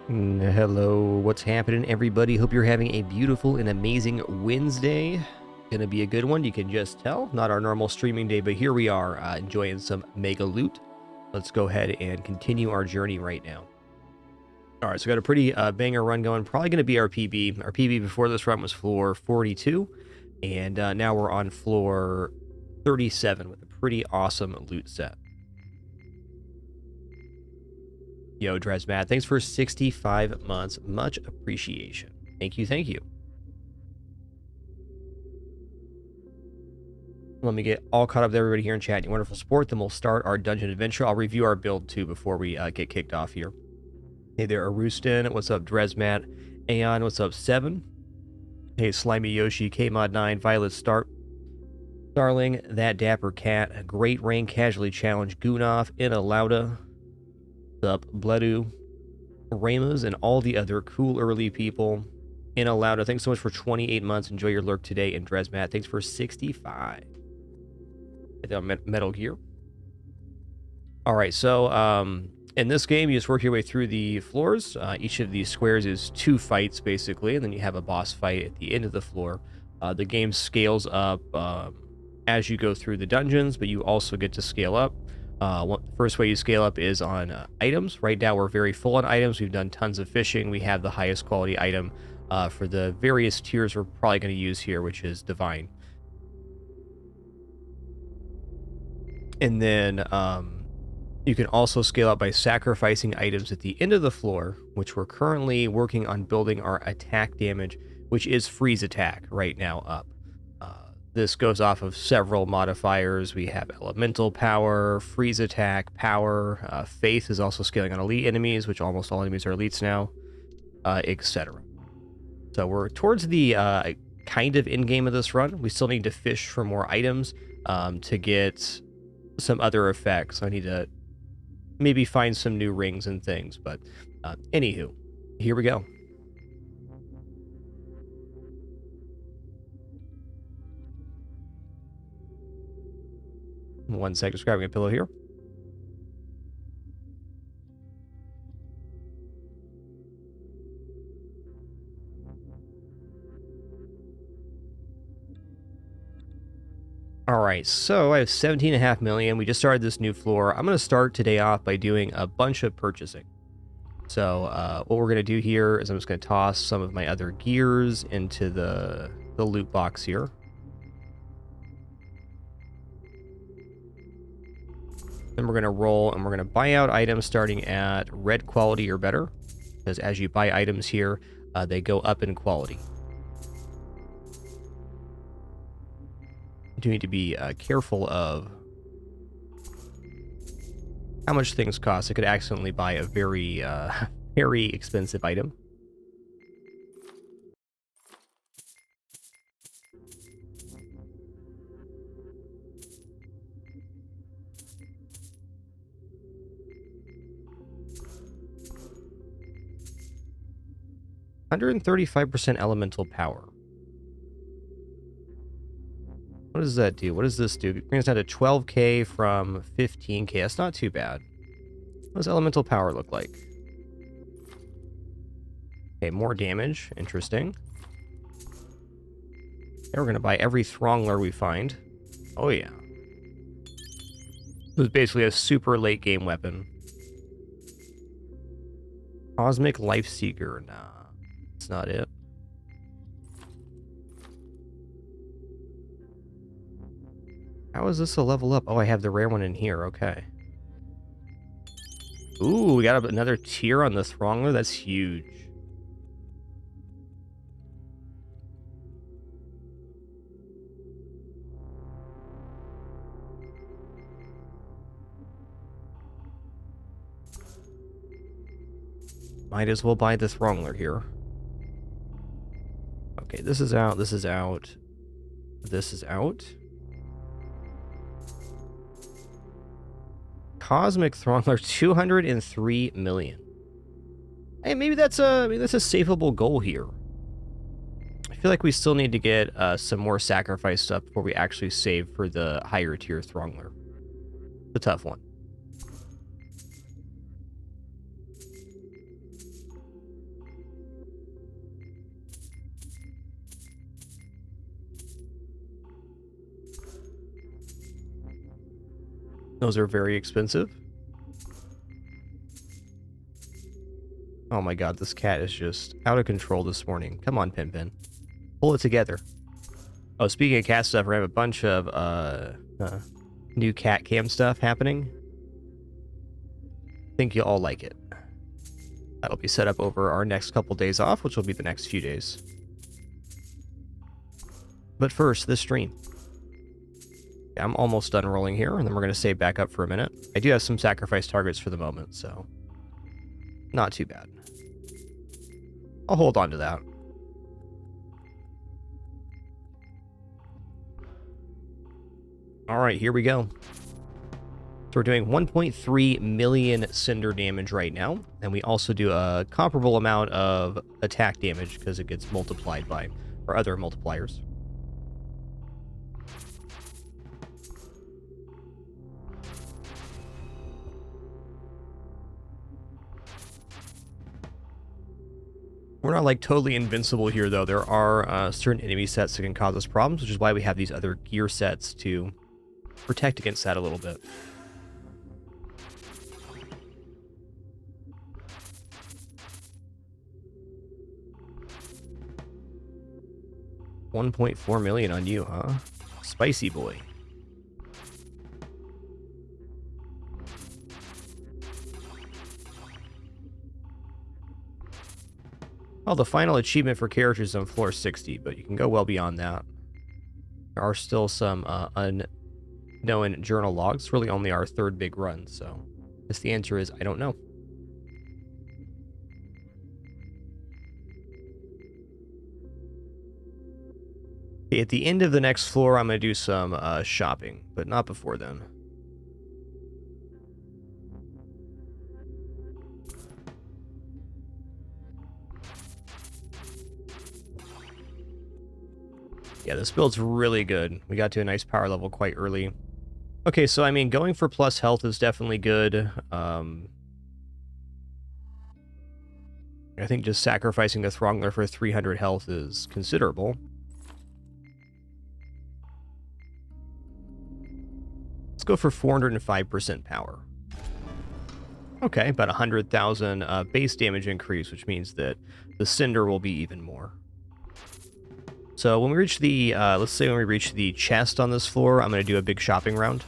Hello, what's happening, everybody? Hope you're having a beautiful and amazing Wednesday. Gonna be a good one, you can just tell. Not our normal streaming day, but here we are enjoying some mega loot. Let's go ahead and continue our journey right now. All right, so got a pretty banger run going. Probably going to be our PB. Our PB before this run was floor 42, and now we're on floor 37 with a pretty awesome loot set. Yo, Dresmat, thanks for 65 months. Much appreciation. Thank you, thank you. Let me get all caught up with everybody here in chat. Your wonderful support. Then we'll start our dungeon adventure. I'll review our build too before we get kicked off here. Hey there, Arustin. What's up, Dresmat? Aeon, what's up, 7? Hey, Slimy Yoshi, Kmod9, Violet Starling, That Dapper Cat, Great Rain Casually Challenge, Goonoff, Inalauda, what's up, Bledu, Ramas, and all the other cool early people. Inalauda, thanks so much for 28 months. Enjoy your lurk today. And Dresmat, thanks for 65. Hit that Metal Gear. All right, so in this game, you just work your way through the floors. Each of these squares is 2 fights, basically, and then you have a boss fight at the end of the floor. The game scales up as you go through the dungeons, but you also get to scale up. First way you scale up is on items. Right now, we're very full on items. We've done tons of fishing. We have the highest quality item for the various tiers we're probably going to use here, which is Divine. And then you can also scale up by sacrificing items at the end of the floor, which we're currently working on building our attack damage, which is freeze attack right now up. This goes off of several modifiers. We have elemental power, freeze attack, power, faith is also scaling on elite enemies, which almost all enemies are elites now, etc. So we're towards the kind of end game of this run. We still need to fish for more items to get some other effects. I need to maybe find some new rings and things, but anywho, here we go. One sec, just grabbing a pillow here. All right, so I have 17.5 million. We just started this new floor. I'm going to start today off by doing a bunch of purchasing. So what we're going to do here is I'm just going to toss some of my other gears into the loot box here. Then we're going to roll and we're going to buy out items starting at red quality or better, because as you buy items here, they go up in quality. You do need to be careful of how much things cost. I could accidentally buy a very, very expensive item. (135% elemental power). What does that do? What does this do? It brings us down to 12k from 15k. That's not too bad. What does elemental power look like? Okay, more damage. Interesting. And we're going to buy every Throngler we find. Oh, yeah. This is basically a super late game weapon. Cosmic Life Seeker. Nah, that's not it. How is this a level up? Oh, I have the rare one in here. Okay. Ooh, we got another tier on the Throngler. That's huge. Might as well buy the Throngler here. Okay, this is out. This is out. This is out. Cosmic Throngler, 203 million. Hey, maybe that's a safeable goal here. I feel like we still need to get some more sacrifice stuff before we actually save for the higher tier Throngler. It's a tough one. Those are very expensive. Oh my god, this cat is just out of control this morning. Come on, Pin. Pull it together. Oh, speaking of cat stuff, we have a bunch of new cat cam stuff happening. I think you'll all like it. That'll be set up over our next couple days off, which will be the next few days. But first, this stream. Yeah, I'm almost done rolling here, and then we're going to save back up for a minute. I do have some sacrifice targets for the moment, so not too bad. I'll hold on to that. All right, here we go. So we're doing 1.3 million cinder damage right now, and we also do a comparable amount of attack damage because it gets multiplied by our other multipliers. We're not like totally invincible here, though. There are certain enemy sets that can cause us problems, which is why we have these other gear sets to protect against that a little bit. $1.4 million on you, huh? Spicy boy. Well, the final achievement for characters is on floor 60, but you can go well beyond that. There are still some unknown journal logs. It's really only our third big run, so I guess the answer is I don't know. At the end of the next floor, I'm going to do some shopping, but not before then. Yeah, this build's really good. We got to a nice power level quite early. Okay, so I mean, going for plus health is definitely good. I think just sacrificing the Throngler for 300 health is considerable. Let's go for 405% power. Okay, about 100,000 base damage increase, which means that the Cinder will be even more. So when we reach the, let's say when we reach the chest on this floor, I'm going to do a big shopping round.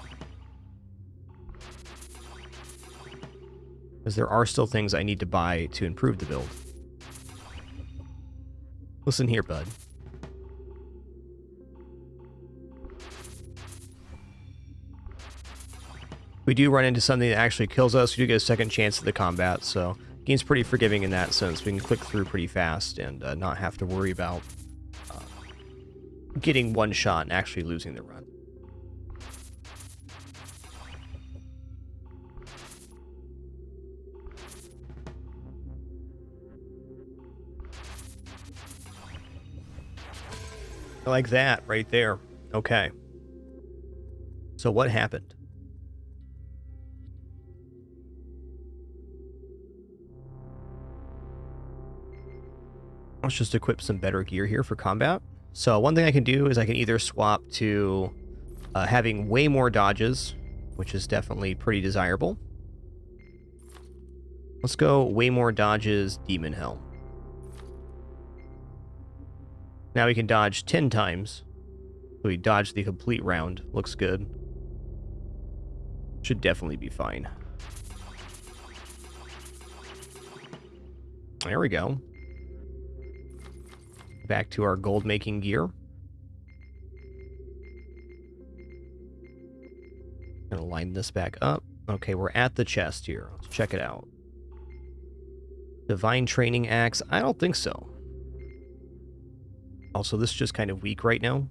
Because there are still things I need to buy to improve the build. Listen here, bud. We do run into something that actually kills us. We do get a second chance at the combat, so the game's pretty forgiving in that sense. We can click through pretty fast and not have to worry about getting one shot and actually losing the run. Like that right there. Okay. So what happened? Let's just equip some better gear here for combat. So one thing I can do is I can either swap to having way more dodges, which is definitely pretty desirable. Let's go way more dodges, Demon Helm. Now we can dodge 10 times. So we dodge the complete round. Looks good. Should definitely be fine. There we go. Back to our gold making gear. Gonna line this back up. Okay, we're at the chest here. Let's check it out. Divine Training Axe? I don't think so. Also, this is just kind of weak right now.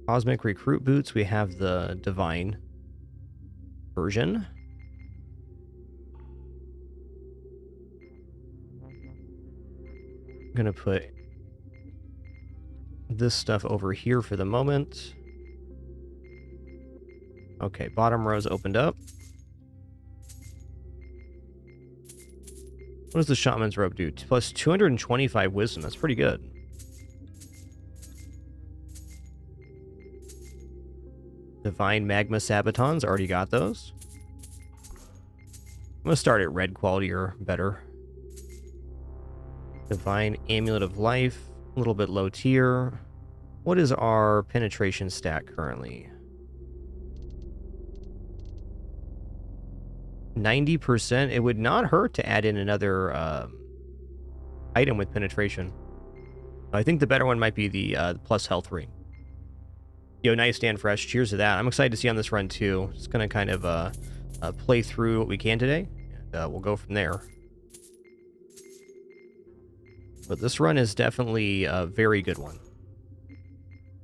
Cosmic Recruit Boots. We have the Divine version. I'm gonna put this stuff over here for the moment. Okay, bottom row's opened up. What does the Shaman's Robe do? Plus 225 wisdom. That's pretty good. Divine Magma Sabatons, already got those. I'm gonna start at red quality or better. Divine Amulet of Life, a little bit low tier. What is our penetration stat currently? 90%. It would not hurt to add in another item with penetration. I think the better one might be the plus health ring. Yo, nice Dan Fresh. Cheers to that. I'm excited to see on this run too. Just gonna kind of play through what we can today, and we'll go from there. But this run is definitely a very good one.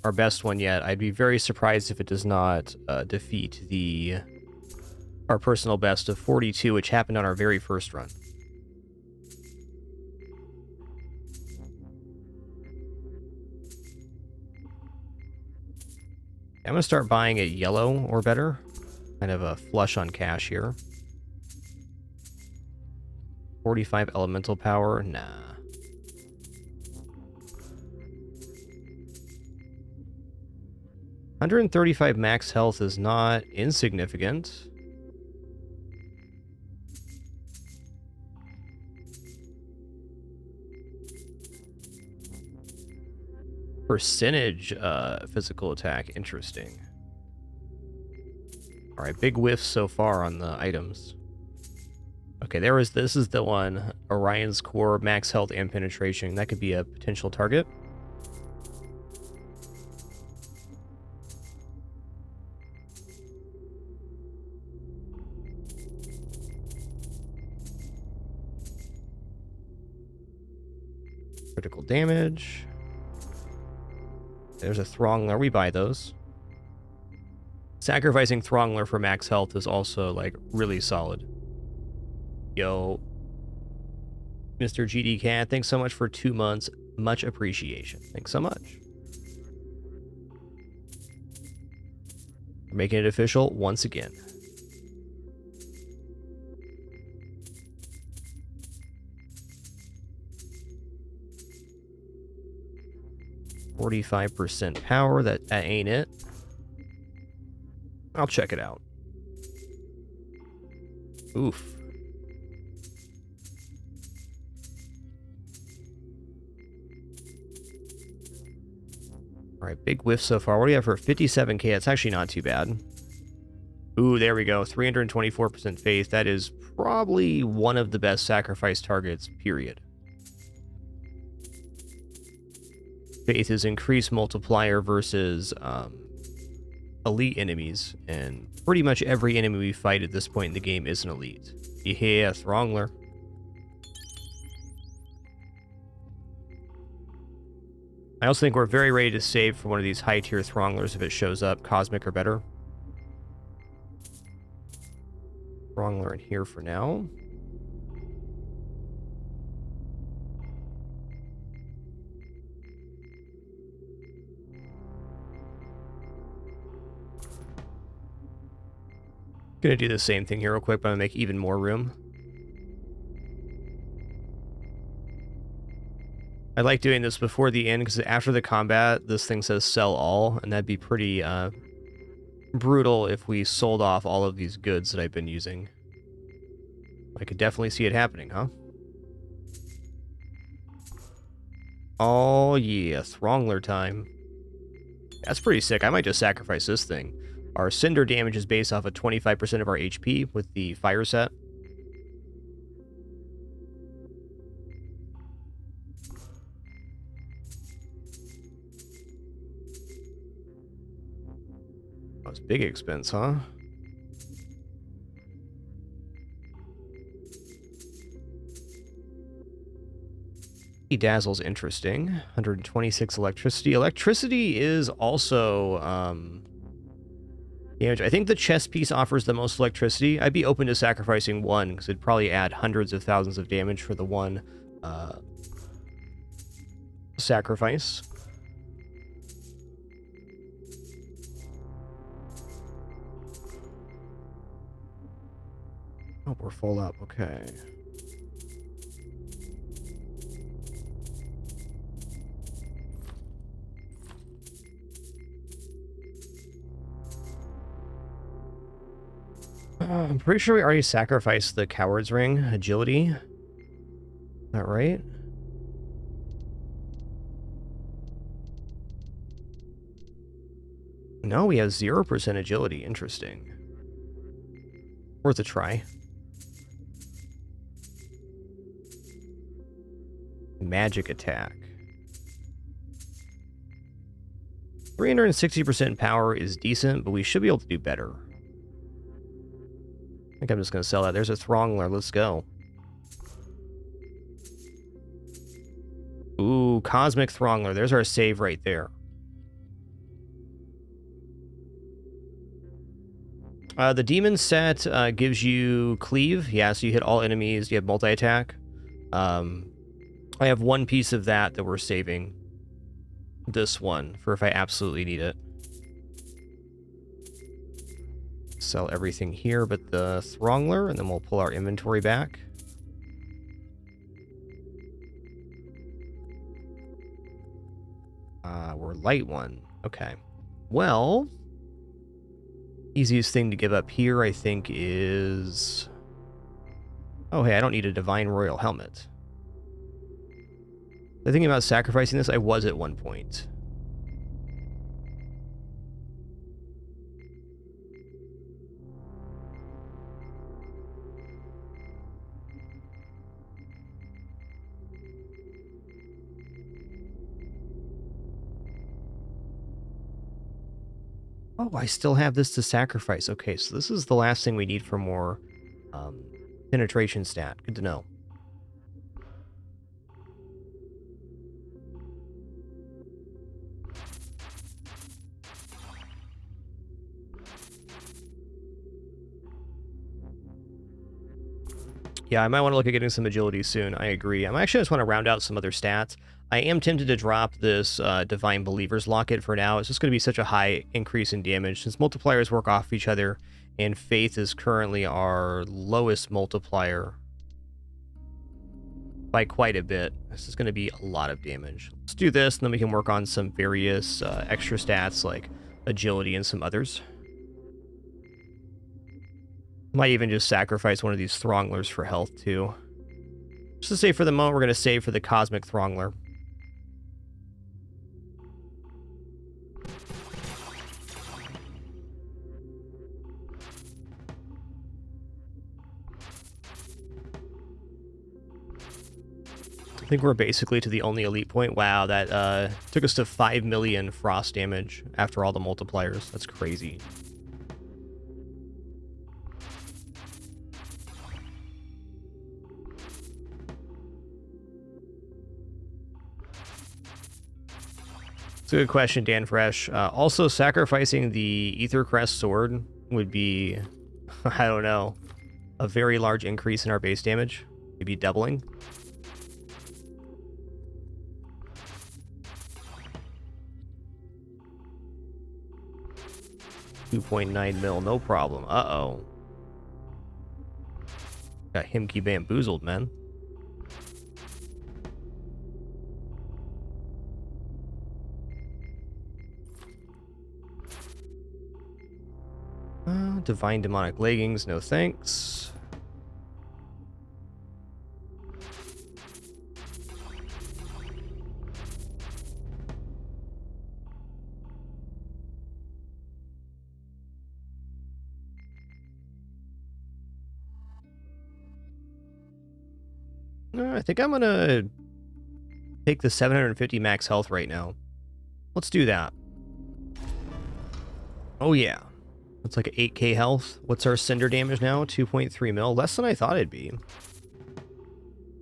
Our best one yet. I'd be very surprised if it does not defeat our personal best of 42, which happened on our very first run. I'm going to start buying it yellow or better. Kind of a flush on cash here. 45 elemental power? Nah. $135 max health is not insignificant. Percentage physical attack. Interesting. Alright, big whiffs so far on the items. Okay, this is the one. Orion's Core, max health and penetration. That could be a potential target. Critical damage. There's a Throngler. We buy those. Sacrificing Throngler for max health is also, like, really solid. Yo. Mr. GD Cat, thanks so much for 2 months. Much appreciation. Thanks so much. We're making it official once again. %45 power. That ain't it. I'll check it out. Oof. Alright, big whiff so far. What do we have for 57k? That's actually not too bad. Ooh, there we go. 324% faith. That is probably one of the best sacrifice targets, period. Faith is increased multiplier versus elite enemies, and pretty much every enemy we fight at this point in the game is an elite. Yeah, Throngler. I also think we're very ready to save for one of these high-tier Thronglers if it shows up, Cosmic or better. Throngler in here for now. Gonna do the same thing here real quick, but I'm gonna make even more room. I like doing this before the end, because after the combat, this thing says sell all, and that'd be pretty brutal if we sold off all of these goods that I've been using. I could definitely see it happening, huh? Oh yeah, Throngler time. That's pretty sick. I might just sacrifice this thing. Our Cinder damage is based off of 25% of our HP with the fire set. That was big expense, huh? Dazzle's interesting. 126 electricity. Electricity is also damage. I think the chest piece offers the most electricity. I'd be open to sacrificing one, because it'd probably add hundreds of thousands of damage for the one sacrifice. Oh, we're full up. Okay. I'm pretty sure we already sacrificed the Coward's Ring. Agility. Is that right? No, we have 0% agility. Interesting. Worth a try. Magic attack. 360% power is decent, but we should be able to do better. I think I'm just going to sell that. There's a Throngler. Let's go. Ooh, Cosmic Throngler. There's our save right there. The Demon set gives you Cleave. Yeah, so you hit all enemies. You have multi-attack. I have one piece of that we're saving. This one, for if I absolutely need it. Sell everything here but the Throngler, and then we'll pull our inventory back. We're light one. Okay. Well, easiest thing to give up here, I think, is... Oh, hey, I don't need a Divine Royal Helmet. I'm thinking about sacrificing this. I was at one point. Oh, I still have this to sacrifice. Okay, so this is the last thing we need for more penetration stat. Good to know. Yeah, I might want to look at getting some agility soon. I agree. I actually just want to round out some other stats. I am tempted to drop this Divine Believer's Locket for now. It's just going to be such a high increase in damage since multipliers work off each other, and Faith is currently our lowest multiplier by quite a bit. This is going to be a lot of damage. Let's do this, and then we can work on some various extra stats like agility and some others. Might even just sacrifice one of these Thronglers for health, too. Just to say for the moment, we're going to save for the Cosmic Throngler. I think we're basically to the only elite point. Wow, that took us to 5 million frost damage after all the multipliers. That's crazy. It's a good question, Dan Fresh. Also, sacrificing the Ether Crest Sword would be, I don't know, a very large increase in our base damage. Maybe doubling. $2.9 mil, no problem. Uh-oh. Got Himki bamboozled, man. Divine Demonic Leggings, no thanks. I think I'm gonna take the 750 max health right now. Let's do that. Oh yeah. That's like 8k health. What's our cinder damage now? 2.3 mil. Less than I thought it'd be.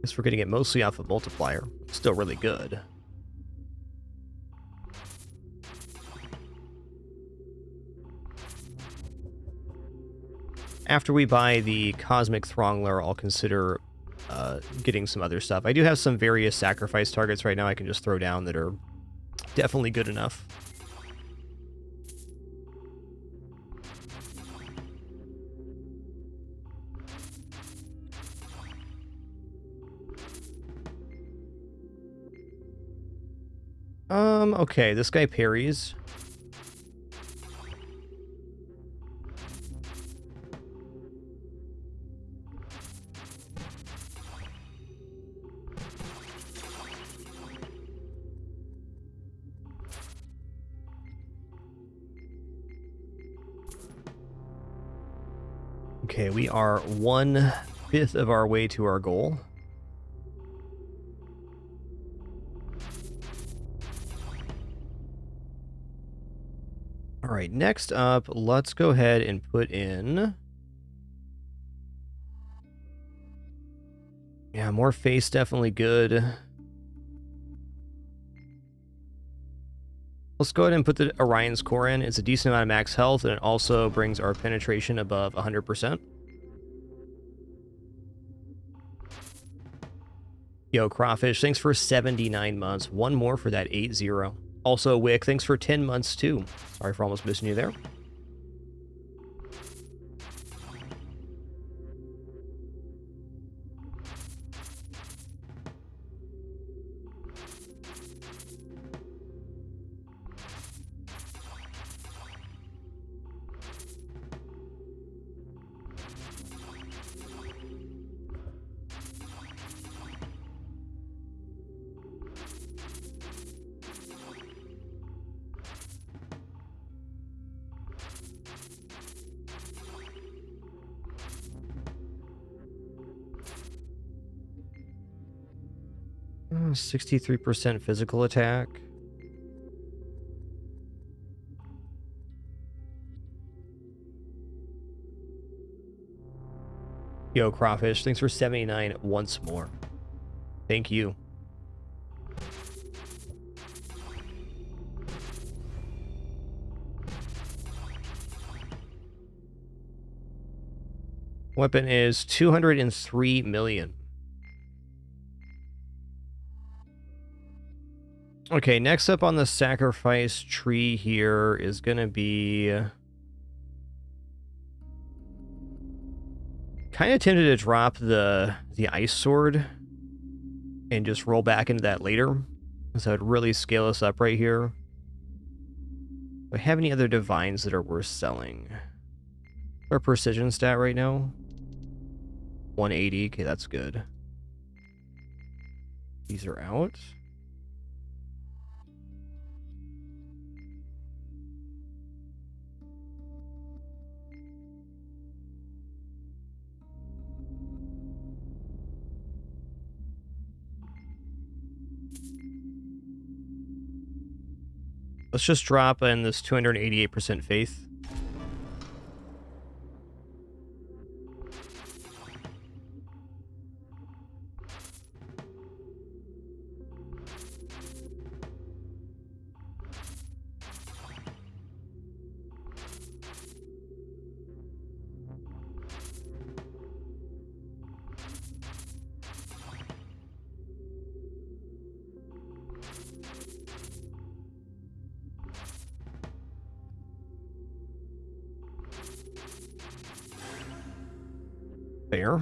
Guess we're getting it mostly off of multiplier. Still really good. After we buy the Cosmic Throngler, I'll consider getting some other stuff. I do have some various sacrifice targets right now I can just throw down that are definitely good enough. Okay, this guy parries. Okay, we are 1/5 of our way to our goal. All right, next up, let's go ahead and put in... Yeah, more face, definitely good. Let's go ahead and put the Orion's Core in. It's a decent amount of max health, and it also brings our penetration above 100%. Yo, Crawfish, thanks for 79 months. One more for that 8-0. Also, Wick, thanks for 10 months, too. Sorry for almost missing you there. Oh, 63% physical attack. Yo, Crawfish, thanks for 79 once more. Thank you. Weapon is 203 million. Okay, next up on the sacrifice tree here is going to be... Kind of tempted to drop the ice sword and just roll back into that later. So it'd really scale us up right here. Do I have any other divines that are worth selling? Our precision stat right now? 180. Okay, that's good. These are out. Let's just drop in this 288% faith. Fair.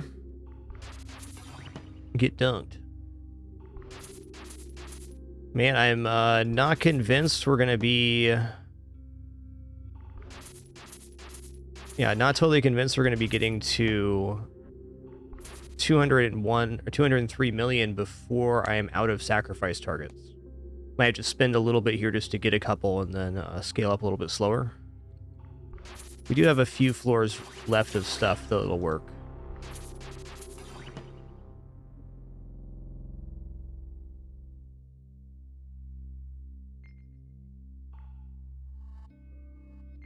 Get dunked. Man, I'm not convinced we're going to be... Yeah, not totally convinced we're going to be getting to 201 or 203 million before I am out of sacrifice targets. Might have to spend a little bit here just to get a couple and then scale up a little bit slower. We do have a few floors left of stuff that'll work.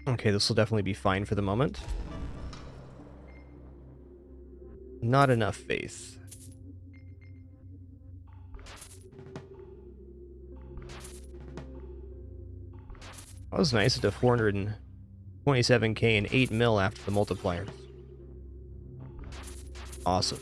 Okay, this will definitely be fine for the moment. Not enough faith. That was nice at the 427k and 8 mil after the multipliers. Awesome.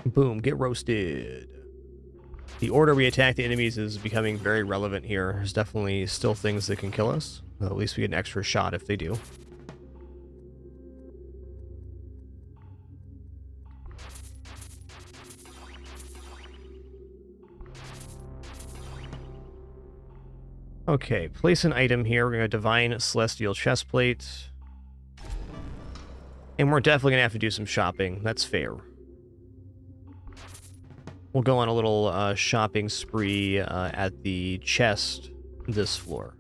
Boom, get roasted. The order we attack the enemies is becoming very relevant here. There's definitely still things that can kill us. Well, at least we get an extra shot if they do. Okay, place an item here. We're going to Divine Celestial Chestplate. And we're definitely going to have to do some shopping. That's fair. We'll go on a little shopping spree at the chest this floor.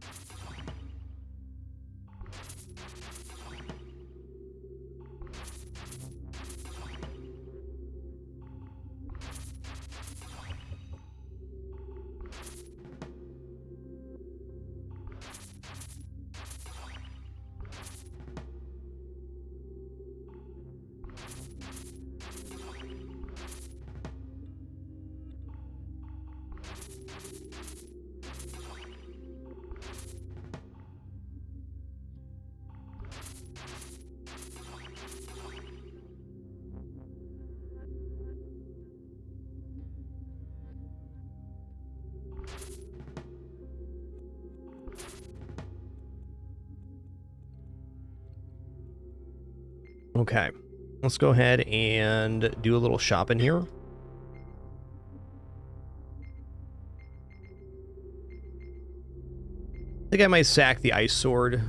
Okay, let's go ahead and do a little shopping here. I think I might sack the Ice Sword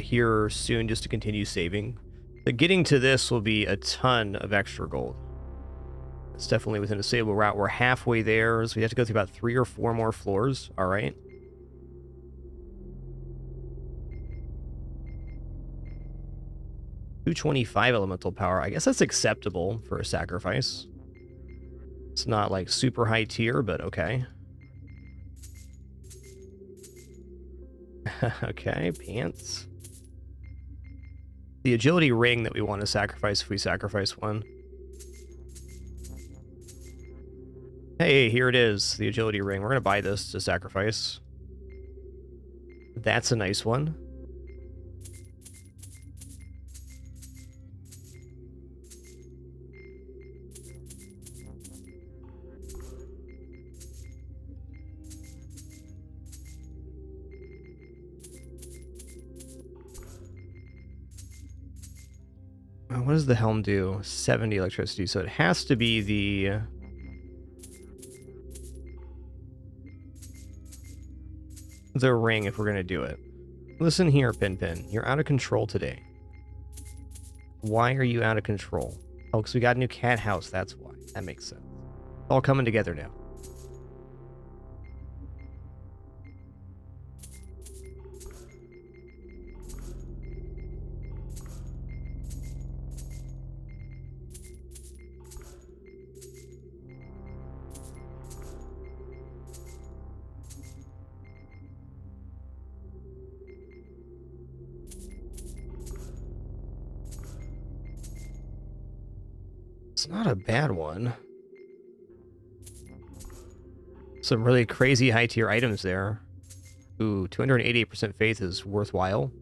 here soon just to continue saving. But getting to this will be a ton of extra gold. It's definitely within a savable route. We're halfway there, so we have to go through about 3 or 4 more floors. All right. $225 elemental power. I guess that's acceptable for a sacrifice. It's not like super high tier, but okay. Okay, pants. The agility ring that we want to sacrifice if we sacrifice one. Hey, here it is, the agility ring. We're going to buy this to sacrifice. That's a nice one. What does the helm do? 70 electricity, so it has to be the ring if we're going to do it. Listen here, Pin. You're out of control today. Why are you out of control? Oh, because we got a new cat house, that's why. That makes sense. It's all coming together now. It's not a bad one. Some really crazy high tier items there. Ooh, 288% faith is worthwhile.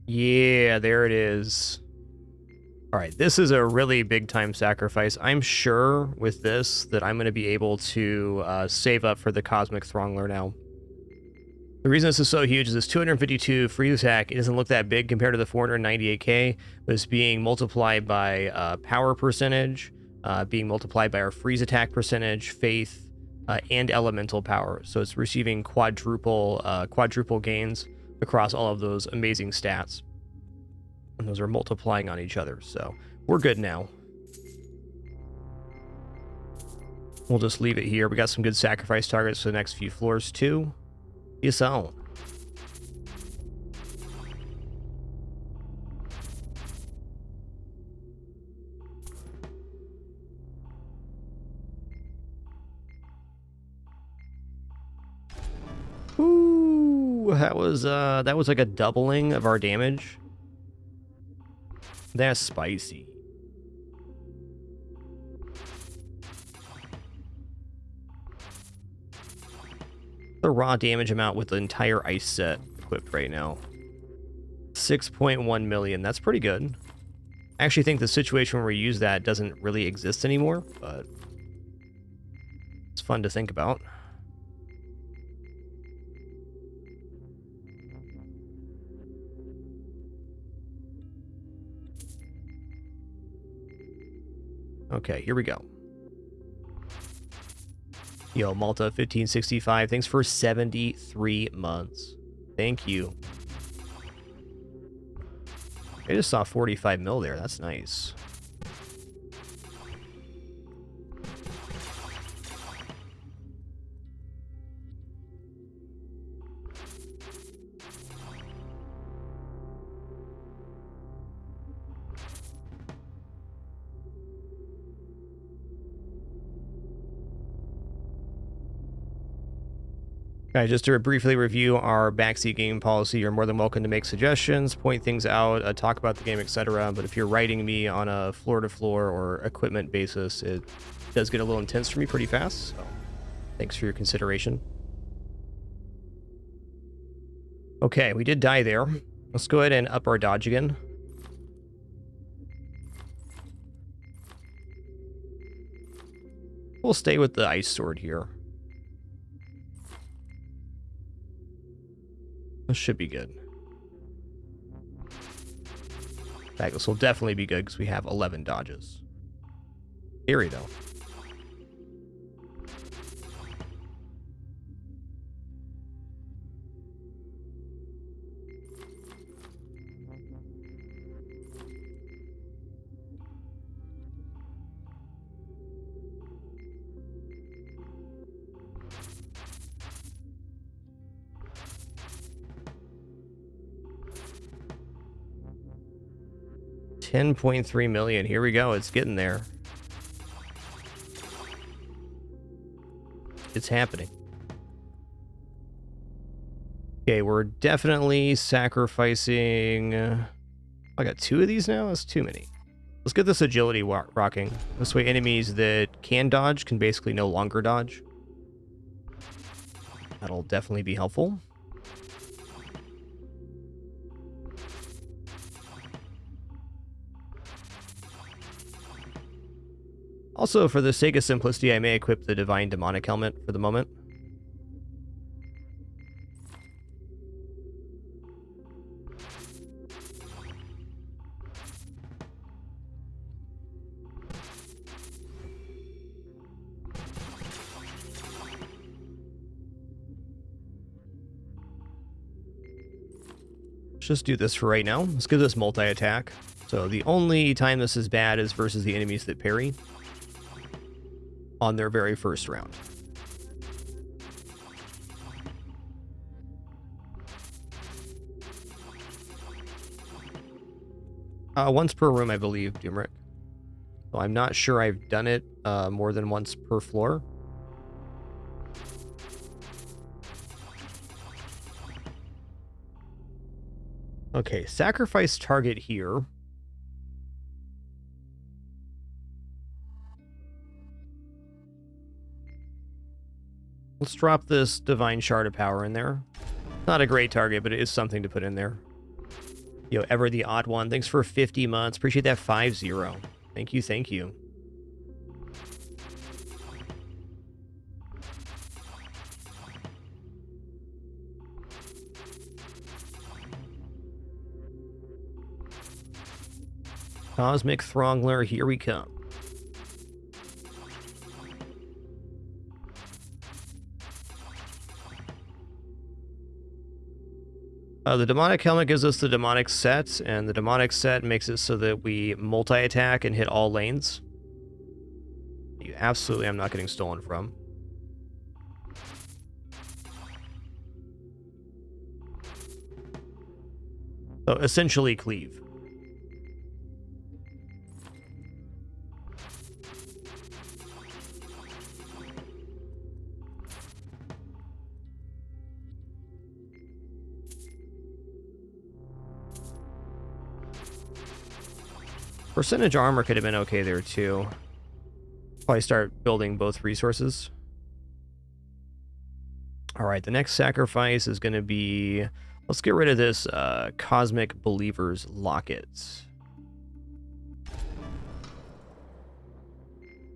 Yeah, there it is. All right, this is a really big time sacrifice. I'm sure with this that I'm going to be able to save up for the Cosmic Throngler now. The reason this is so huge is this 252 freeze attack. It doesn't look that big compared to the 498k, but it's being multiplied by power percentage, being multiplied by our freeze attack percentage, faith, and elemental power. So it's receiving quadruple gains across all of those amazing stats. And those are multiplying on each other, so we're good now. We'll just leave it here. We got some good sacrifice targets for the next few floors, too. Peace out. Ooh, that was like a doubling of our damage. That's spicy. The raw damage amount with the entire ice set equipped right now. 6.1 million. That's pretty good. I actually think the situation where we use that doesn't really exist anymore, but It's fun to think about. Okay, here we go. Yo, Malta 1565. Thanks for 73 months. Thank you. I just saw 45 mil there. That's nice. Just to briefly review our backseat game policy, you're more than welcome to make suggestions, point things out, talk about the game, etc. But if you're writing me on a floor-to-floor or equipment basis, it does get a little intense for me pretty fast. So thanks for your consideration. Okay, we did die there. Let's go ahead and up our dodge again. We'll stay with the ice sword here. This should be good. In fact, this will definitely be good because we have 11 dodges. Scary though. $10.3 million. Here we go. It's getting there. It's happening. Okay, we're definitely sacrificing... I got 2 of these now? That's too many. Let's get this agility rocking. This way enemies that can dodge can basically no longer dodge. That'll definitely be helpful. Also, for the sake of simplicity, I may equip the Divine Demonic Helmet for the moment. Let's just do this for right now. Let's give this multi-attack. So the only time this is bad is versus the enemies that parry on their very first round. Once per room, I believe, Doomrick. So I'm not sure I've done it more than once per floor. Okay, sacrifice target here. Let's drop this Divine Shard of Power in there. Not a great target, but it is something to put in there. Yo, Ever the Odd One, thanks for 50 months. Appreciate that 5-0. Thank you, thank you. Cosmic Throngler, here we come. The Demonic Helmet gives us the Demonic Set, and the Demonic Set makes it so that we multi-attack and hit all lanes. You absolutely am not getting stolen from. So essentially cleave. Percentage armor could have been okay there too. Probably start building both resources. Alright, the next sacrifice is going to be... Let's get rid of this Cosmic Believer's Locket.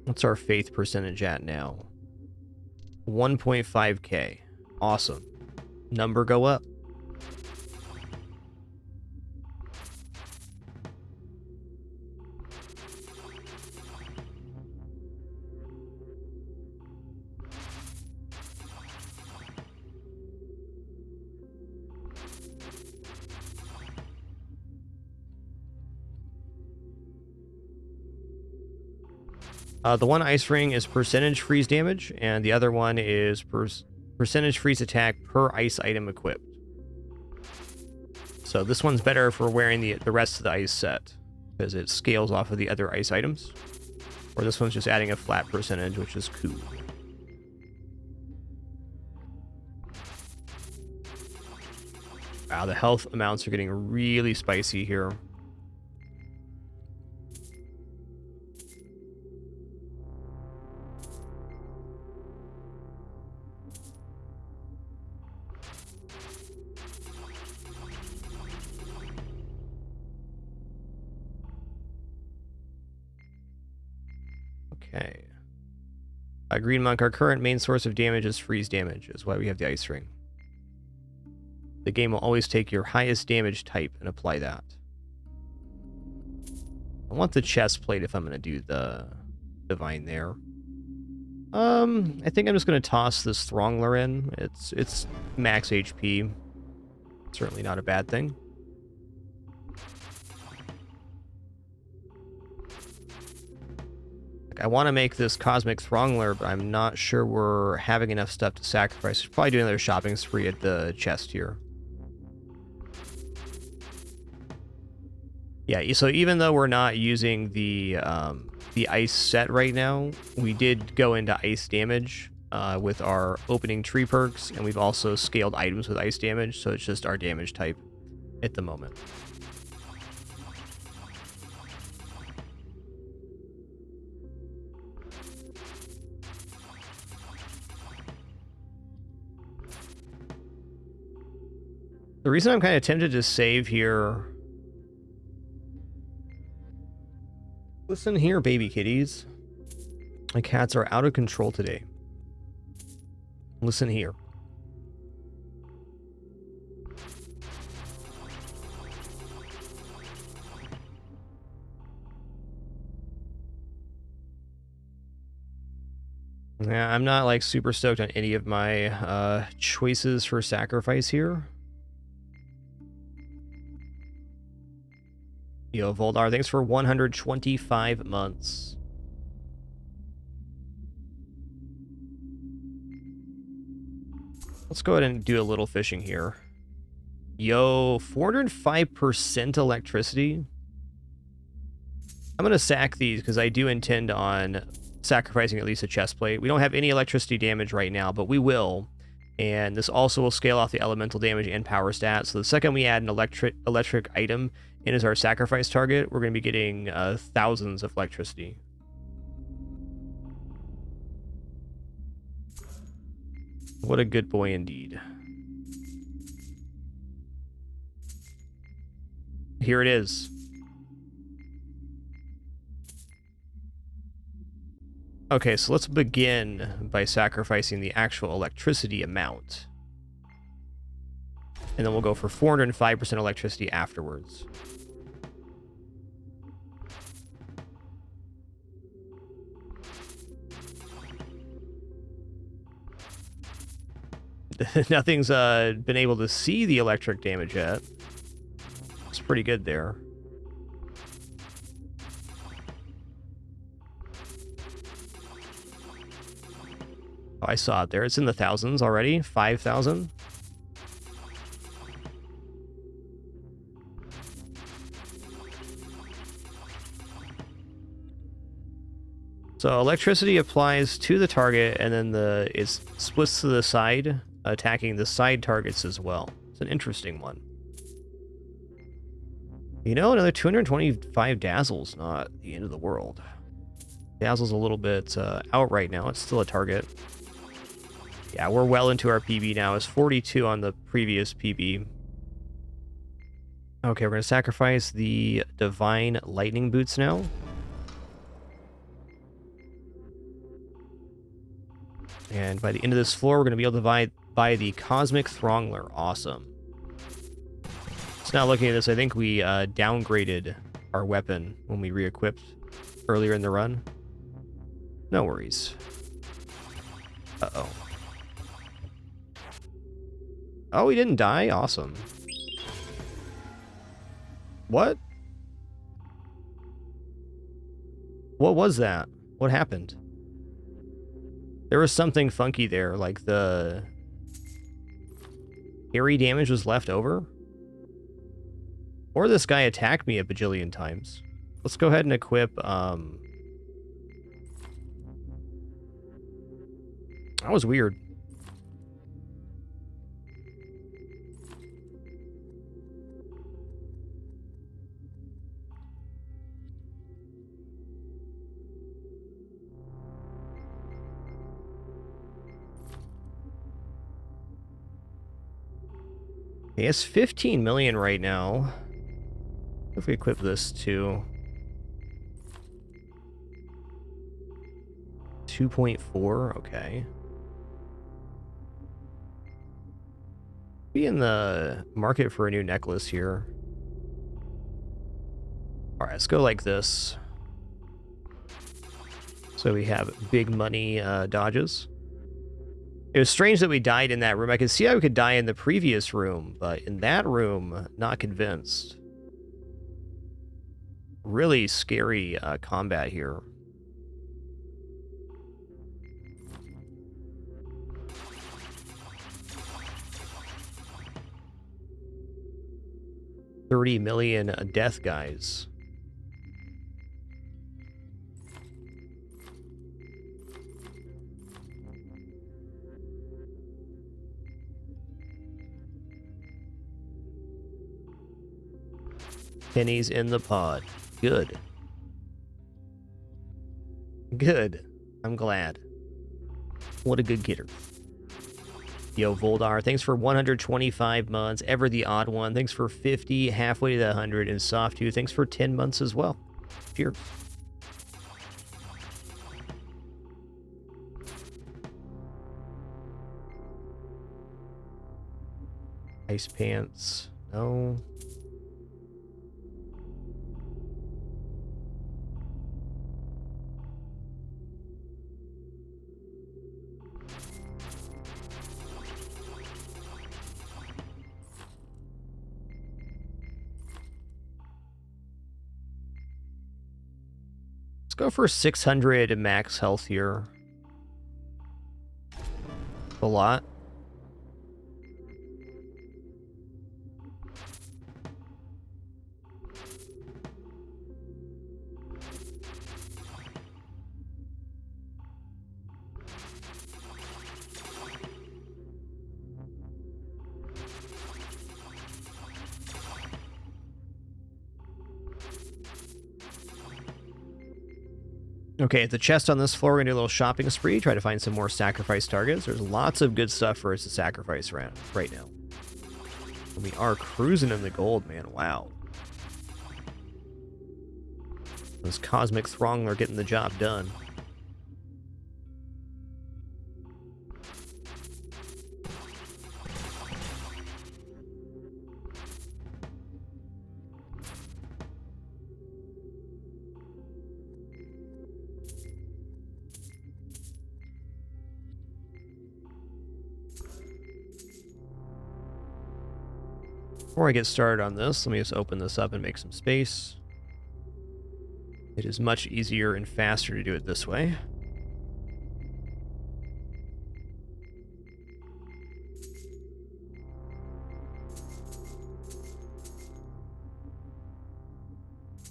What's our faith percentage at now? 1.5k. Awesome. Number go up. The one ice ring is percentage freeze damage, and the other one is percentage freeze attack per ice item equipped. So this one's better for wearing the rest of the ice set, because it scales off of the other ice items. Or this one's just adding a flat percentage, which is cool. Wow, the health amounts are getting really spicy here. Okay. Green Monk, our current main source of damage is freeze damage, is why we have the ice ring. The game will always take your highest damage type and apply that. I want the chest plate if I'm going to do the divine there. I think I'm just going to toss this Throngler in. It's max HP. Certainly not a bad thing. I want to make this Cosmic Throngler, but I'm not sure we're having enough stuff to sacrifice. We're probably doing another shopping spree at the chest here. Yeah, so even though we're not using the ice set right now, we did go into ice damage with our opening tree perks, and we've also scaled items with ice damage, so it's just our damage type at the moment. The reason I'm kind of tempted to save here... Listen here, baby kitties. My cats are out of control today. Listen here. Yeah, I'm not like super stoked on any of my choices for sacrifice here. Yo, Voldar, thanks for 125 months. Let's go ahead and do a little fishing here. Yo, 405% electricity. I'm going to sack these because I do intend on sacrificing at least a chest plate. We don't have any electricity damage right now, but we will. And this also will scale off the elemental damage and power stats. So the second we add an electric item in as our sacrifice target, we're going to be getting thousands of electricity. What a good boy indeed. Here it is. Okay, so let's begin by sacrificing the actual electricity amount. And then we'll go for 405% electricity afterwards. Nothing's been able to see the electric damage yet. It's pretty good there. Oh, I saw it there. It's in the thousands already. 5,000. So electricity applies to the target, and then it splits to the side, attacking the side targets as well. It's an interesting one. You know, another 225 Dazzle's not the end of the world. Dazzle's a little bit out right now. It's still a target. Yeah, we're well into our PB now. It's 42 on the previous PB. Okay, we're going to sacrifice the Divine Lightning Boots now. And by the end of this floor, we're going to be able to buy the Cosmic Throngler. Awesome. So now looking at this, I think we downgraded our weapon when we re-equipped earlier in the run. No worries. Uh-oh. Oh, he didn't die? Awesome. What? What was that? What happened? There was something funky there, like the parry damage was left over? Or this guy attacked me a bajillion times. Let's go ahead and equip, that was weird. He has 15 million right now. If we equip this to 2.4, okay. Be in the market for a new necklace here. Alright, let's go like this. So we have big money dodges. It was strange that we died in that room. I could see how we could die in the previous room, but in that room, not convinced. Really scary combat here. $30 million death guys. Pennies in the pod. Good. Good. I'm glad. What a good getter. Yo, Voldar, thanks for 125 months. Ever the odd one, thanks for 50, halfway to the 100. And Soft 2, thanks for 10 months as well. Cheers. Ice pants. No. Let's go for 600 max health here. A lot. Okay, at the chest on this floor, we're going to do a little shopping spree, try to find some more sacrifice targets. There's lots of good stuff for us to sacrifice right now. And we are cruising in the gold, man. Wow. Those Cosmic Throng are getting the job done. Before I get started on this, let me just open this up and make some space. It is much easier and faster to do it this way.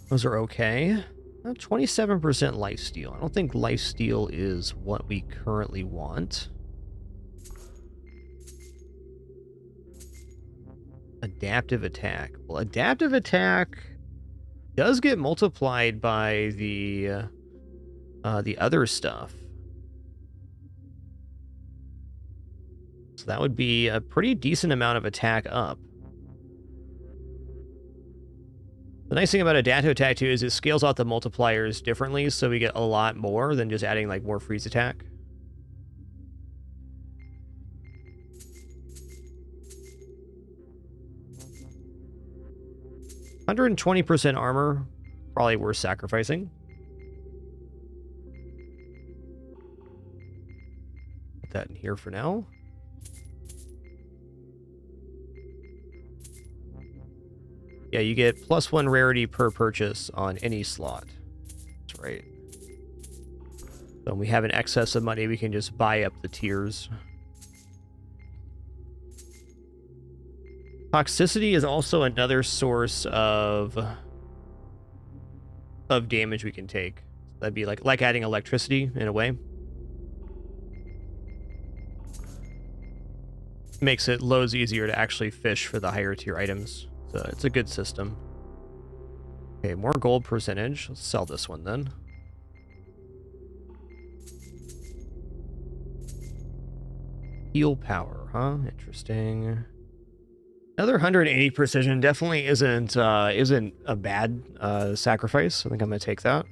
Those are okay. 27% lifesteal. I don't think lifesteal is what we currently want. Adaptive attack. Well, adaptive attack does get multiplied by the other stuff. So that would be a pretty decent amount of attack up. The nice thing about adaptive attack too is it scales out the multipliers differently, so we get a lot more than just adding like more freeze attack. 120% armor, probably worth sacrificing. Put that in here for now. Yeah, you get +1 rarity per purchase on any slot. That's right. So when we have an excess of money, we can just buy up the tiers. Toxicity is also another source of damage we can take. That'd be like adding electricity in a way. Makes it loads easier to actually fish for the higher tier items. So it's a good system. Okay, more gold percentage. Let's sell this one then. Heal power, huh? Interesting. Another 180 precision definitely isn't a bad sacrifice. I think I'm gonna take that.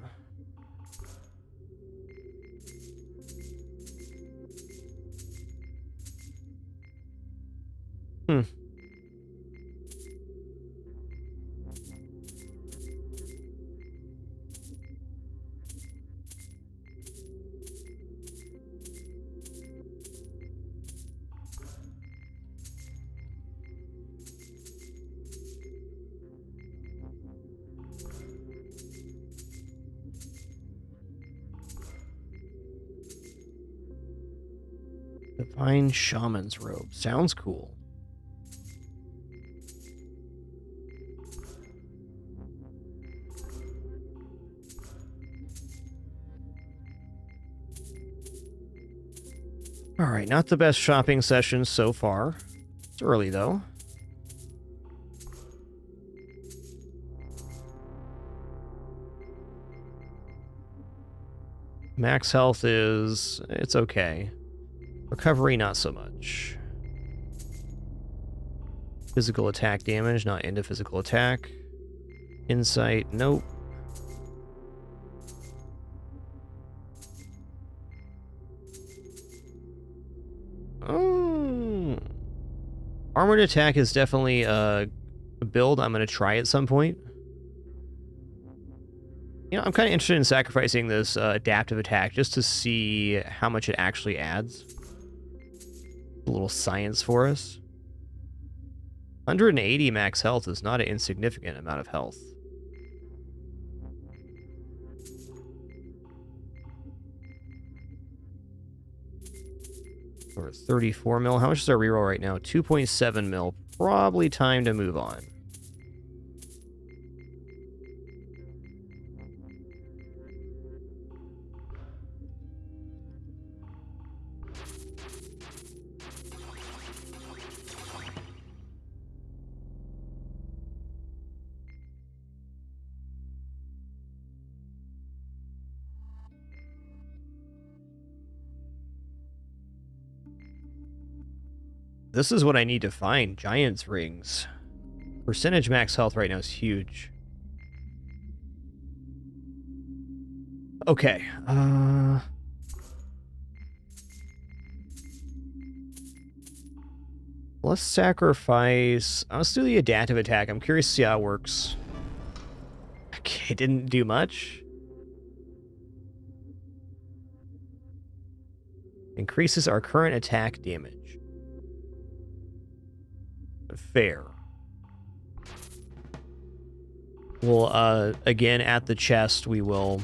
Divine Shaman's Robe. Sounds cool. Alright, not the best shopping session so far. It's early, though. Max health is... it's okay. Recovery, not so much. Physical attack damage, not into physical attack. Insight, nope. Oh. Armored attack is definitely a build I'm going to try at some point. You know, I'm kind of interested in sacrificing this adaptive attack just to see how much it actually adds. A little science for us. 180 max health is not an insignificant amount of health. We're at 34 mil. How much is our reroll right now? 2.7 mil. Probably time to move on. This is what I need to find. Giant's rings. Percentage max health right now is huge. Okay. Let's sacrifice... let's do the adaptive attack. I'm curious to see how it works. Okay, didn't do much. Increases our current attack damage. Fair. We'll, again, at the chest, we will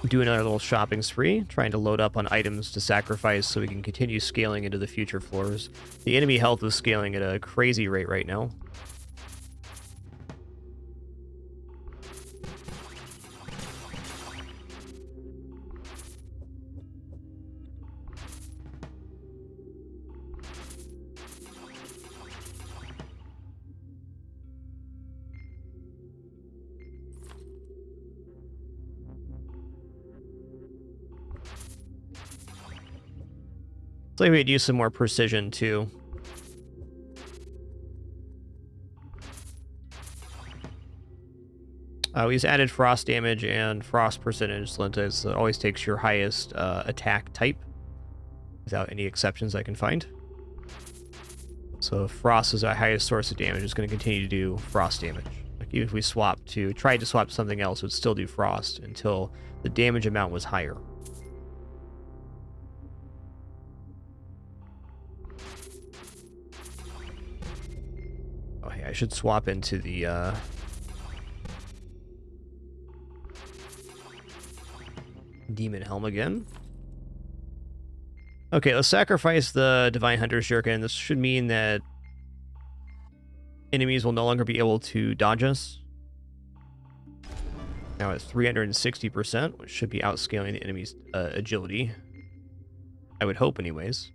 do another little shopping spree, trying to load up on items to sacrifice so we can continue scaling into the future floors. The enemy health is scaling at a crazy rate right now. So maybe we'd use some more precision, too. He's added frost damage and frost percentage, so it always takes your highest attack type, without any exceptions I can find. So if frost is our highest source of damage, it's going to continue to do frost damage. Like Even if we tried to swap to something else, it would still do frost until the damage amount was higher. Oh, hey, I should swap into the Demon Helm again. Okay, let's sacrifice the Divine Hunter's Shuriken. This should mean that enemies will no longer be able to dodge us. Now at 360%, which should be outscaling the enemy's agility. I would hope anyways.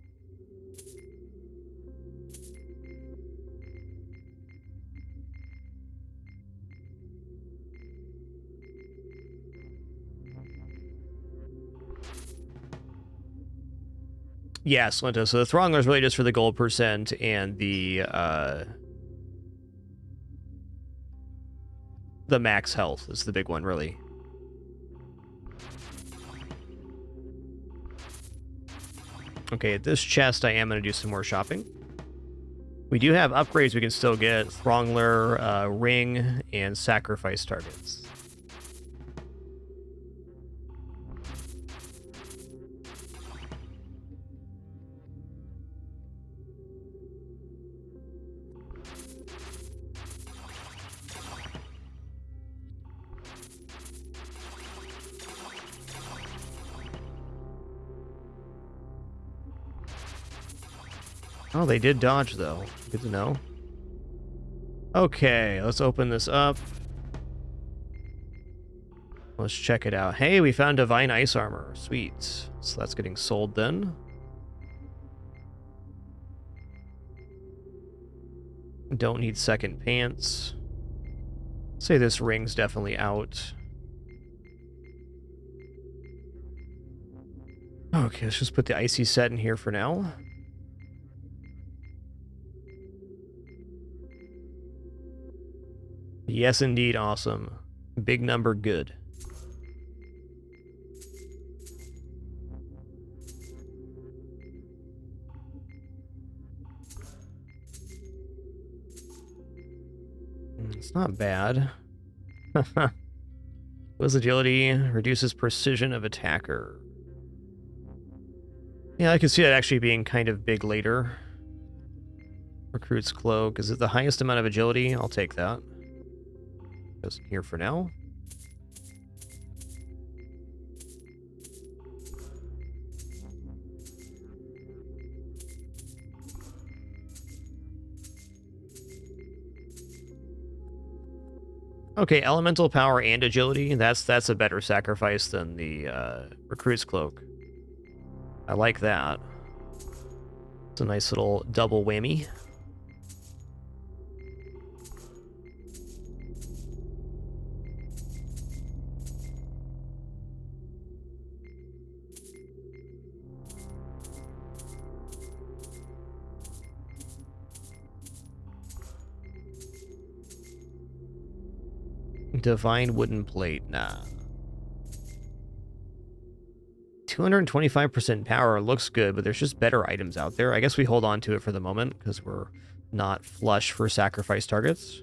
Yeah, Slinta. So the Throngler is really just for the gold percent and the max health is the big one, really. Okay, at this chest, I am going to do some more shopping. We do have upgrades we can still get. Throngler, ring, and sacrifice targets. Oh, they did dodge, though. Good to know. Okay, let's open this up. Let's check it out. Hey, we found Divine Ice Armor. Sweet. So that's getting sold then. Don't need second pants. Say this ring's definitely out. Okay, let's just put the icy set in here for now. Yes, indeed, awesome. Big number, good. It's not bad. Will's agility reduces precision of attacker. Yeah, I can see that actually being kind of big later. Recruit's cloak. Is it the highest amount of agility? I'll take that. Goes here for now. Okay, elemental power and agility. That's a better sacrifice than the recruit's cloak. I like that. It's a nice little double whammy. Divine wooden plate, nah. 225% power looks good, but there's just better items out there. I guess we hold on to it for the moment because we're not flush for sacrifice targets.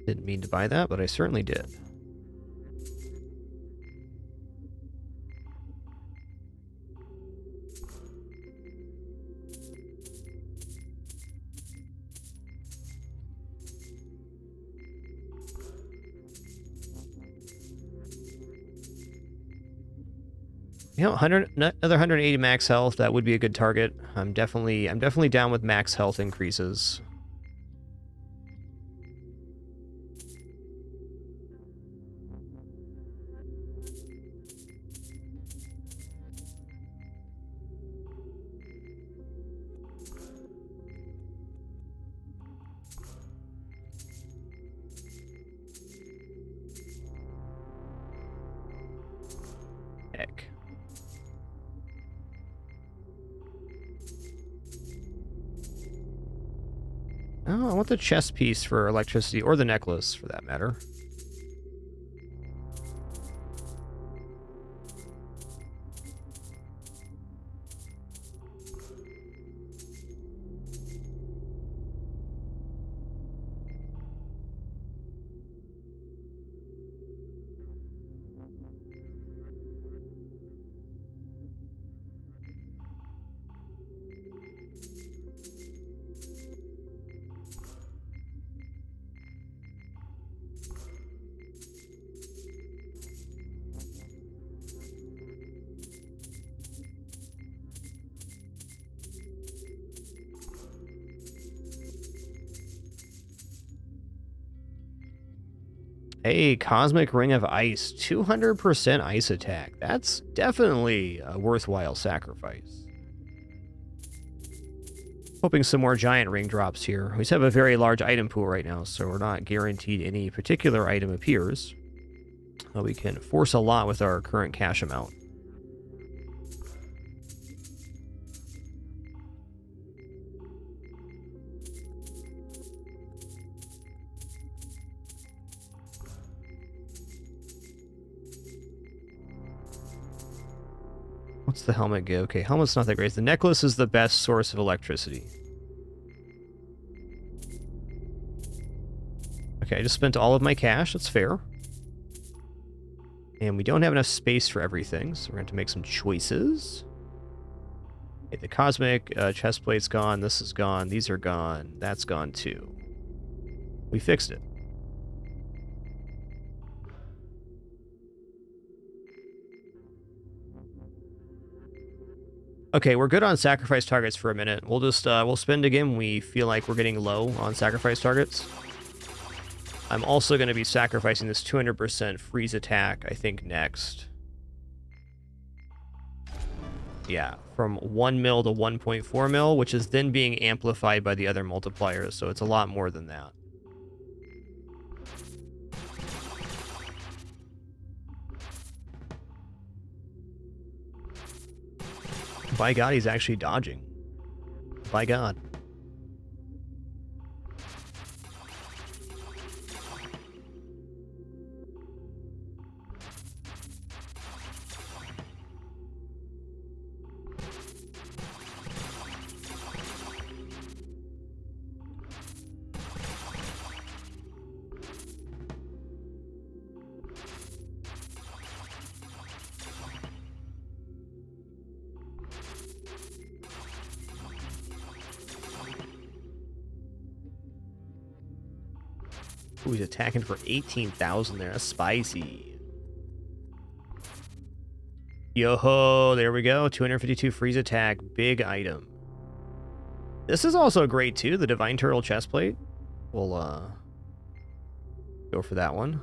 Didn't mean to buy that, but I certainly did. You know, another 180 max health, that would be a good target. I'm definitely down with max health increases. Heck. Oh, I want the chest piece for electricity, or the necklace, for that matter. Hey, Cosmic Ring of Ice, 200% ice attack. That's definitely a worthwhile sacrifice. Hoping some more giant ring drops here. We just have a very large item pool right now, so we're not guaranteed any particular item appears. We can force a lot with our current cash amount. What's the helmet give? Okay, helmet's not that great. The necklace is the best source of electricity. Okay, I just spent all of my cash. That's fair. And we don't have enough space for everything, so we're going to have to make some choices. Okay, the cosmic chest plate's gone. This is gone. These are gone. That's gone too. We fixed it. Okay, we're good on sacrifice targets for a minute. We'll just, we'll spend again when we feel like we're getting low on sacrifice targets. I'm also going to be sacrificing this 200% freeze attack, I think, next. Yeah, from 1 mil to 1.4 mil, which is then being amplified by the other multipliers, so it's a lot more than that. By God, he's actually dodging. By God. Ooh, he's attacking for 18,000 there. That's spicy. Yo-ho, there we go. 252 freeze attack. Big item. This is also great, too. The Divine Turtle chestplate. We'll, go for that one.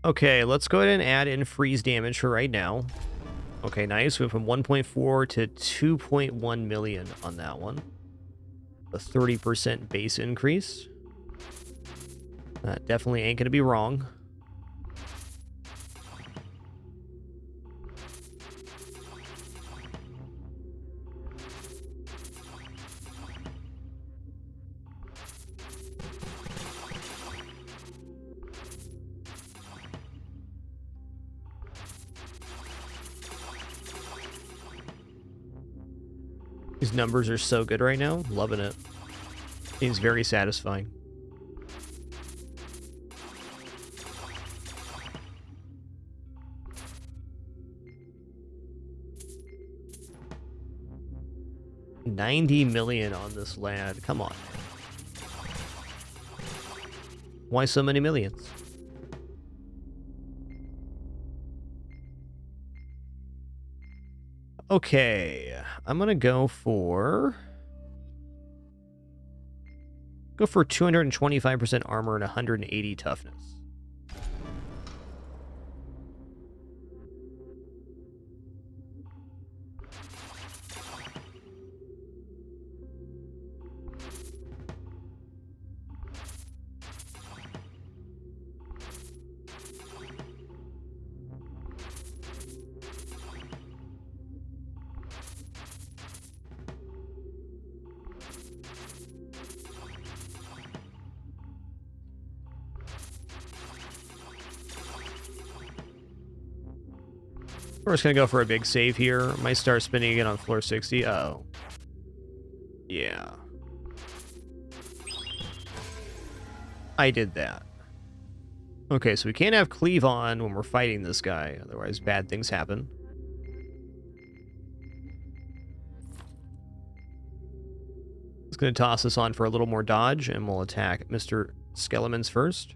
Okay, let's go ahead and add in freeze damage for right now. Okay, nice. We went from 1.4 to 2.1 million on that one. A 30% base increase. That definitely ain't going to be wrong. These numbers are so good right now. Loving it. Seems very satisfying. $90 million on this lad. Come on, man. Why so many millions? Okay, I'm gonna go for 225% armor and 180 toughness. We're just gonna go for a big save here. Might start spinning again on floor 60. Uh-oh. Yeah. I did that. Okay, so we can't have cleave on when we're fighting this guy, otherwise bad things happen. It's gonna toss us on for a little more dodge, and we'll attack Mr. Skelemans first.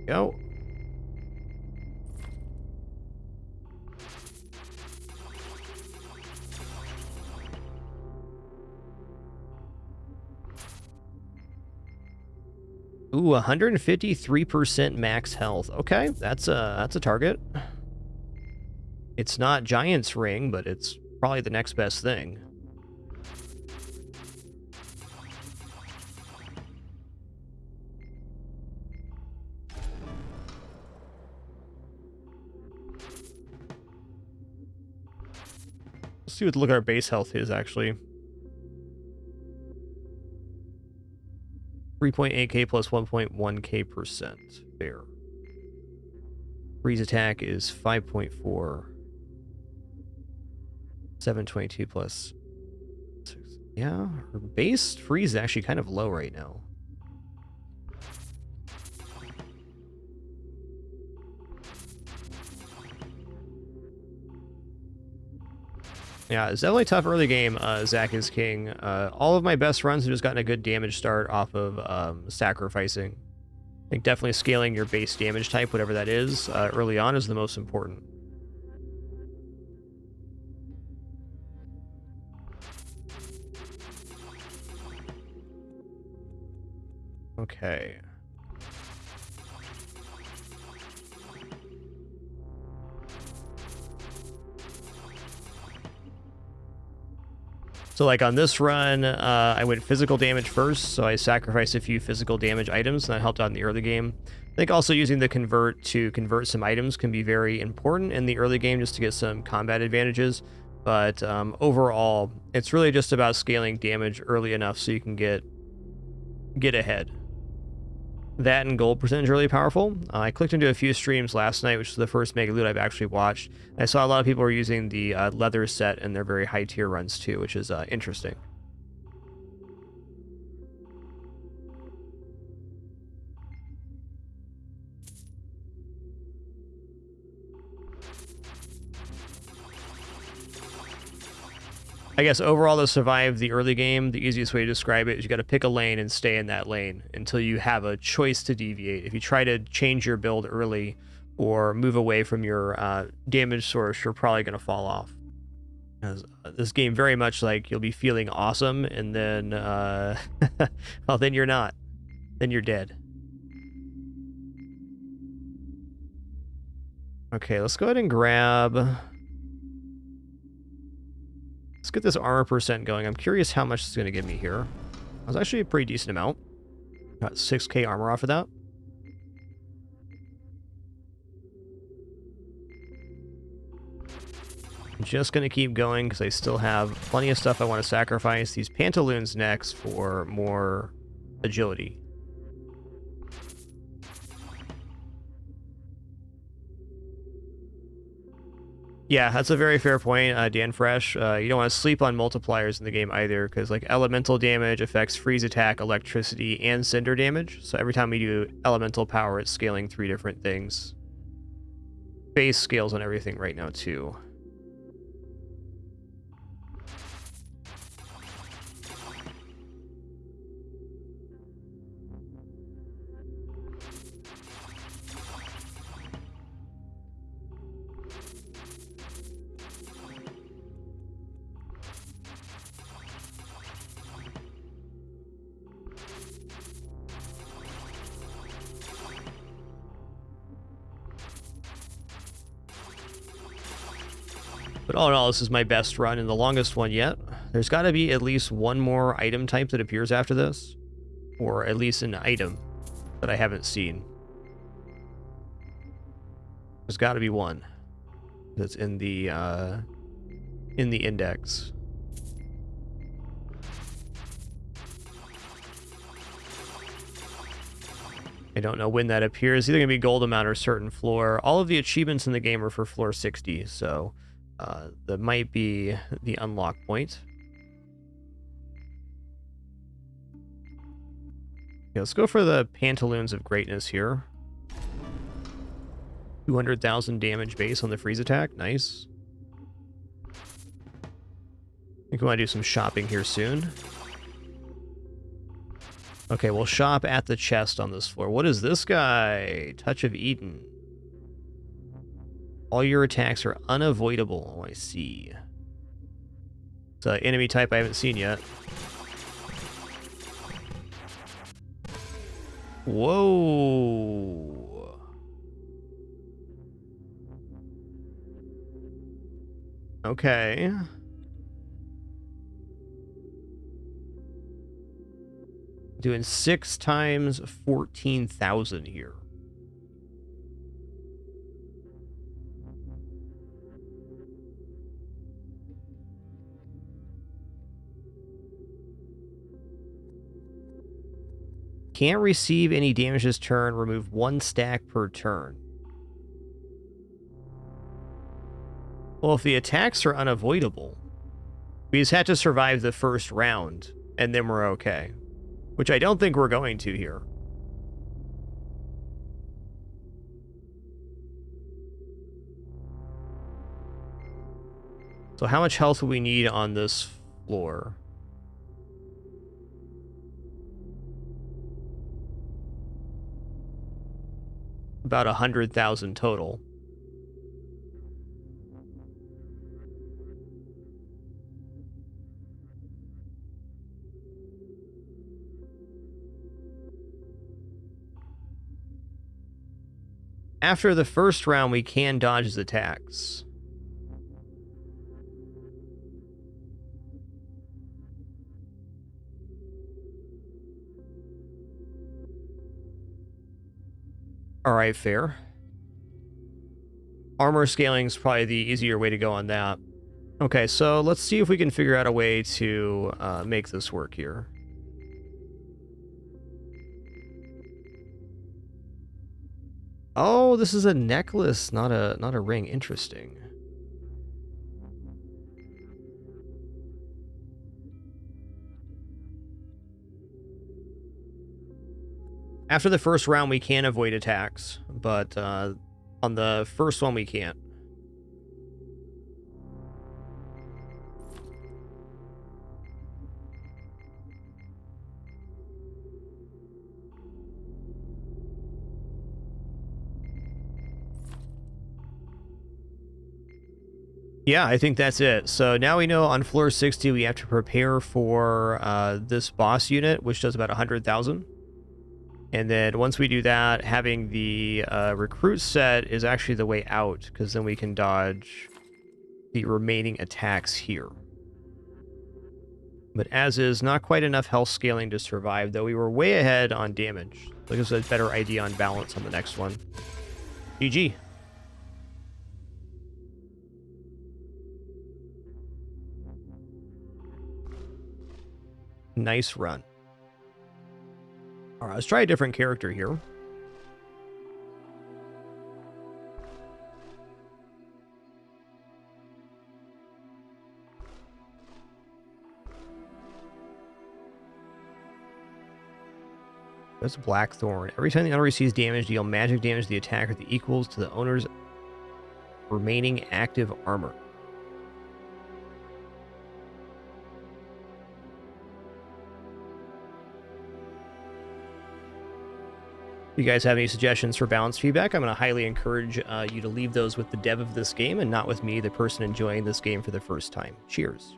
go. Ooh, 153% max health. Okay, that's a target. It's not Giant's Ring, but it's probably the next best thing. Let's see what the look at our base health is, actually. 3.8k plus 1.1k percent. Fair. Freeze attack is 5.4. 722 plus 6. Yeah, her base freeze is actually kind of low right now. Yeah, it's definitely tough early game, Zach is King. All of my best runs have just gotten a good damage start off of sacrificing. I think definitely scaling your base damage type, whatever that is, early on is the most important. Okay. So like on this run, I went physical damage first, so I sacrificed a few physical damage items, and that helped out in the early game. I think also using the convert to convert some items can be very important in the early game just to get some combat advantages. But overall, it's really just about scaling damage early enough so you can get ahead. That and gold percentage are really powerful. I clicked into a few streams last night, which is the first MEGALOOT I've actually watched. I saw a lot of people were using the leather set in their very high tier runs too, which is interesting. I guess overall to survive the early game, the easiest way to describe it is you got to pick a lane and stay in that lane until you have a choice to deviate. If you try to change your build early or move away from your damage source, you're probably going to fall off. Because this game very much like you'll be feeling awesome and then, well, then you're not. Then you're dead. Okay, let's go ahead and grab... Let's get this armor percent going. I'm curious how much it's going to give me here. That's actually a pretty decent amount. Got 6k armor off of that. I'm just going to keep going because I still have plenty of stuff I want to sacrifice. These pantaloons next for more agility. Yeah, that's a very fair point, Dan Fresh. You don't want to sleep on multipliers in the game either, because like elemental damage affects freeze attack, electricity, and cinder damage. So every time we do elemental power, it's scaling 3 different things. Base scales on everything right now too. But all in all, this is my best run and the longest one yet. There's got to be at least one more item type that appears after this. Or at least an item that I haven't seen. There's got to be one that's in the index. I don't know when that appears. It's either going to be gold amount or certain floor. All of the achievements in the game are for floor 60, so that might be the unlock point. Okay, let's go for the Pantaloons of Greatness here. 200,000 damage base on the freeze attack. Nice. I think we want to do some shopping here soon. Okay, we'll shop at the chest on this floor. What is this guy? Touch of Eden. All your attacks are unavoidable. Oh, I see. It's an enemy type I haven't seen yet. Whoa. Okay. Doing 6 times 14,000 here. Can't receive any damage this turn. Remove 1 stack per turn. Well, if the attacks are unavoidable, we just have to survive the first round, and then we're okay. Which I don't think we're going to here. So how much health will we need on this floor? About 100,000 total. After the first round, we can dodge his attacks. Alright, fair. Armor scaling is probably the easier way to go on that. Okay, so let's see if we can figure out a way to make this work here. Oh, this is a necklace, not a ring. Interesting. After the first round, we can avoid attacks, but on the first one, we can't. Yeah, I think that's it. So now we know on floor 60 we have to prepare for this boss unit, which does about 100,000. And then once we do that, having the recruit set is actually the way out, because then we can dodge the remaining attacks here. But as is, not quite enough health scaling to survive, though we were way ahead on damage. So gives us a better idea on balance on the next one. GG. Nice run. Alright, let's try a different character here. That's Blackthorn. Every time the owner receives damage, deal magic damage to the attacker that equals to the owner's remaining active armor. If you guys have any suggestions for balanced feedback, I'm going to highly encourage you to leave those with the dev of this game and not with me, the person enjoying this game for the first time. Cheers.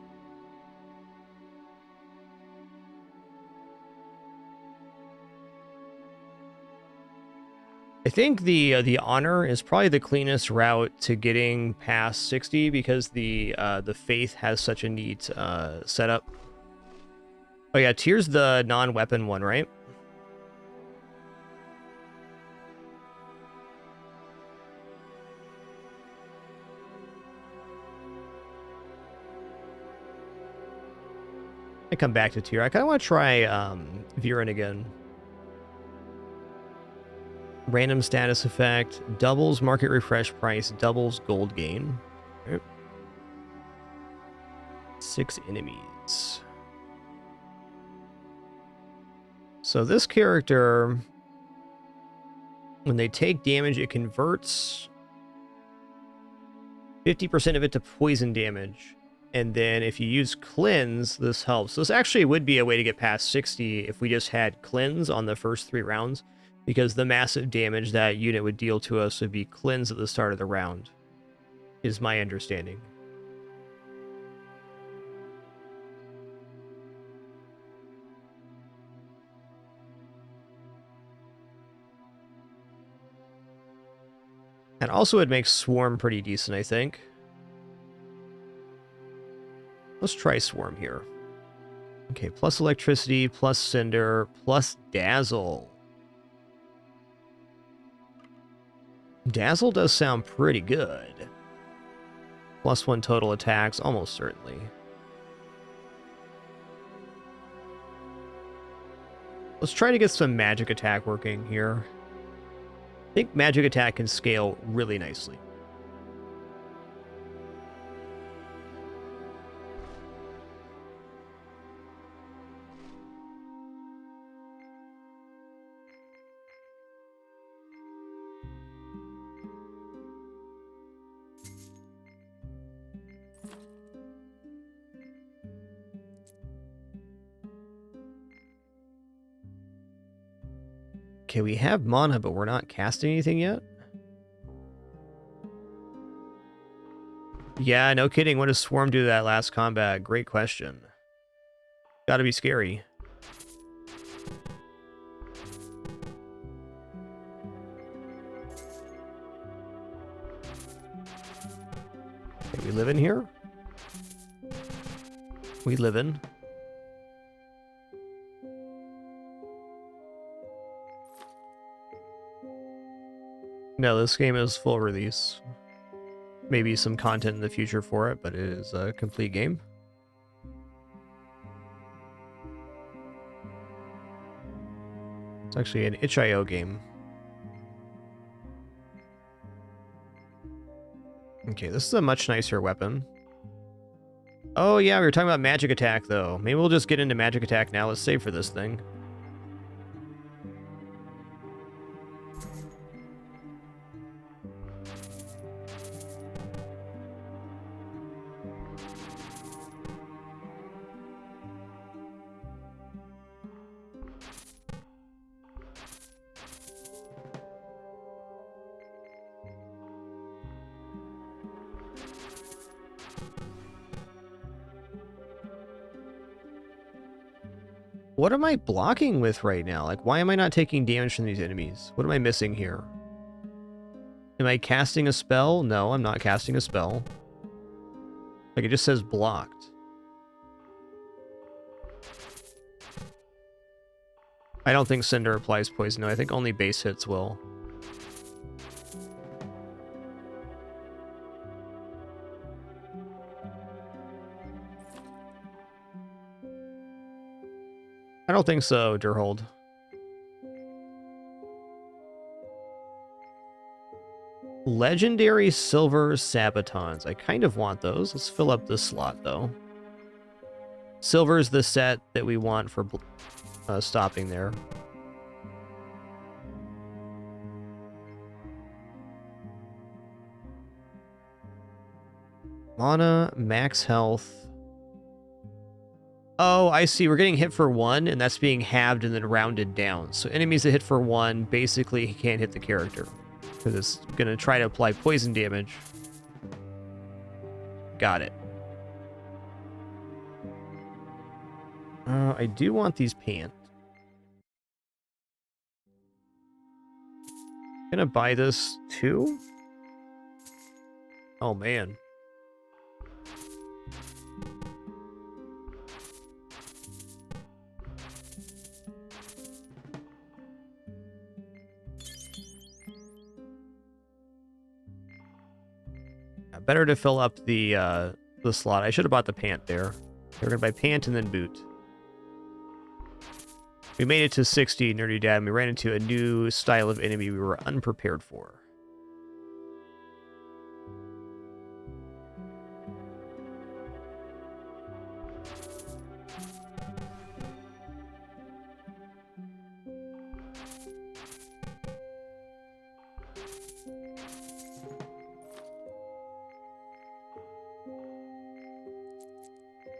I think the honor is probably the cleanest route to getting past 60 because the faith has such a neat setup. Oh yeah, tier's the non-weapon one, right? I come back to tier. I kind of want to try Viren again. Random status effect, doubles market refresh price, doubles gold gain. Right. 6 enemies. So this character, when they take damage, it converts 50% of it to poison damage. And then if you use cleanse, this helps. This actually would be a way to get past 60 if we just had cleanse on the first 3 rounds, because the massive damage that unit would deal to us would be cleanse at the start of the round, is my understanding. And also it makes Swarm pretty decent, I think. Let's try Swarm here. Okay, plus Electricity, plus Cinder, plus Dazzle. Dazzle does sound pretty good. Plus 1 total attacks, almost certainly. Let's try to get some magic attack working here. I think magic attack can scale really nicely. Okay, we have mana, but we're not casting anything yet. Yeah, no kidding. What does Swarm do to that last combat? Great question. Gotta be scary. Okay, we live in here? We live in. No, this game is full release. Maybe some content in the future for it, but it is a complete game. It's actually an itch.io game. Okay, this is a much nicer weapon. Oh yeah, we were talking about magic attack though. Maybe we'll just get into magic attack now. Let's save for this thing. What am I blocking with right now? Like, why am I not taking damage from these enemies? What am I missing here? Am I casting a spell? No, I'm not casting a spell. Like, it just says blocked. I don't think Cinder applies poison. No, I think only base hits will. I don't think so, Durhold. Legendary Silver Sabatons. I kind of want those. Let's fill up this slot, though. Silver is the set that we want for stopping there. Mana, max health. Oh, I see. We're getting hit for 1, and that's being halved and then rounded down. So enemies that hit for 1 basically can't hit the character, because it's going to try to apply poison damage. Got it. I do want these pants. Gonna buy this too? Oh, man. Better to fill up the slot. I should have bought the pant there. We're gonna buy pant and then boot. We made it to 60, Nerdy Dad, and we ran into a new style of enemy we were unprepared for.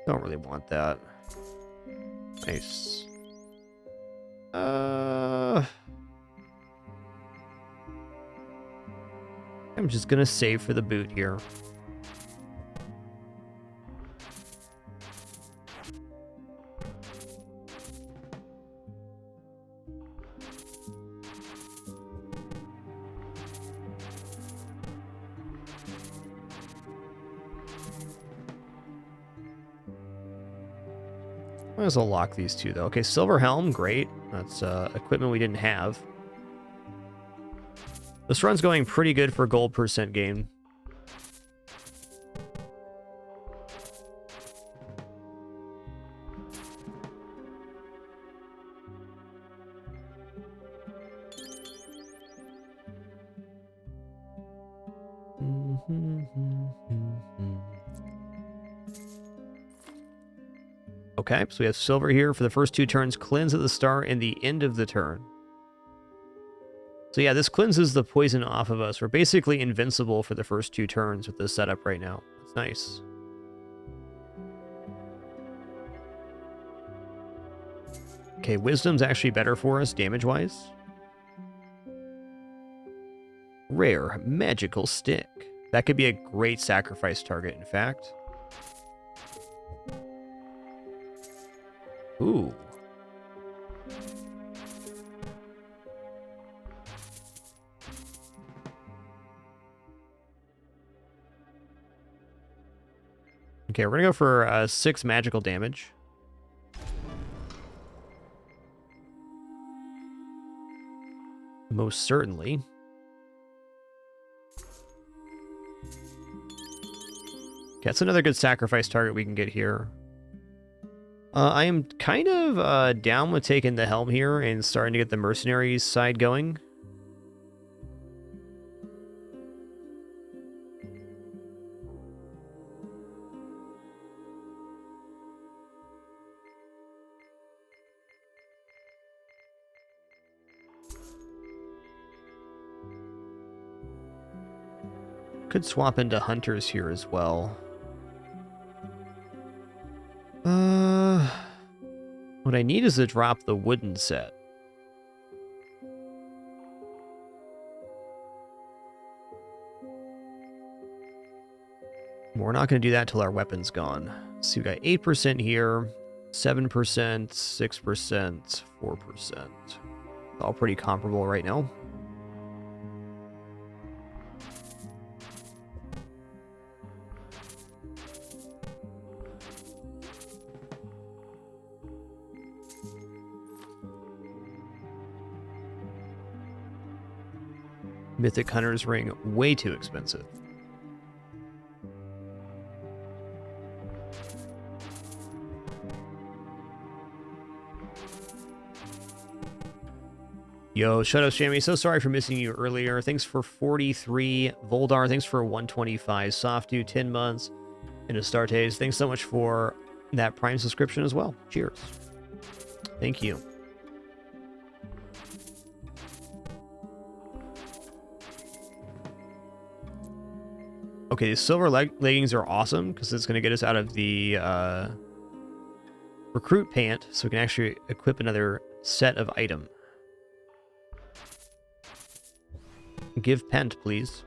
Don't really want that. Nice. I'm just gonna save for the boot here. Might as well lock these two, though. Okay, Silver Helm, great. That's equipment we didn't have. This run's going pretty good for gold percent gain. Okay, so we have silver here for the first 2 turns, cleanse at the start and the end of the turn. So yeah, this cleanses the poison off of us. We're basically invincible for the first 2 turns with this setup right now. That's nice. Okay, wisdom's actually better for us damage-wise. Rare magical stick. That could be a great sacrifice target, in fact. Ooh. Okay, we're gonna go for 6 magical damage. Most certainly. Okay, that's another good sacrifice target we can get here. I am kind of down with taking the helm here and starting to get the mercenaries side going. Could swap into hunters here as well. What I need is to drop the wooden set. We're not going to do that till our weapon's gone. So we got 8% here, 7%, 6%, 4%. All pretty comparable right now. Mythic Hunter's Ring, way too expensive. Yo, Shadow Shammy, so sorry for missing you earlier. Thanks for 43. Voldar, thanks for 125. Softu, 10 months. And Astartes, thanks so much for that Prime subscription as well. Cheers. Thank you. Okay, the silver leggings are awesome because it's going to get us out of the recruit pant, so we can actually equip another set of item. Give pant, please.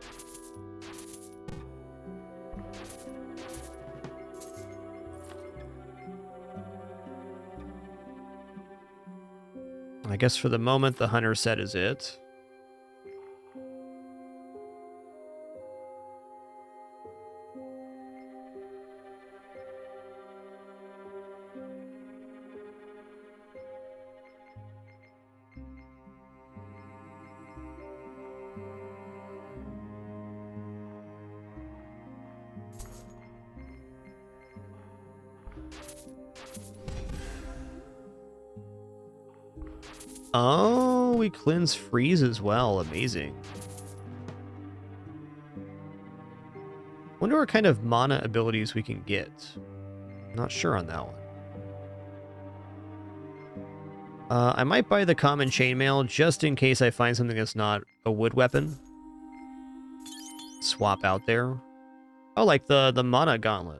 I guess for the moment, the hunter set is it. Oh, we cleanse freeze as well. Amazing. Wonder what kind of mana abilities we can get. Not sure on that one. I might buy the common chainmail just in case I find something that's not a wood weapon. Swap out there. Oh, like the mana gauntlet.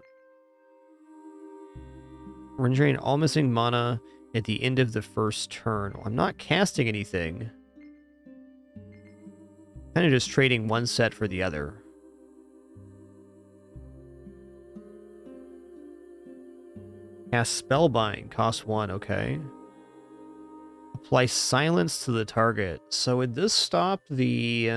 Rendering all missing mana at the end of the first turn. Well, I'm not casting anything. Kind of just trading one set for the other. Cast Spellbind. Cost 1. Okay. Apply silence to the target. So would this stop the...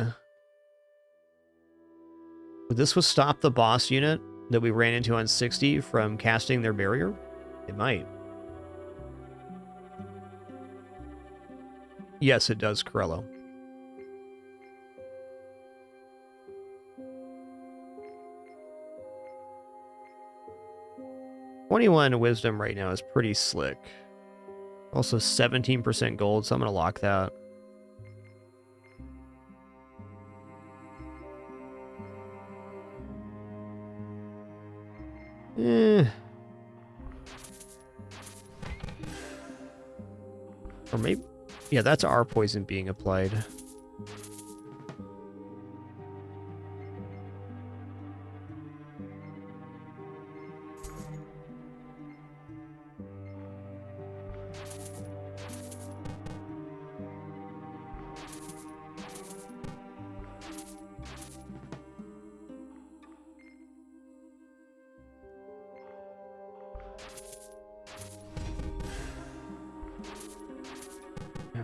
Would this stop the boss unit that we ran into on 60 from casting their barrier? It might. Yes, it does, Corello. $21 wisdom right now is pretty slick. Also 17% gold, so I'm going to lock that. Or maybe... Yeah, that's our poison being applied.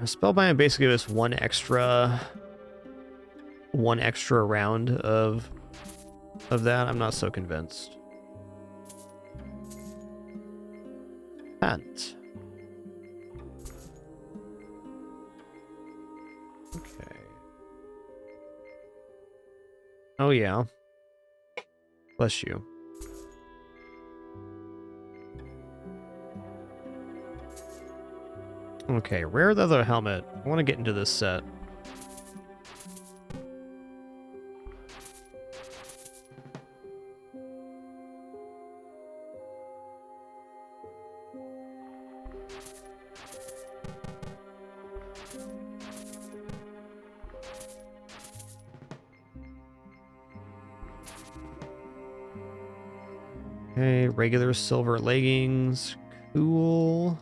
Spellbind basically gives us one extra round of that. I'm not so convinced. Patent. Okay. Oh yeah. Bless you. Okay, rare leather helmet. I want to get into this set. Okay, regular silver leggings. Cool.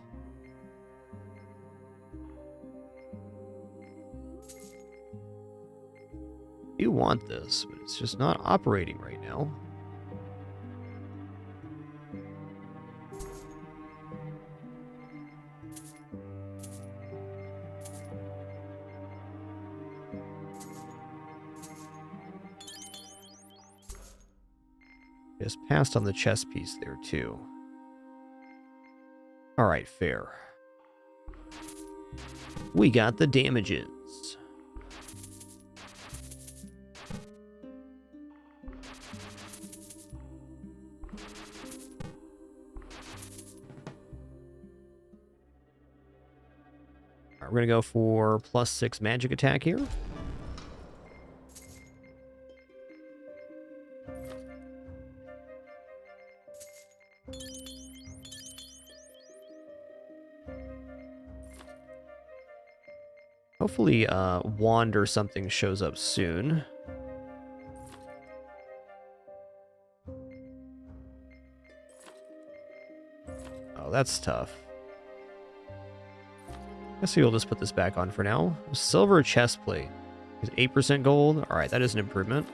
I do want this, but it's just not operating right now. Just passed on the chess piece there, too. Alright, fair. We got the damages. Alright, we're going to go for +6 magic attack here. Hopefully, wand or something shows up soon. Oh, that's tough. Guess we'll just put this back on for now. Silver chest plate. Is 8% gold. Alright, that is an improvement.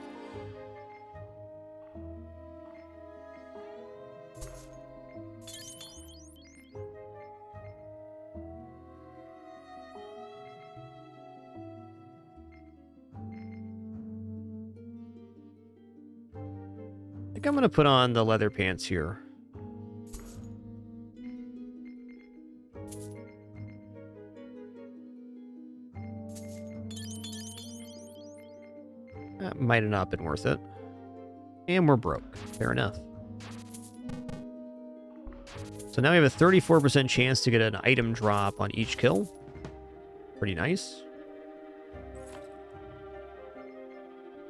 I think I'm going to put on the leather pants here. That might have not been worth it. And we're broke. Fair enough. So now we have a 34% chance to get an item drop on each kill. Pretty nice.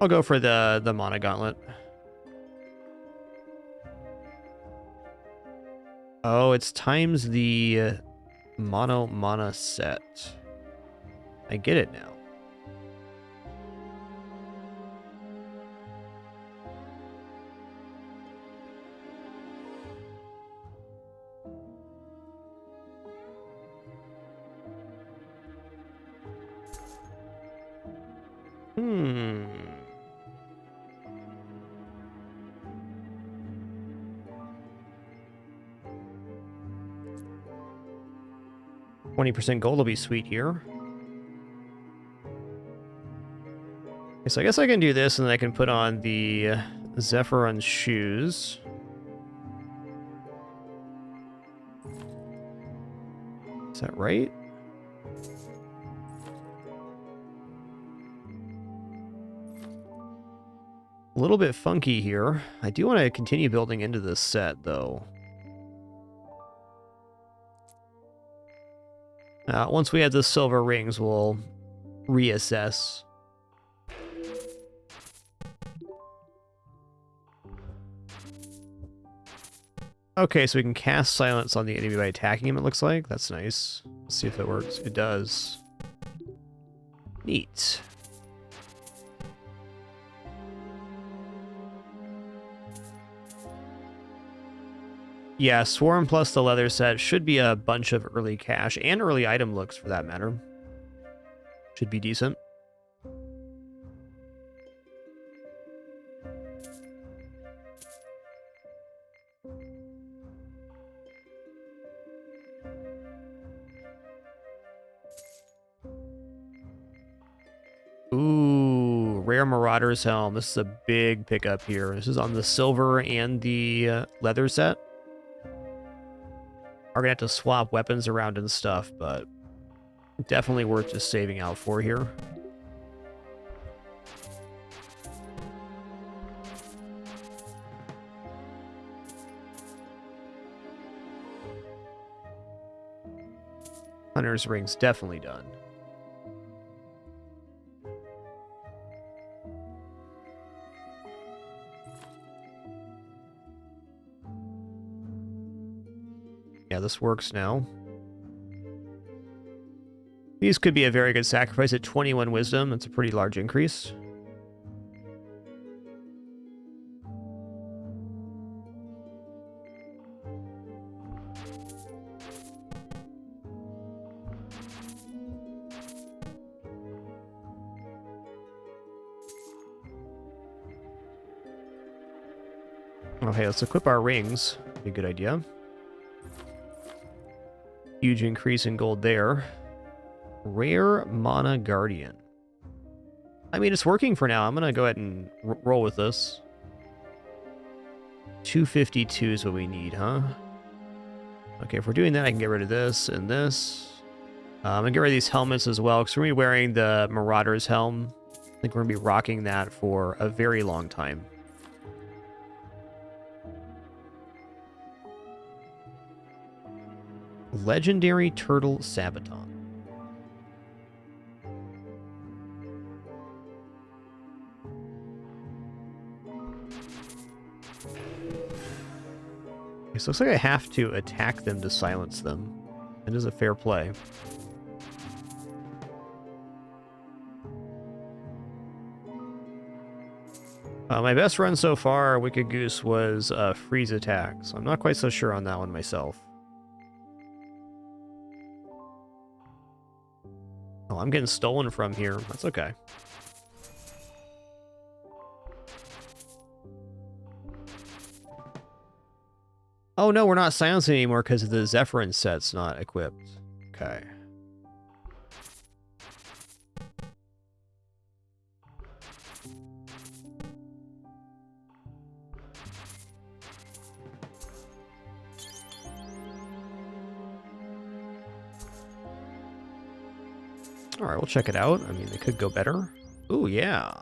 I'll go for the mana gauntlet. Oh, it's times the mono mana set. I get it now. Hmm. %20 gold will be sweet here. Okay, so I guess I can do this, and then I can put on the Zephyrun's shoes. Is that right? A little bit funky here. I do want to continue building into this set, though. Once we have the silver rings, we'll reassess. Okay, so we can cast silence on the enemy by attacking him, it looks like. That's nice. Let's see if it works. It does. Neat. Yeah, Swarm plus the leather set should be a bunch of early cash and early item looks, for that matter. Should be decent. Ooh, rare Marauder's Helm. This is a big pickup here. This is on the silver and the leather set. Are gonna have to swap weapons around and stuff, but definitely worth just saving out for here. Hunter's Ring's definitely done. Yeah, this works now. These could be a very good sacrifice at 21 wisdom. That's a pretty large increase. Okay, let's equip our rings. Be a good idea. Huge increase in gold there. Rare Mana Guardian. I mean, it's working for now. I'm going to go ahead and roll with this. 252 is what we need, huh? Okay, if we're doing that, I can get rid of this and this. I'm going to get rid of these helmets as well, because we're going to be wearing the Marauder's Helm. I think we're going to be rocking that for a very long time. Legendary Turtle Sabaton. Okay, so it looks like I have to attack them to silence them. It is a fair play. My best run so far, Wicked Goose, was freeze attack, so I'm not quite so sure on that one myself. Oh, I'm getting stolen from here. That's okay. Oh no, we're not silencing anymore because the Zephyrin set's not equipped. Okay. Alright, we'll check it out. I mean, they could go better. Ooh, yeah.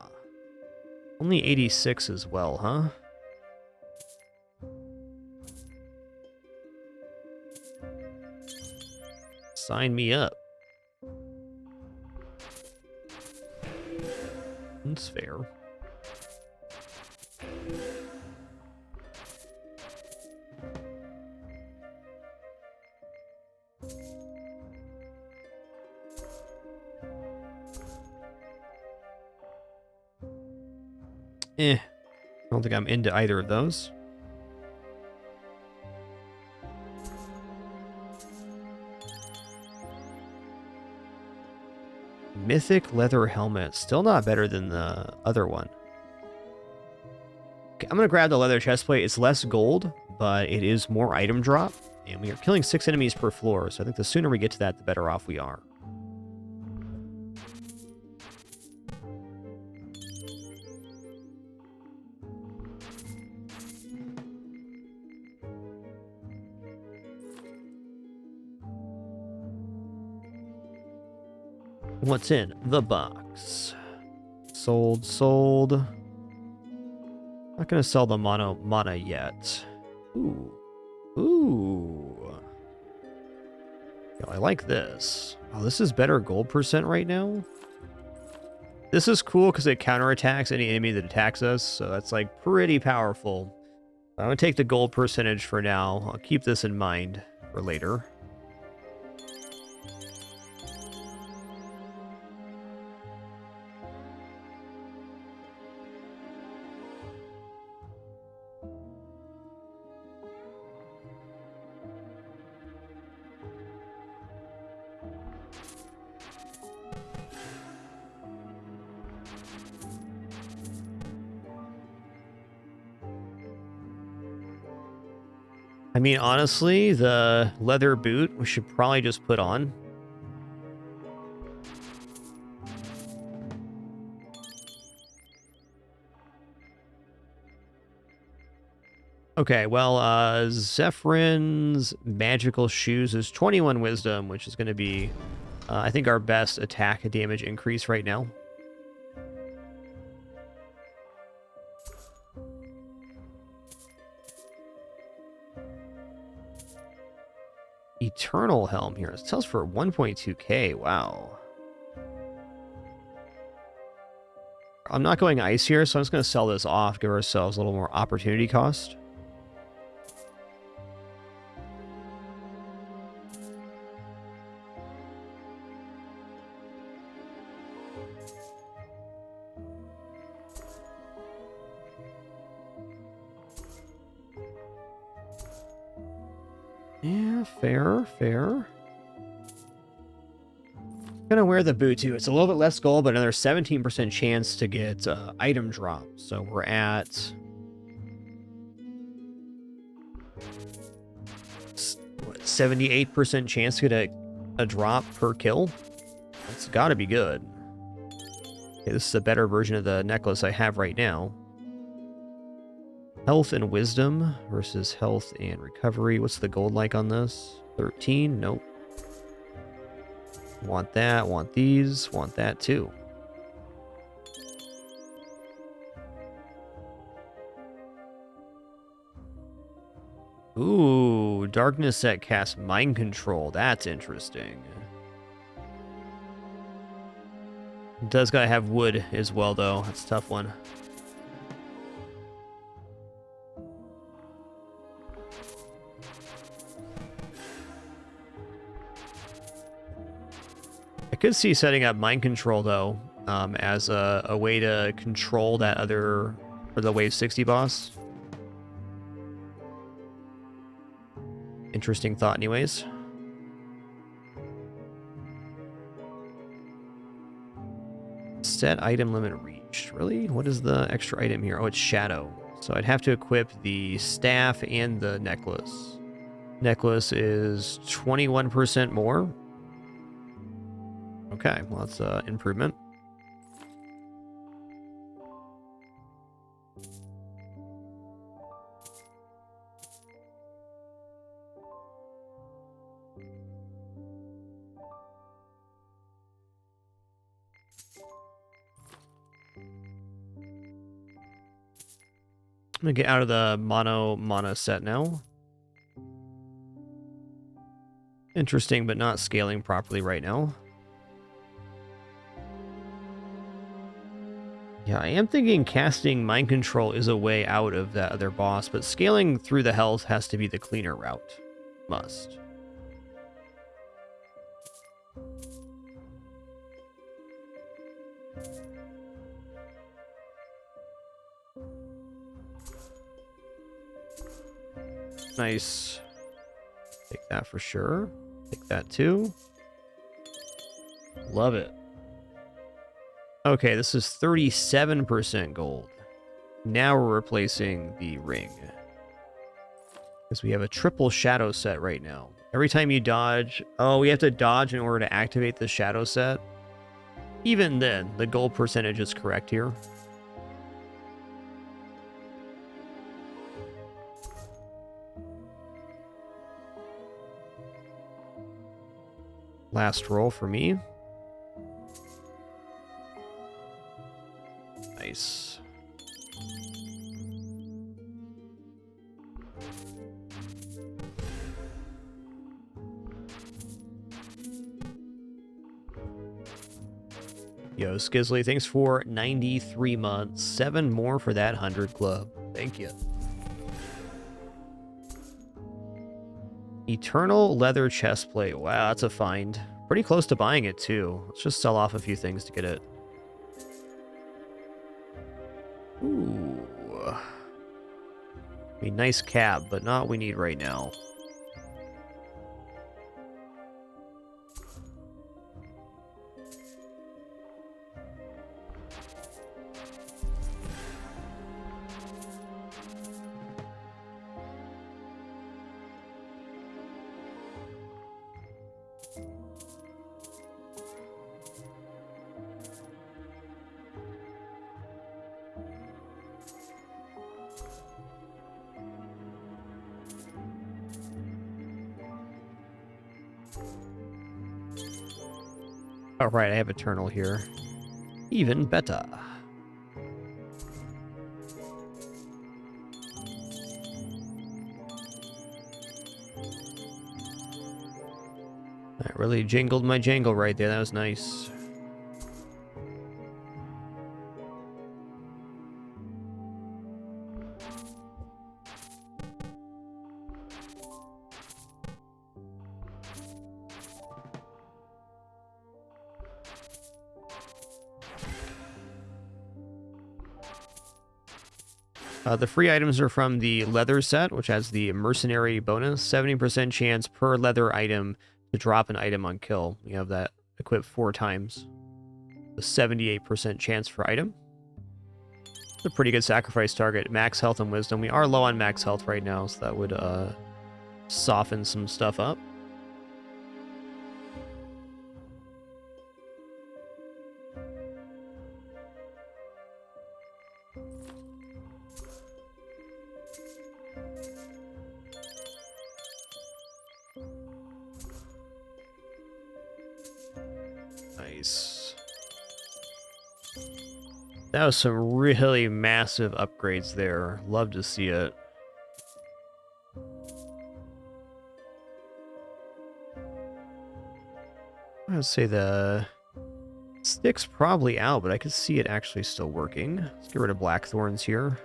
Only 86 as well, huh? Sign me up. That's fair. I don't think I'm into either of those. Mythic leather helmet. Still not better than the other one. Okay, I'm going to grab the leather chestplate. It's less gold, but it is more item drop. And we are killing 6 enemies per floor, so I think the sooner we get to that, the better off we are. What's in the box? Sold. Not going to sell the mana yet. Ooh. Yo, I like this. Oh, this is better gold percent right now. This is cool because it counterattacks any enemy that attacks us, so that's like pretty powerful. I'm going to take the gold percentage for now. I'll keep this in mind for later. I mean, honestly, the leather boot we should probably just put on. Okay, well, Zephyr's magical shoes is 21 wisdom, which is going to be, I think, our best attack damage increase right now. Eternal helm here. It sells for 1.2k. Wow. I'm not going ice here, so I'm just going to sell this off, give ourselves a little more opportunity cost. Yeah, fair. Gonna wear the boot too. It's a little bit less gold, but another 17% chance to get item drop. So we're at 78% chance to get a drop per kill. That's got to be good. Okay, this is a better version of the necklace I have right now. Health and wisdom versus health and recovery. What's the gold like on this? 13? Nope. Want that, want these, want that too. Ooh, darkness set casts mind control. That's interesting. It does gotta have wood as well, though. That's a tough one. I could see setting up mind control, though, as a way to control that other, or the wave 60 boss. Interesting thought, anyways. Set item limit reached. Really? What is the extra item here? Oh, it's shadow. So I'd have to equip the staff and the necklace. Necklace is 21% more. Okay, well, that's an improvement. I'm gonna get out of the mana set now. Interesting, but not scaling properly right now. Yeah, I am thinking casting mind control is a way out of that other boss, but scaling through the health has to be the cleaner route. Must. Nice. Take that for sure. Take that too. Love it. Okay, this is 37% gold. Now we're replacing the ring. Because we have a triple shadow set right now. Every time you dodge... Oh, we have to dodge in order to activate the shadow set. Even then, the gold percentage is correct here. Last roll for me. Nice. Yo, Skizzly, thanks for 93 months. 7 more for that 100 club. Thank you. Eternal leather chestplate. Wow, that's a find. Pretty close to buying it, too. Let's just sell off a few things to get it. Ooh. I mean, nice cap, but not what we need right now. All right, I have Eternal here. Even better. That really jingled my jangle right there. That was nice. The free items are from the leather set, which has the Mercenary bonus. 70% chance per leather item to drop an item on kill. We have that equipped 4 times. A 78% chance for item. It's a pretty good sacrifice target. Max health and wisdom. We are low on max health right now, so that would soften some stuff up. Nice. That was some really massive upgrades there. Love to see it. I would say the stick's probably out, but I could see it actually still working. Let's get rid of Blackthorns here.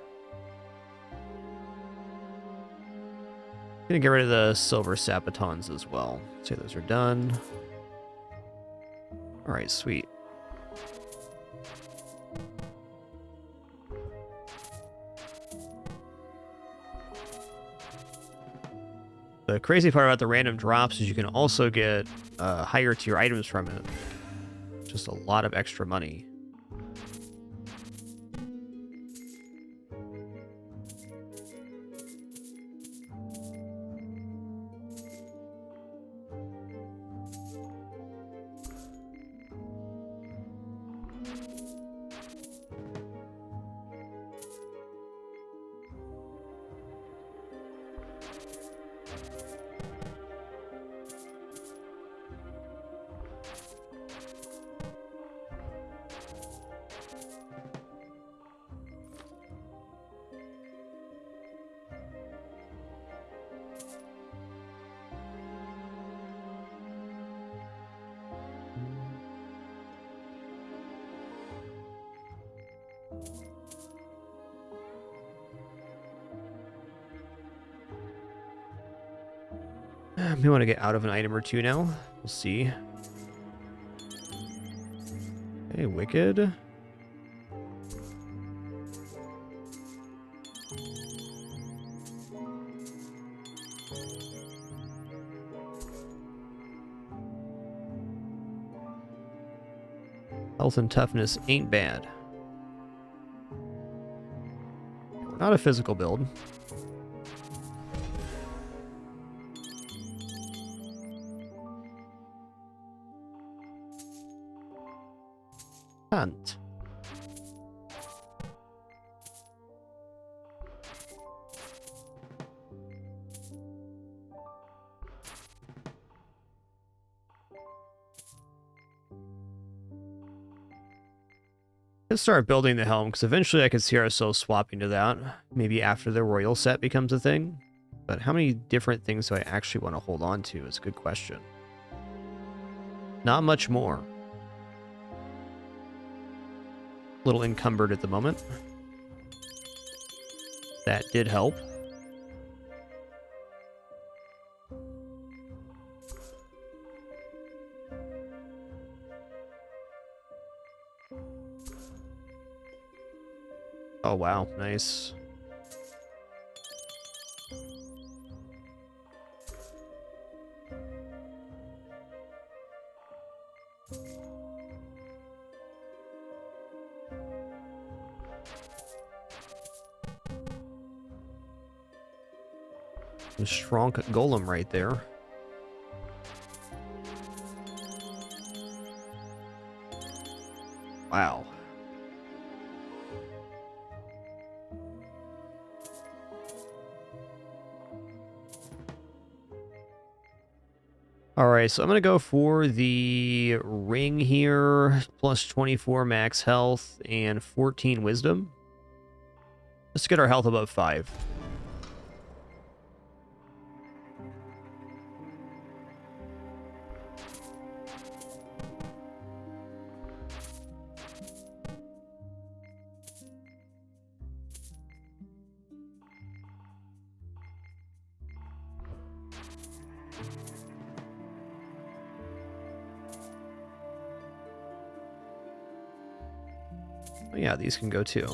Gonna get rid of the Silver Sapatons as well. Say those are done. Alright, sweet. The crazy part about the random drops is you can also get higher tier items from it. Just a lot of extra money. We want to get out of an item or two now. We'll see. Okay, Wicked. Health and toughness ain't bad. We're not a physical build. Hunt. Let's start building the helm, because eventually I could see ourselves swapping to that. Maybe after the royal set becomes a thing. But how many different things do I actually want to hold on to is a good question. Not much more. A little encumbered at the moment. That did help. Oh, wow. Nice. A strong golem right there. Wow. All right, so I'm going to go for the ring here, plus 24 max health and 14 wisdom. Let's get our health above 5. Oh, yeah, these can go too.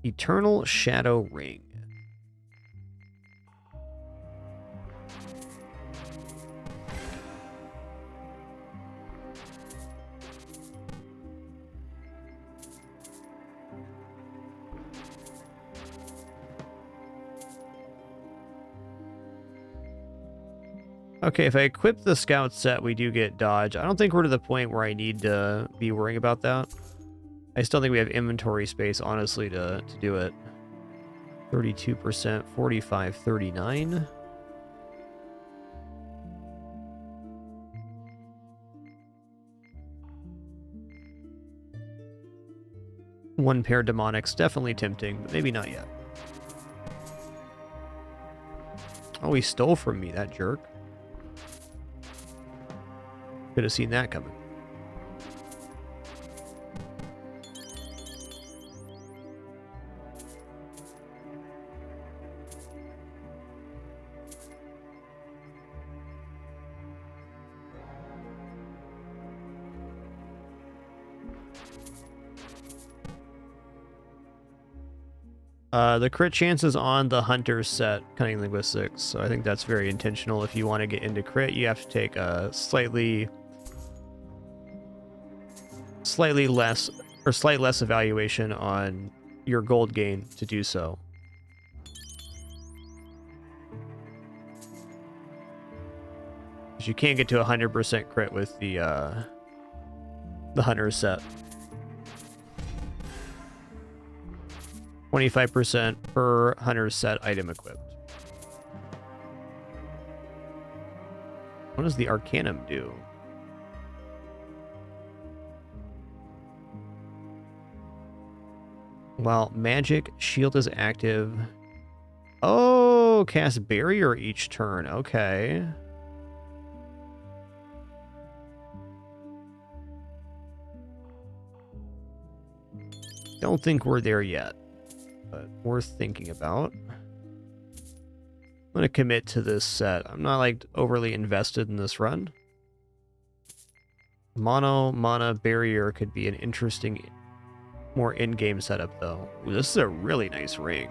Eternal Shadow Ring. Okay, if I equip the scout set, we do get dodge. I don't think we're to the point where I need to be worrying about that. I still think we have inventory space, honestly, to do it. 32%, 45, 39. One pair demonics, definitely tempting, but maybe not yet. Oh, he stole from me, that jerk. Could have seen that coming. The crit chances on the hunter's set, Cunning Linguistics, so I think that's very intentional. If you want to get into crit, you have to take a slightly less, or slight less evaluation on your gold gain to do so. Because you can't get to 100% crit with the hunter's set. 25% per hunter's set item equipped. What does the Arcanum do? While magic shield is active. Oh, cast barrier each turn. Okay. Don't think we're there yet, but worth thinking about. I'm going to commit to this set. I'm not like overly invested in this run. Mono mana barrier could be an interesting, more in-game setup though. Ooh, this is a really nice ring.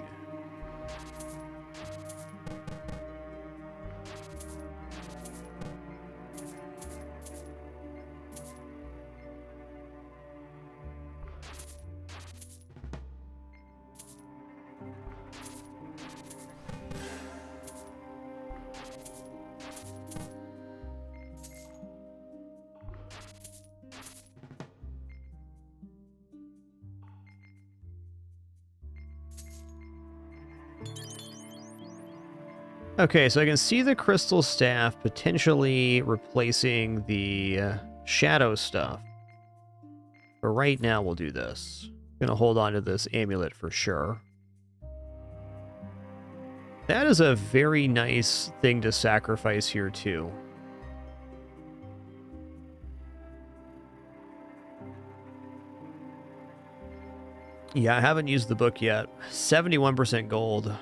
Okay, so I can see the crystal staff potentially replacing the shadow stuff. But right now we'll do this. Gonna hold on to this amulet for sure. That is a very nice thing to sacrifice here too. Yeah, I haven't used the book yet. 71% gold.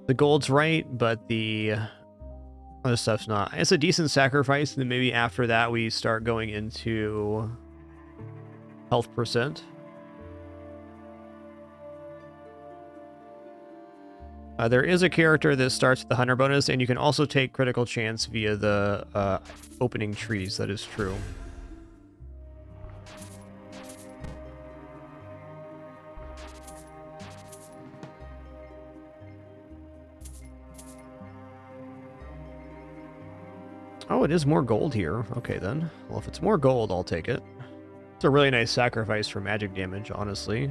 The gold's right, but the other stuff's not. It's a decent sacrifice, and then maybe after that we start going into health percent. There is a character that starts with the hunter bonus, and you can also take critical chance via the opening trees. That is true. Oh, it is more gold here. Okay, then. Well, if it's more gold, I'll take it. It's a really nice sacrifice for magic damage, honestly.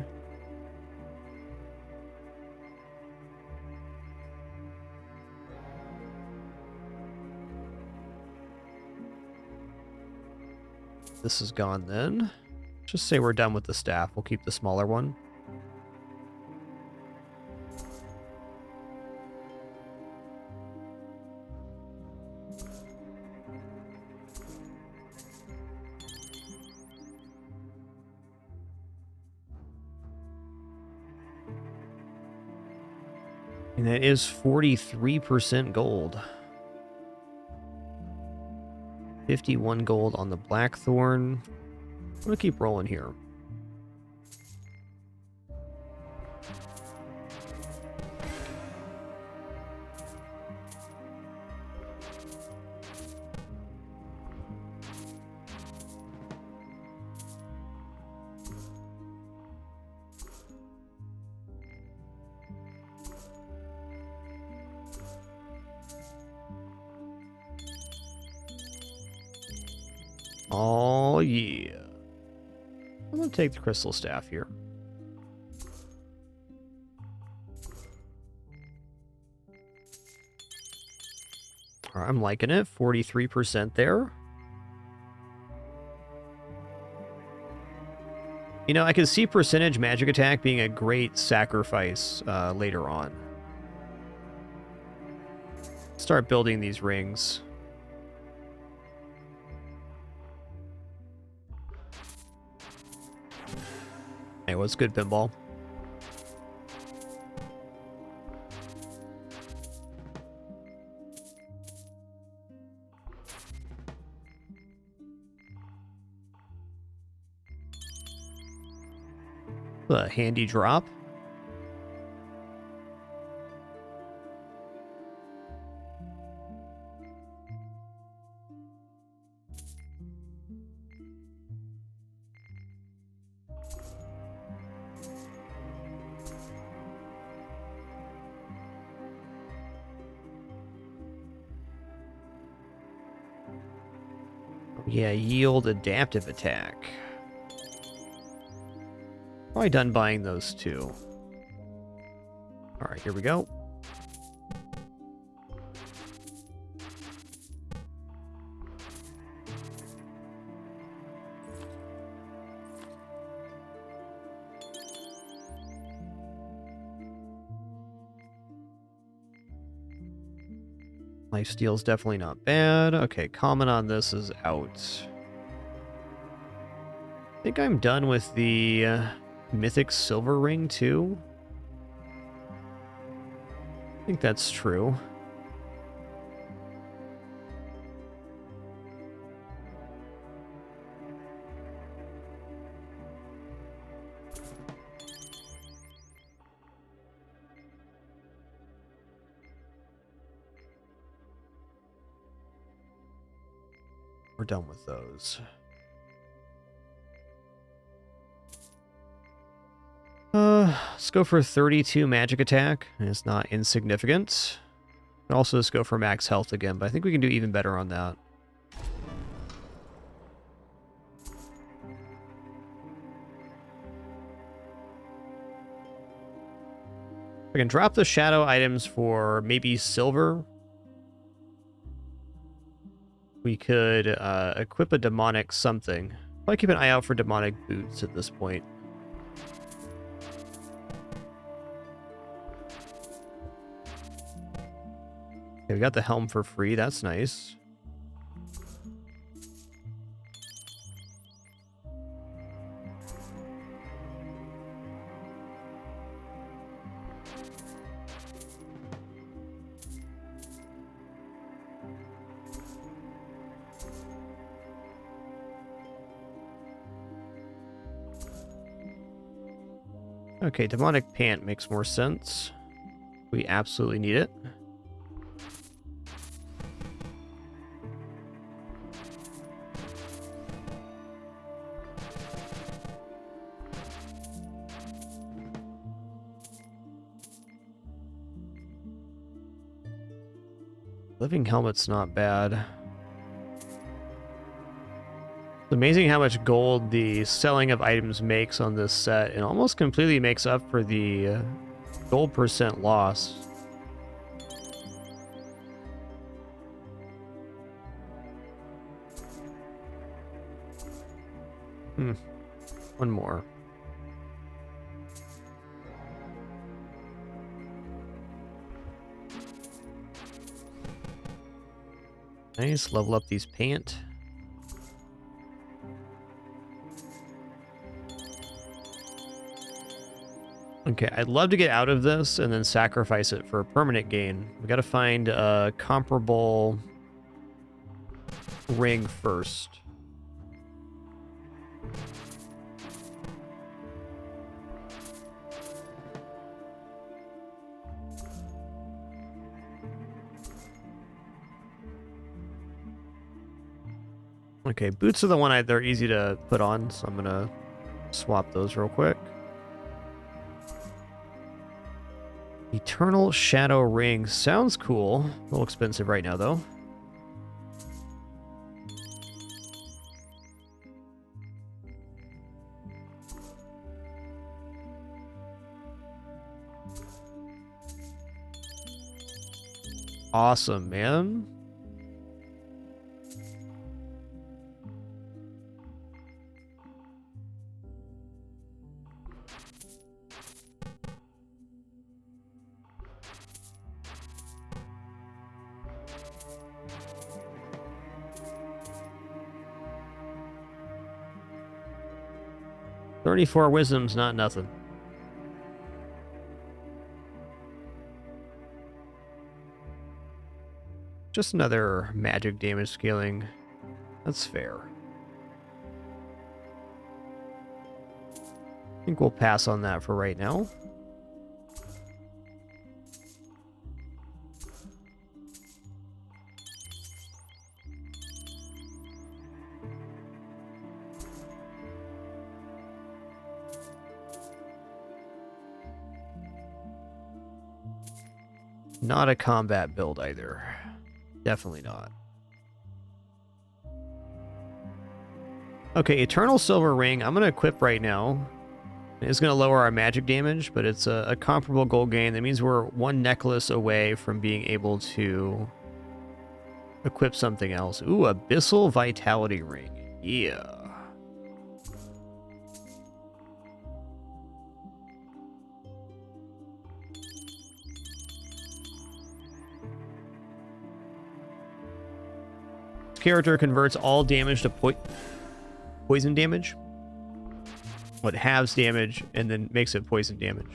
This is gone then. Just say we're done with the staff. We'll keep the smaller one. And that is 43% gold. 51 gold on the Blackthorn. I'm gonna keep rolling here. Oh, yeah. I'm going to take the crystal staff here. All right, I'm liking it. 43% there. You know, I can see percentage magic attack being a great sacrifice later on. Start building these rings. Hey, what's good, Pinball? A handy drop. Yeah, yield adaptive attack. Probably done buying those two. Alright, here we go. Lifesteal's definitely not bad. Okay, common on this is out. I think I'm done with the mythic silver ring too. I think that's true. We're done with those. Let's go for 32 magic attack. It's not insignificant. And also let's go for max health again, but I think we can do even better on that. I can drop the shadow items for maybe silver. We could equip a demonic something. Probably keep an eye out for demonic boots at this point. Okay, we got the helm for free. That's nice. Okay, demonic pant makes more sense. We absolutely need it. Living helmet's not bad. It's amazing how much gold the selling of items makes on this set. It almost completely makes up for the gold percent loss. One more. Nice, level up these pant. Okay, I'd love to get out of this and then sacrifice it for a permanent gain. We gotta find a comparable ring first. Okay, boots are the one they're easy to put on, so I'm gonna swap those real quick. Eternal Shadow Ring sounds cool. A little expensive right now, though. Awesome, man. $34 wisdom's not nothing. Just another magic damage scaling. That's fair. I think we'll pass on that for right now. Not a combat build either. Definitely not. Okay, Eternal Silver Ring, I'm going to equip right now. It's going to lower our magic damage, but it's a comparable gold gain. That means we're one necklace away from being able to equip something else. Ooh, Abyssal Vitality Ring. Yeah. Character converts all damage to poison damage. What halves damage and then makes it poison damage.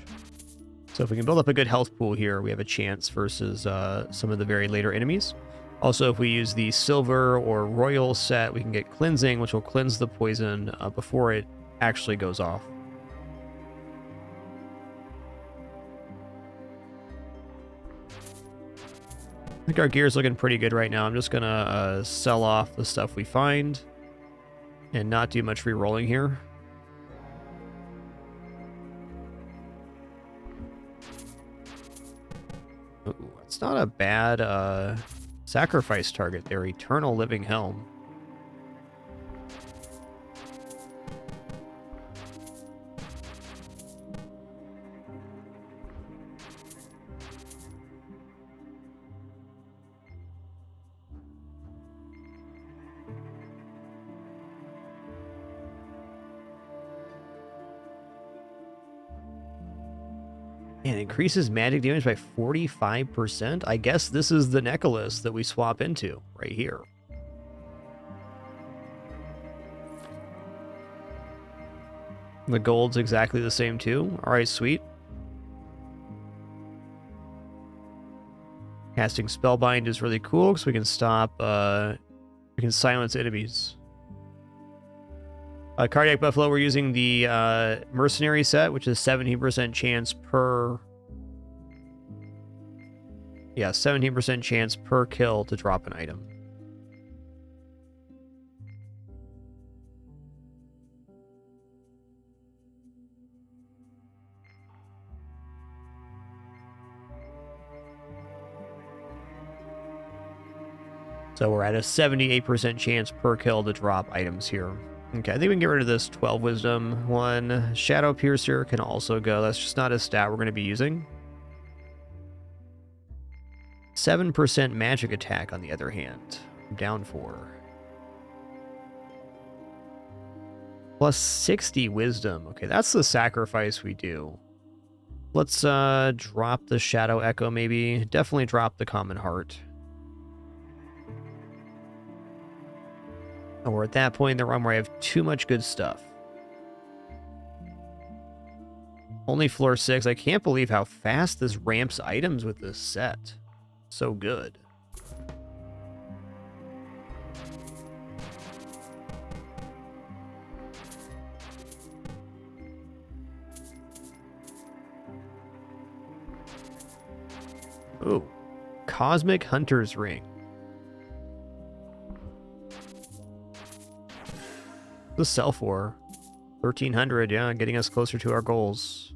So if we can build up a good health pool here, we have a chance versus some of the very later enemies. Also, if we use the silver or royal set, we can get cleansing, which will cleanse the poison before it actually goes off. I think our gear's looking pretty good right now. I'm just gonna sell off the stuff we find and not do much re-rolling here. Ooh, it's not a bad sacrifice target there. Eternal Living Helm. And increases magic damage by 45%. I guess this is the necklace that we swap into right here. The gold's exactly the same too. All right, sweet. Casting Spellbind is really cool because we can stop, we can silence enemies. Cardiac Buffalo, we're using the Mercenary set, which is 17% chance per... Yeah, 17% chance per kill to drop an item. So we're at a 78% chance per kill to drop items here. Okay, I think we can get rid of this 12 Wisdom one. Shadow Piercer can also go. That's just not a stat we're going to be using. 7% magic attack, on the other hand. I'm down 4. Plus 60 Wisdom. Okay, that's the sacrifice we do. Let's drop the Shadow Echo, maybe. Definitely drop the Common Heart. And we're at that point in the run where I have too much good stuff. Only floor 6. I can't believe how fast this ramps items with this set. So good. Ooh. Cosmic Hunter's Ring. The sell for 1,300, yeah, getting us closer to our goals.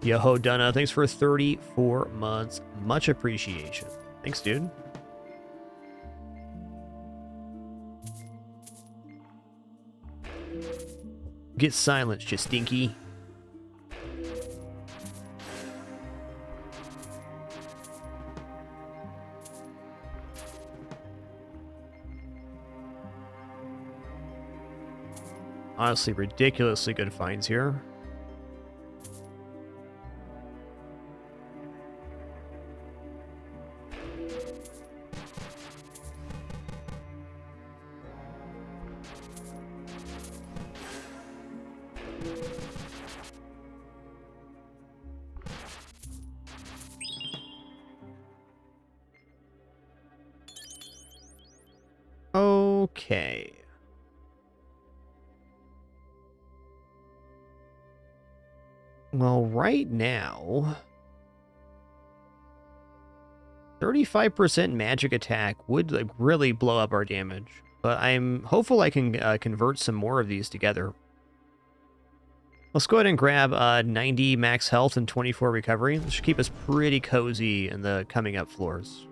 Yo-ho Dunna, thanks for 34 months. Much appreciation. Thanks, dude. Get silenced, you stinky. Honestly, ridiculously good finds here. Okay. Well, right now, 35% magic attack would like really blow up our damage, but I'm hopeful I can convert some more of these together. Let's go ahead and grab 90 max health and 24 recovery. This should keep us pretty cozy in the coming up floors.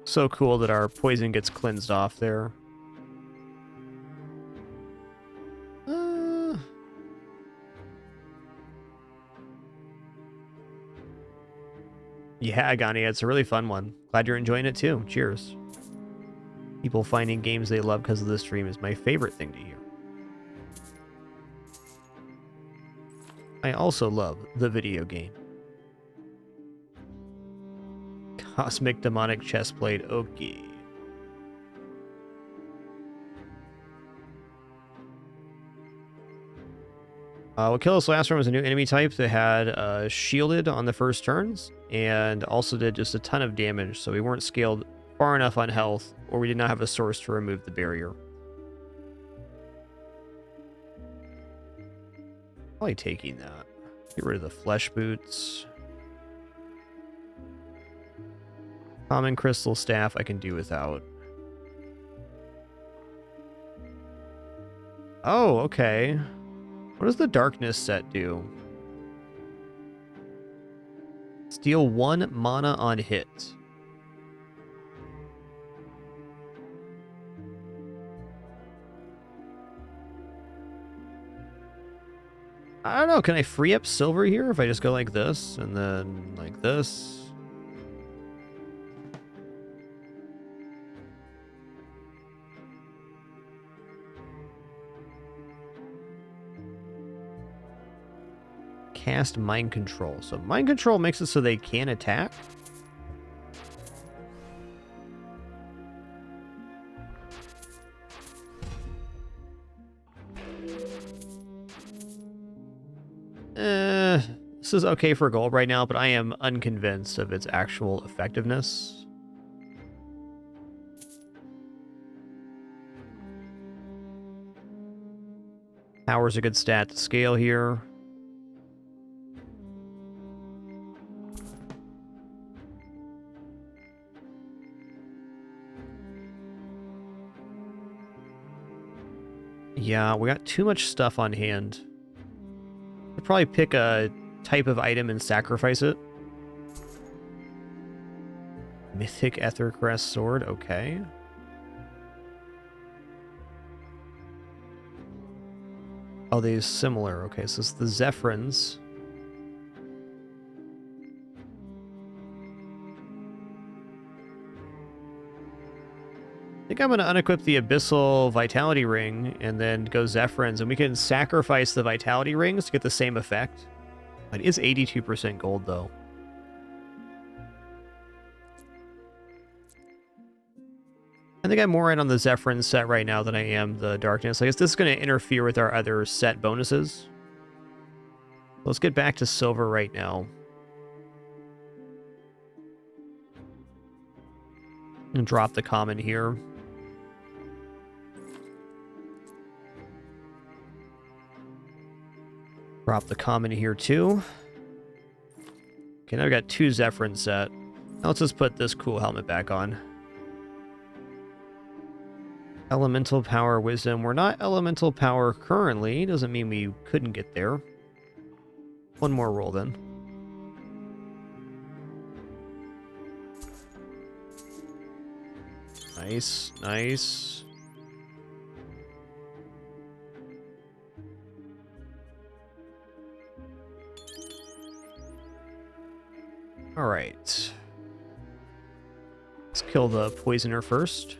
So cool that our poison gets cleansed off there. Yeah, Agani, it's a really fun one. Glad you're enjoying it too. Cheers. People finding games they love because of the stream is my favorite thing to hear. I also love the video game. Cosmic Demonic Chestplate, okay. What killed us last round was a new enemy type that had shielded on the first turns and also did just a ton of damage, so we weren't scaled far enough on health, or we did not have a source to remove the barrier. Probably taking that. Get rid of the flesh boots. Common crystal staff I can do without. Oh, okay. What does the darkness set do? Steal 1 mana on hit. I don't know, can I free up silver here if I just go like this and then like this? cast mind control. So mind control makes it so they can attack. This is okay for gold right now, but I am unconvinced of its actual effectiveness. Power's a good stat to scale here. Yeah, we got too much stuff on hand. I'd probably pick a type of item and sacrifice it. Mythic Ethercrest Sword, okay. Oh, these similar. Okay, so it's the Zephyrins. I think I'm going to unequip the Abyssal Vitality Ring and then go Zephyrins, and we can sacrifice the Vitality Rings to get the same effect. It is 82% gold, though. I think I'm more in on the Zephyrin set right now than I am the Darkness. I guess this is going to interfere with our other set bonuses. Let's get back to silver right now. And drop the common here. Drop the common here too. Okay, now we got 2 Zephyrin set. Now let's just put this cool helmet back on. Elemental power, wisdom. We're not elemental power currently. Doesn't mean we couldn't get there. One more roll then. Nice, nice. All right. Let's kill the poisoner first.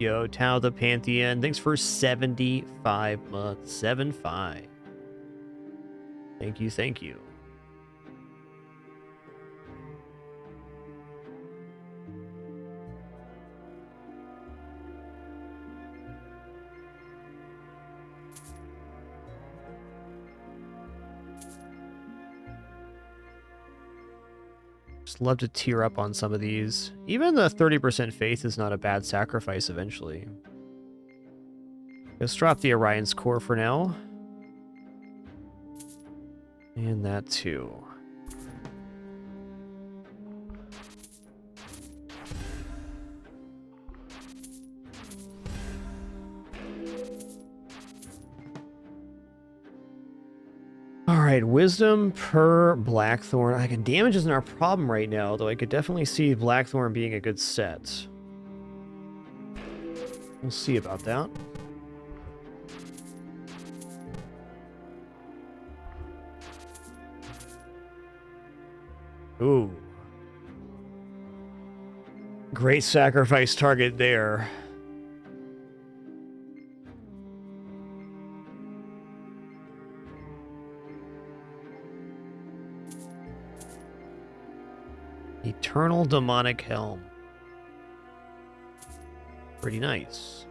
Yo, Tao the Pantheon, thanks for 75 months. 7-5. Thank you, thank you. Just love to tear up on some of these. Even the 30% faith is not a bad sacrifice eventually. Let's drop the Orion's Core for now. And that too. Alright, wisdom per Blackthorn. Like, damage isn't our problem right now, though I could definitely see Blackthorn being a good set. We'll see about that. Ooh. Great sacrifice target there. Eternal Demonic Helm. Pretty nice.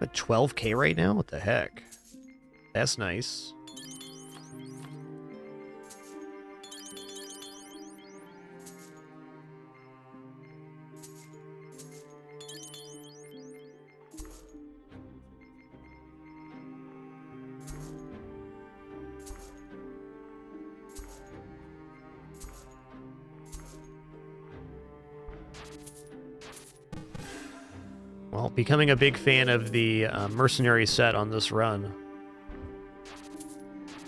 At 12k right now? What the heck? That's nice. Well, becoming a big fan of the Mercenary set on this run.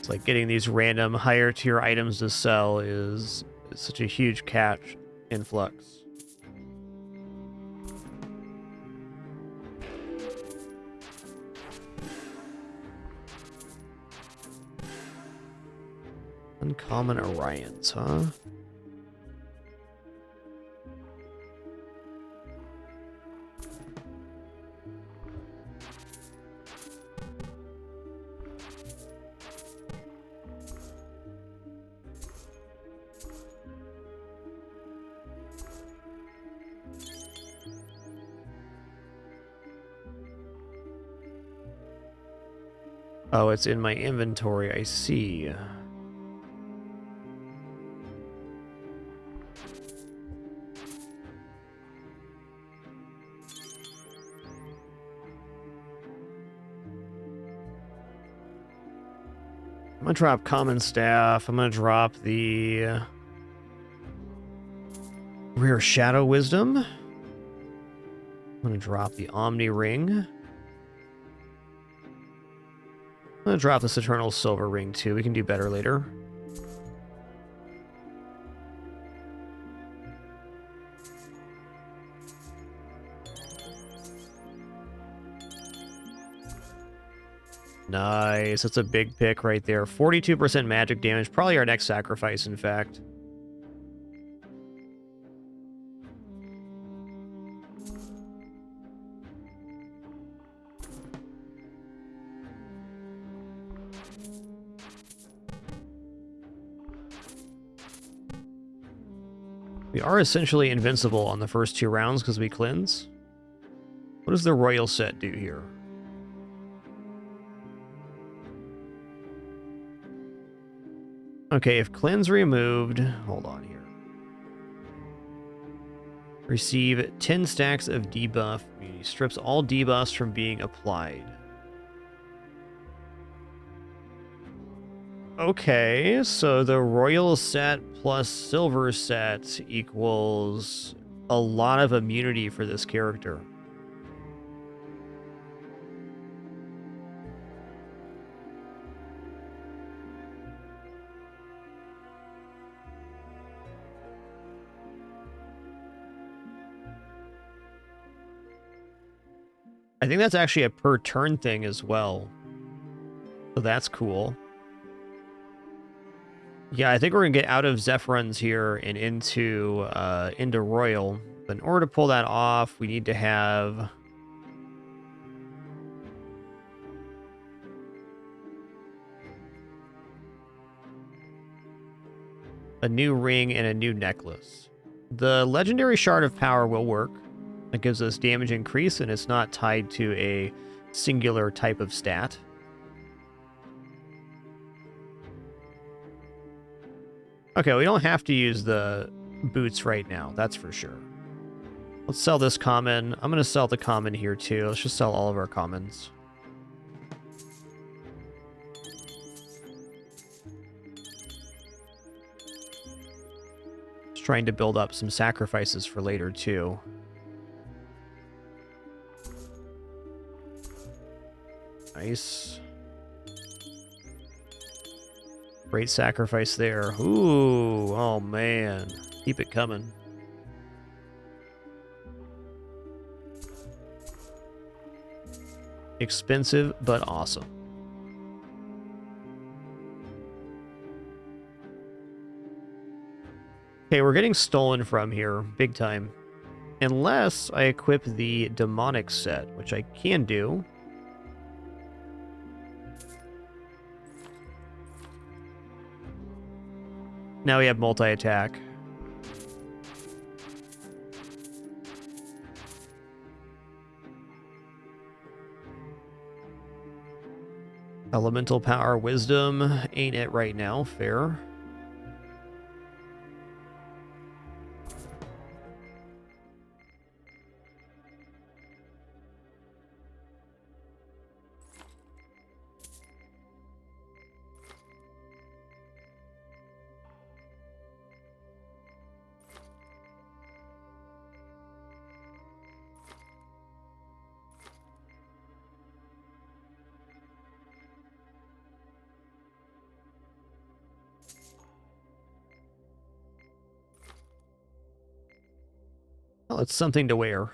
It's like getting these random higher tier items to sell is such a huge catch influx. Uncommon Orions, huh? Oh, it's in my inventory, I see. I'm gonna drop Common Staff. I'm gonna drop the Rare Shadow Wisdom. I'm gonna drop the Omni Ring. I'm gonna drop this Eternal Silver Ring too. We can do better later. Nice. That's a big pick right there. 42% magic damage. Probably our next sacrifice, in fact. We are essentially invincible on the first 2 rounds because we cleanse. What does the Royal set do here? Okay, if cleanse removed, hold on here. Receive 10 stacks of debuff. Immunity strips all debuffs from being applied. Okay, so the Royal set plus Silver set equals a lot of immunity for this character. I think that's actually a per turn thing as well. So that's cool. Yeah, I think we're gonna get out of Zephyrons here and into Royal. But in order to pull that off, we need to have a new ring and a new necklace. The Legendary Shard of Power will work. It gives us damage increase, and it's not tied to a singular type of stat. Okay, we don't have to use the boots right now, that's for sure. Let's sell this common. I'm going to sell the common here too. Let's just sell all of our commons. Just trying to build up some sacrifices for later too. Nice. Great sacrifice there. Ooh, oh man. Keep it coming. Expensive, but awesome. Okay, we're getting stolen from here, big time. Unless I equip the demonic set, which I can do. Now we have multi-attack. Elemental power, wisdom. Ain't it right now. Fair. Well, it's something to wear.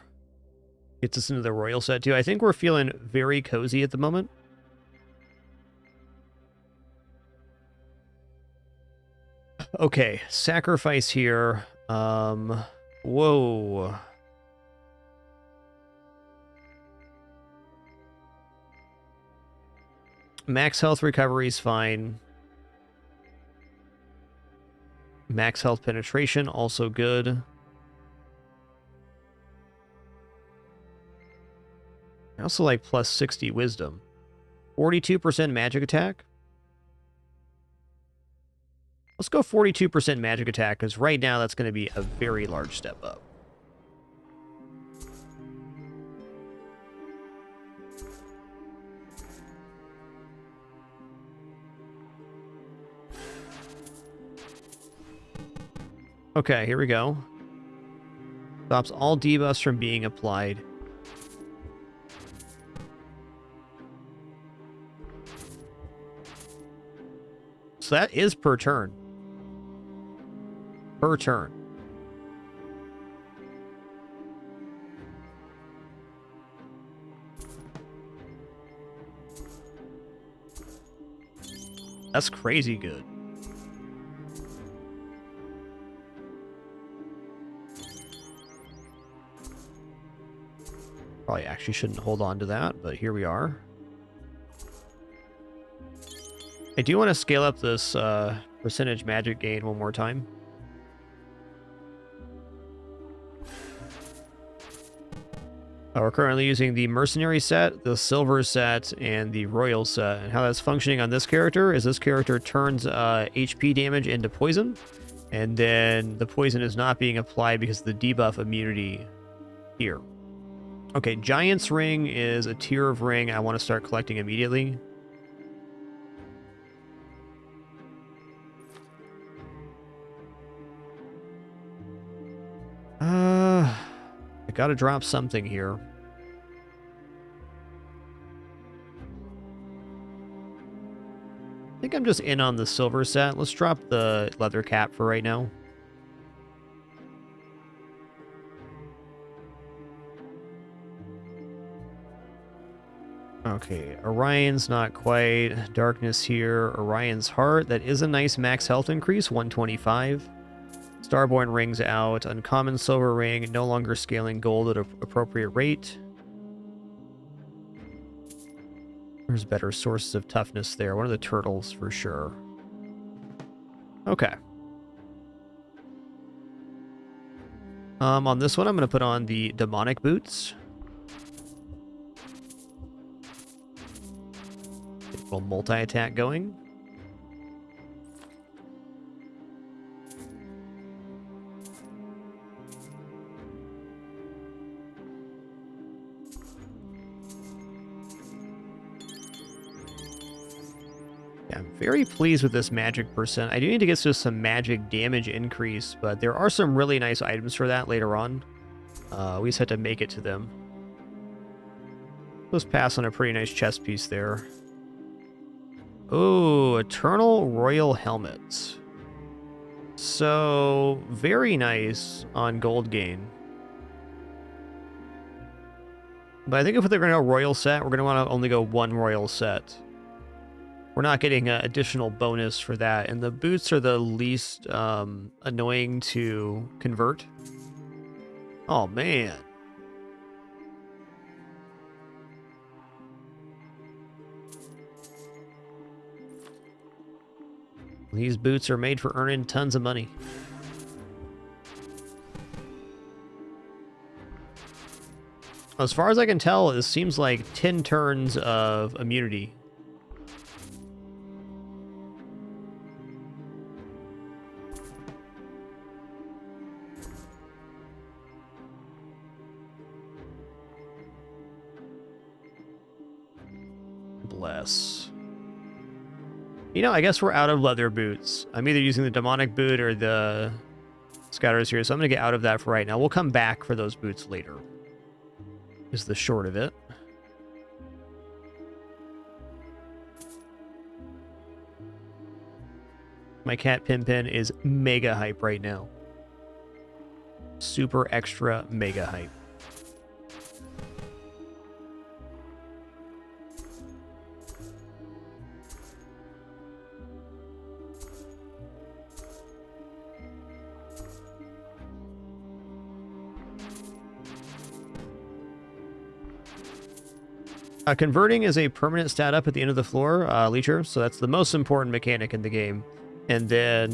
Gets us into the royal set too. I think we're feeling very cozy at the moment. Okay, sacrifice here. Whoa. Max health recovery is fine. Max health penetration, also good. I also like plus 60 wisdom. 42% magic attack. Let's go 42% magic attack, because right now that's going to be a very large step up. Okay, here we go. Stops all debuffs from being applied. So that is per turn. Per turn. That's crazy good. Probably actually shouldn't hold on to that, but here we are. I do want to scale up this percentage magic gain one more time. We're currently using the Mercenary set, the Silver set, and the Royal set. And how that's functioning on this character is this character turns HP damage into poison, and then the poison is not being applied because of the debuff immunity here. Okay, Giant's Ring is a tier of ring I want to start collecting immediately. I gotta drop something here. I think I'm just in on the silver set. Let's drop the leather cap for right now. Okay, Orion's not quite. Darkness here. Orion's Heart. That is a nice max health increase, 125. Starborn Ring's out. Uncommon Silver Ring, no longer scaling gold at an appropriate rate. There's better sources of toughness there. One of the turtles for sure. Okay. On this one, I'm going to put on the demonic boots. Get a little multi-attack going. Yeah, I'm very pleased with this magic percent. I do need to get to some magic damage increase, but there are some really nice items for that later on. We just had to make it to them. Let's pass on a pretty nice chest piece there. Oh, Eternal Royal Helmet. So, very nice on gold gain. But I think if they're going to go royal set, we're going to want to only go one royal set. We're not getting an additional bonus for that. And the boots are the least annoying to convert. Oh, man. These boots are made for earning tons of money. As far as I can tell, it seems like 10 turns of immunity. Bless. You know, I guess we're out of leather boots. I'm either using the demonic boot or the scatters here, so I'm going to get out of that for right now. We'll come back for those boots later, is the short of it. My cat Pimpin is mega hype right now. super extra mega hype. Converting is a permanent stat up at the end of the floor, Leecher, so that's the most important mechanic in the game. And then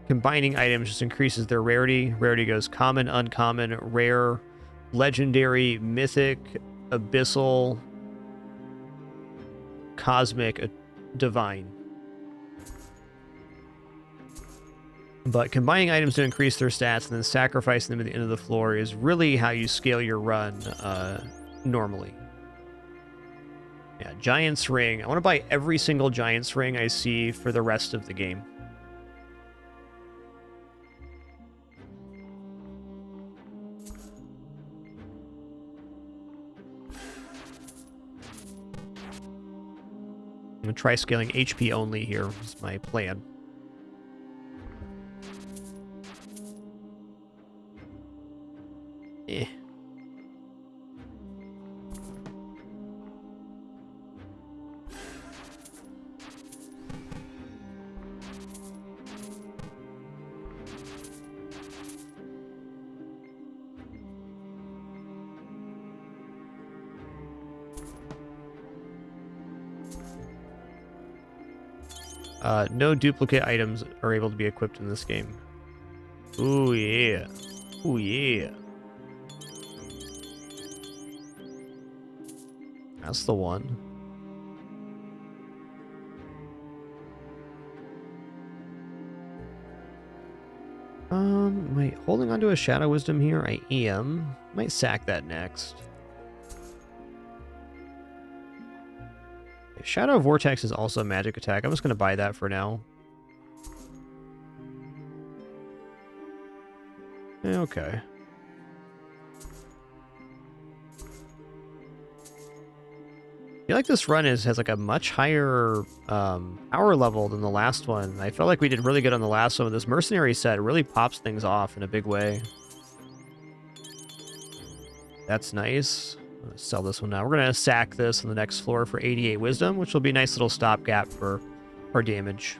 combining items just increases their rarity. Rarity goes common, uncommon, rare, legendary, mythic, abyssal, cosmic, divine. But combining items to increase their stats and then sacrificing them at the end of the floor is really how you scale your run normally. Yeah, Giant's Ring. I want to buy every single Giant's Ring I see for the rest of the game. I'm going to try scaling HP only here is my plan. Eh. No duplicate items are able to be equipped in this game. Ooh, yeah. Ooh, yeah. That's the one. Am I holding onto a Shadow Wisdom here? I am. Might sack that next. Shadow Vortex is also a magic attack. I'm just going to buy that for now. Okay. I feel like this run has like a much higher power level than the last one. I felt like we did really good on the last one. This Mercenary set really pops things off in a big way. That's nice. I'm gonna sell this one now. We're going to sack this on the next floor for 88 wisdom, which will be a nice little stopgap for our damage.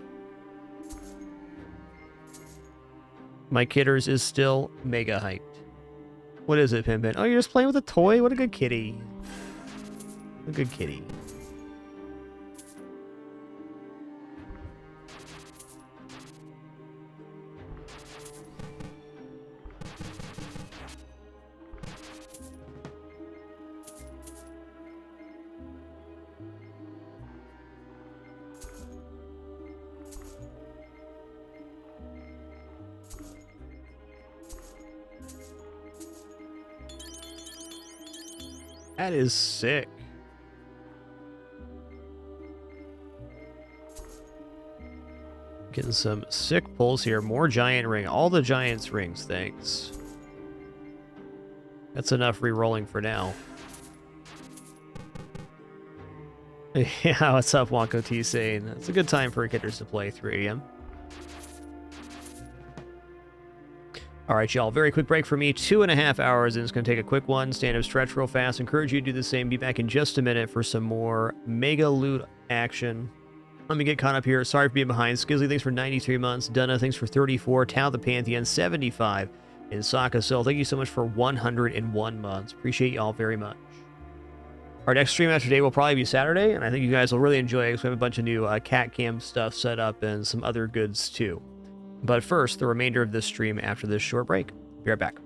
My Kidders is still mega hyped. What is it, Pimpin? Oh, you're just playing with a toy? What a good kitty. A good kitty. That is sick. Getting some sick pulls here. More giant ring. All the giant's rings, thanks. That's enough re-rolling for now. Yeah, what's up, Wonko T saying? It's a good time for kidders to play 3 AM. All right, y'all. Very quick break for me. 2.5 hours, and it's going to take a quick one. Stand up, stretch real fast. Encourage you to do the same. Be back in just a minute for some more mega loot action. Let me get caught up here. Sorry for being behind. Skizzy, thanks for 93 months. Dunna, thanks for 34. Tao the Pantheon, 75. And Saka Sil, thank you so much for 101 months. Appreciate y'all very much. Our next stream after today will probably be Saturday, and I think you guys will really enjoy it because we have a bunch of new cat cam stuff set up and some other goods too. But first, the remainder of this stream after this short break. Be right back.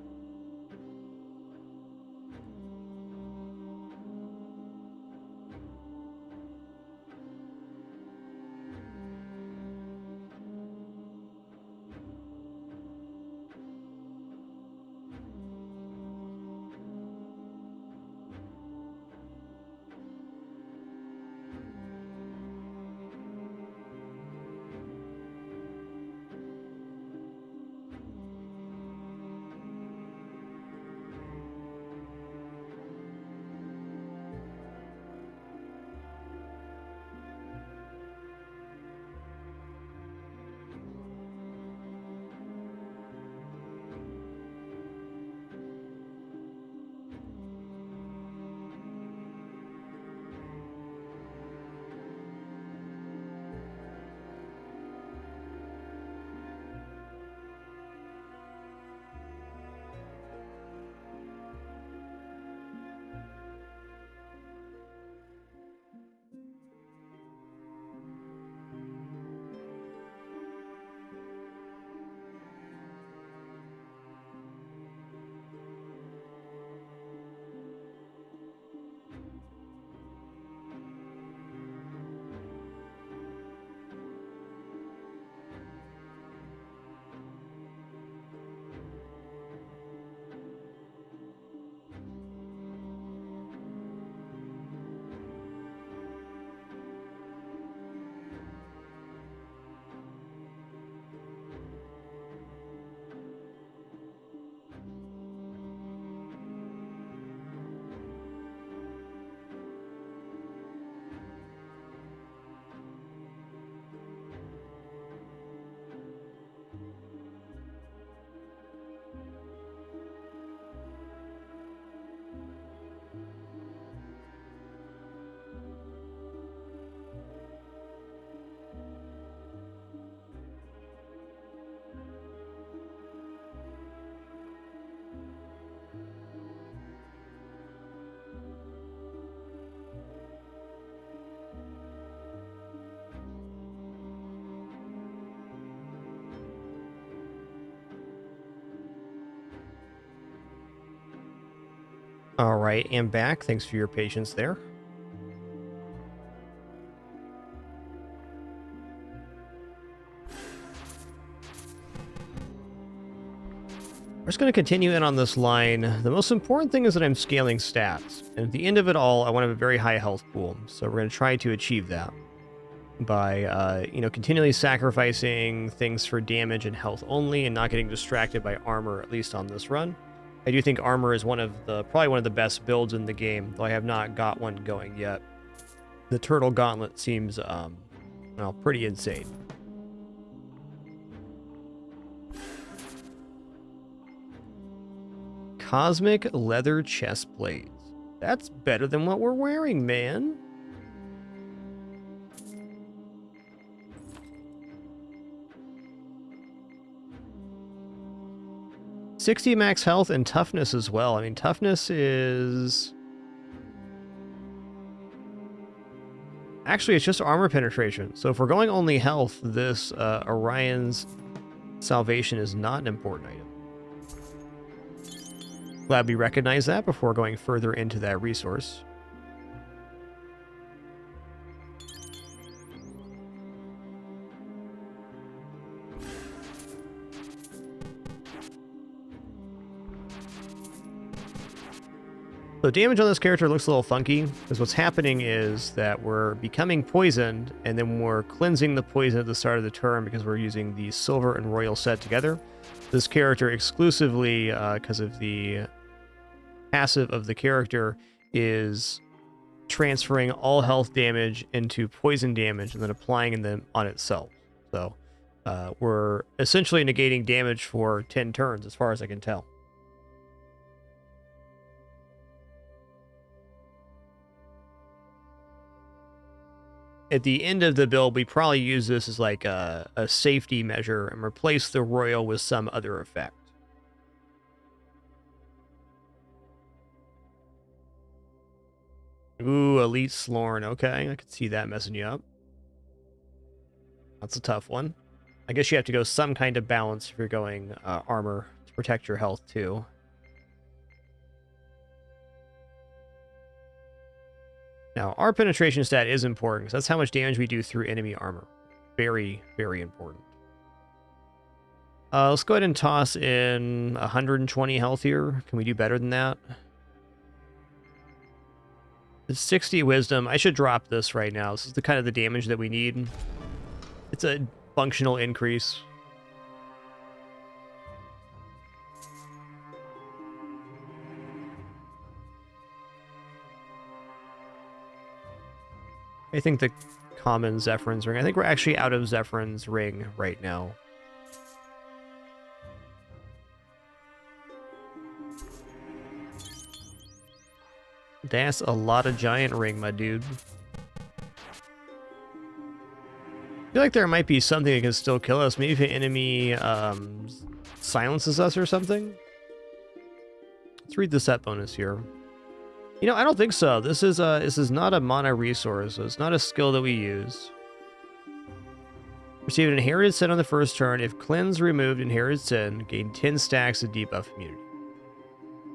All right, and back. Thanks for your patience there. We're just going to continue in on this line. The most important thing is that I'm scaling stats. And at the end of it all, I want to have a very high health pool. So we're going to try to achieve that by, continually sacrificing things for damage and health only and not getting distracted by armor, at least on this run. I do think armor is probably one of the best builds in the game, though I have not got one going yet. The Turtle Gauntlet seems, pretty insane. Cosmic leather chest plates. That's better than what we're wearing, man. $60 max health and toughness as well. I mean, toughness is... Actually, it's just armor penetration. So if we're going only health, this Orion's Salvation is not an important item. Glad we recognize that before going further into that resource. So damage on this character looks a little funky, because what's happening is that we're becoming poisoned, and then we're cleansing the poison at the start of the turn because we're using the Silver and Royal set together. This character exclusively, because of the passive of the character, is transferring all health damage into poison damage and then applying them on itself. So we're essentially negating damage for 10 turns, as far as I can tell. At the end of the build, we probably use this as like a safety measure and replace the Royal with some other effect. Ooh, Elite Slorn. Okay, I could see that messing you up. That's a tough one. I guess you have to go some kind of balance if you're going armor to protect your health too. Now, our penetration stat is important, because that's how much damage we do through enemy armor. Very, very important. Let's go ahead and toss in 120 health here. Can we do better than that? It's 60 wisdom. I should drop this right now. This is the kind of the damage that we need. It's a functional increase. I think the common Zephyrins ring. I think we're actually out of Zephyrins ring right now. That's a lot of giant ring, my dude. I feel like there might be something that can still kill us. Maybe if an enemy silences us or something. Let's read the set bonus here. You know, I don't think so. This is not a mana resource, so it's not a skill that we use. Receive an inherited sin on the first turn. If cleanse removed inherited sin, gain 10 stacks of debuff immunity.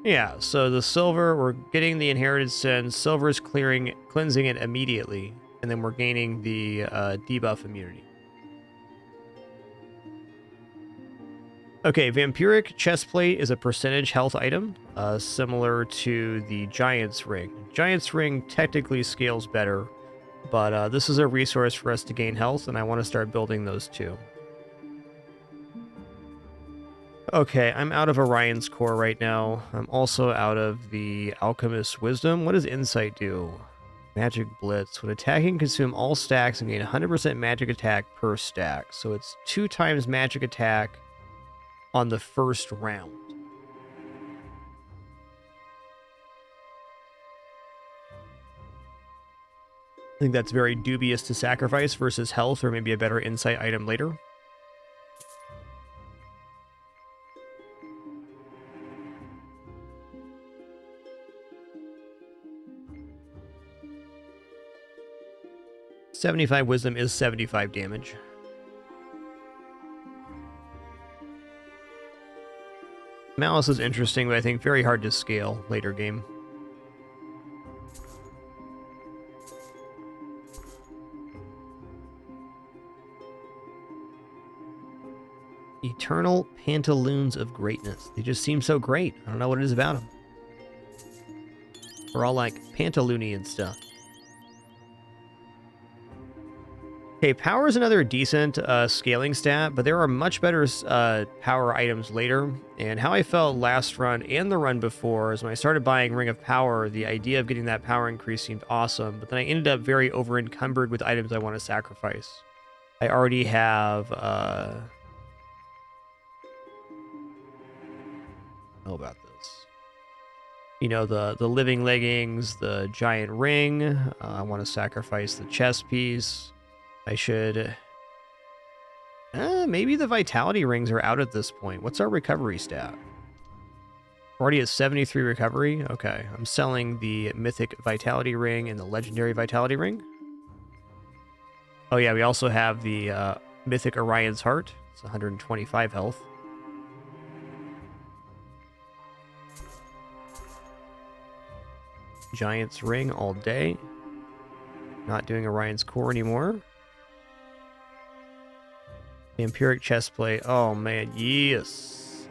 Yeah, so the silver, we're getting the inherited sin. Silver is cleansing it immediately, and then we're gaining the debuff immunity. Okay, Vampiric Chestplate is a percentage health item, similar to the Giant's Ring. Giant's Ring technically scales better, but this is a resource for us to gain health, and I want to start building those too. Okay, I'm out of Orion's Core right now. I'm also out of the Alchemist's Wisdom. What does Insight do? Magic Blitz. When attacking, consume all stacks and gain 100% magic attack per stack. So it's 2 times magic attack on the first round. I think that's very dubious to sacrifice versus health or maybe a better insight item later. $75 wisdom is 75 damage. Malice is interesting, but I think very hard to scale later game. Eternal Pantaloons of Greatness. They just seem so great. I don't know what it is about them. We're all like pantaloony and stuff. Okay, power is another decent scaling stat, but there are much better power items later. And how I felt last run and the run before is when I started buying Ring of Power, the idea of getting that power increase seemed awesome, but then I ended up very over-encumbered with items I want to sacrifice. I already have... know about this. You know, the living leggings, the giant ring. I want to sacrifice the chest piece. I should... maybe the vitality rings are out at this point. What's our recovery stat? We're already at 73 recovery? Okay, I'm selling the mythic vitality ring and the legendary vitality ring. Oh yeah, we also have the mythic Orion's Heart. It's 125 health. Giant's ring all day. Not doing Orion's Core anymore. The Empiric Chestplate. Oh man, yes.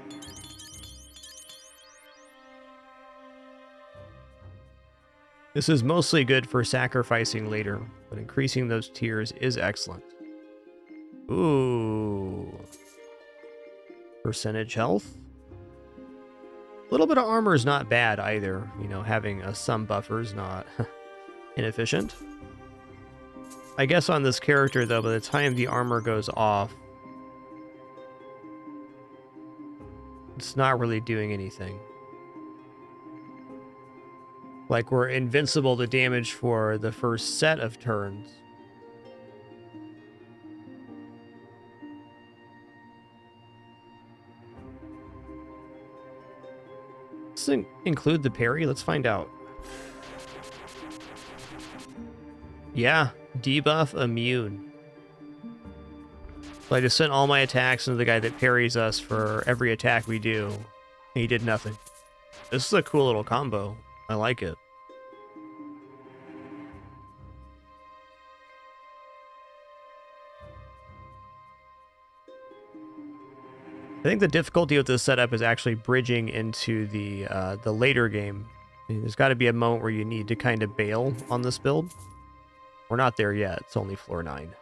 This is mostly good for sacrificing later, but increasing those tiers is excellent. Ooh. Percentage health. A little bit of armor is not bad either. You know, having some buffers not inefficient. I guess on this character, though, by the time the armor goes off, it's not really doing anything. Like, we're invincible to damage for the first set of turns. Does it include the parry? Let's find out. Yeah, debuff immune. So I just sent all my attacks into the guy that parries us for every attack we do. And he did nothing. This is a cool little combo. I like it. I think the difficulty with this setup is actually bridging into the later game. I mean, there's got to be a moment where you need to kind of bail on this build. We're not there yet. It's only floor 9.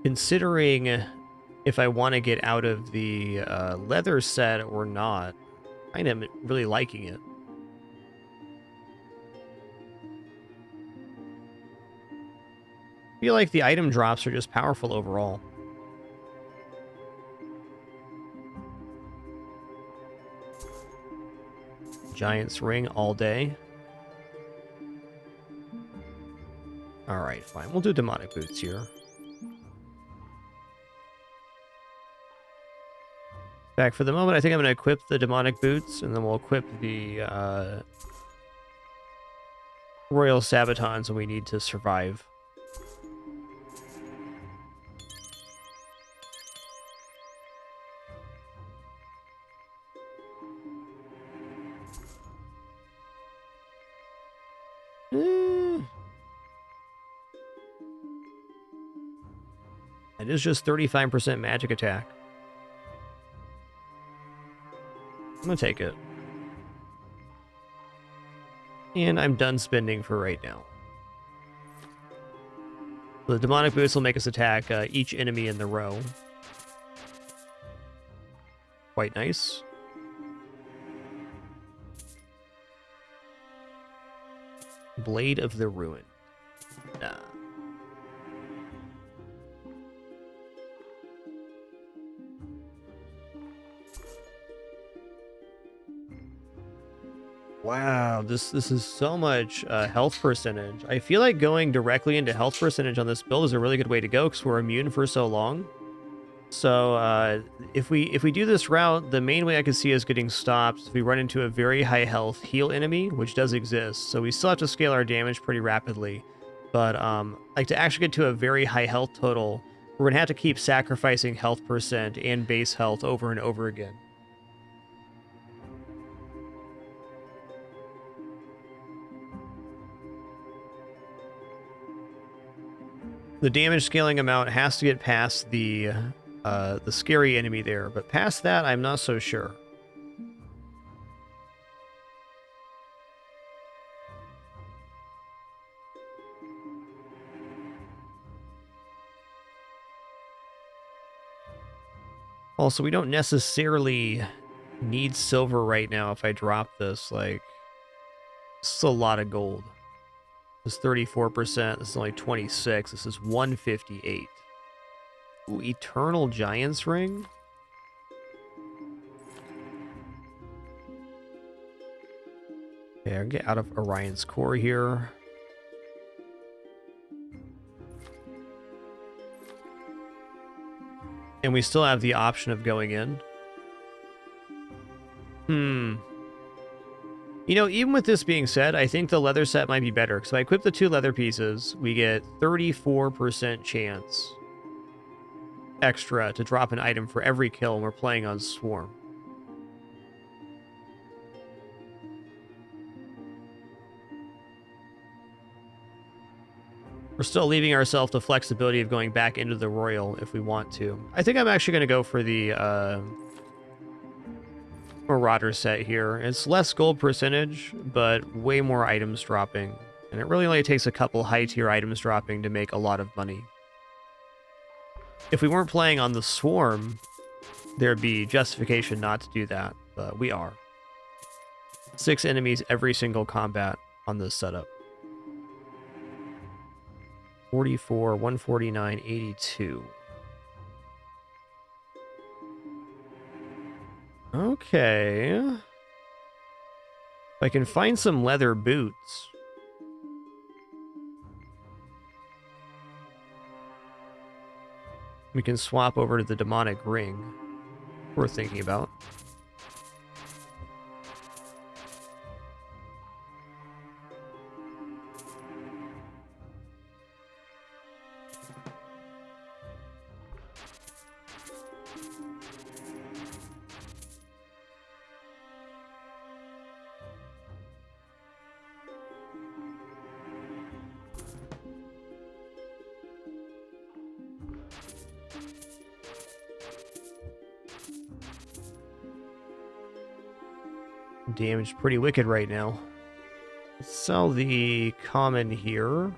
Considering if I want to get out of the leather set or not, I am really liking it. I feel like the item drops are just powerful overall. Giant's ring all day. Alright, fine. We'll do demonic boots here. Back for the moment, I think I'm going to equip the demonic boots, and then we'll equip the royal sabatons when we need to survive. It is just 35% magic attack. I'm gonna take it. And I'm done spending for right now. The demonic boots will make us attack each enemy in the row. Quite nice. Blade of the Ruin. Nah. Wow, this is so much health percentage. I feel like going directly into health percentage on this build is a really good way to go because we're immune for so long. So if we do this route, the main way I could see us getting stopped is if we run into a very high health heal enemy, which does exist. So we still have to scale our damage pretty rapidly. But like to actually get to a very high health total, we're gonna have to keep sacrificing health percent and base health over and over again. The damage scaling amount has to get past the scary enemy there, but past that, I'm not so sure. Also, we don't necessarily need silver right now if I drop this. Like, this is a lot of gold. This is 34%. This is only 26. This is 158. Ooh, Eternal Giant's Ring? Okay, I'll get out of Orion's Core here. And we still have the option of going in. You know, even with this being said, I think the leather set might be better. So I equip the 2 leather pieces, we get 34% chance extra to drop an item for every kill when we're playing on Swarm. We're still leaving ourselves the flexibility of going back into the Royal if we want to. I think I'm actually going to go for the Marauder set here. It's less gold percentage, but way more items dropping. And it really only takes a couple high-tier items dropping to make a lot of money. If we weren't playing on the Swarm, there'd be justification not to do that, but we are. 6 enemies every single combat on this setup. 44, 149, 82. Okay. If I can find some leather boots. We can swap over to the demonic ring. Worth thinking about. Damage pretty wicked right now. Let's sell the common here.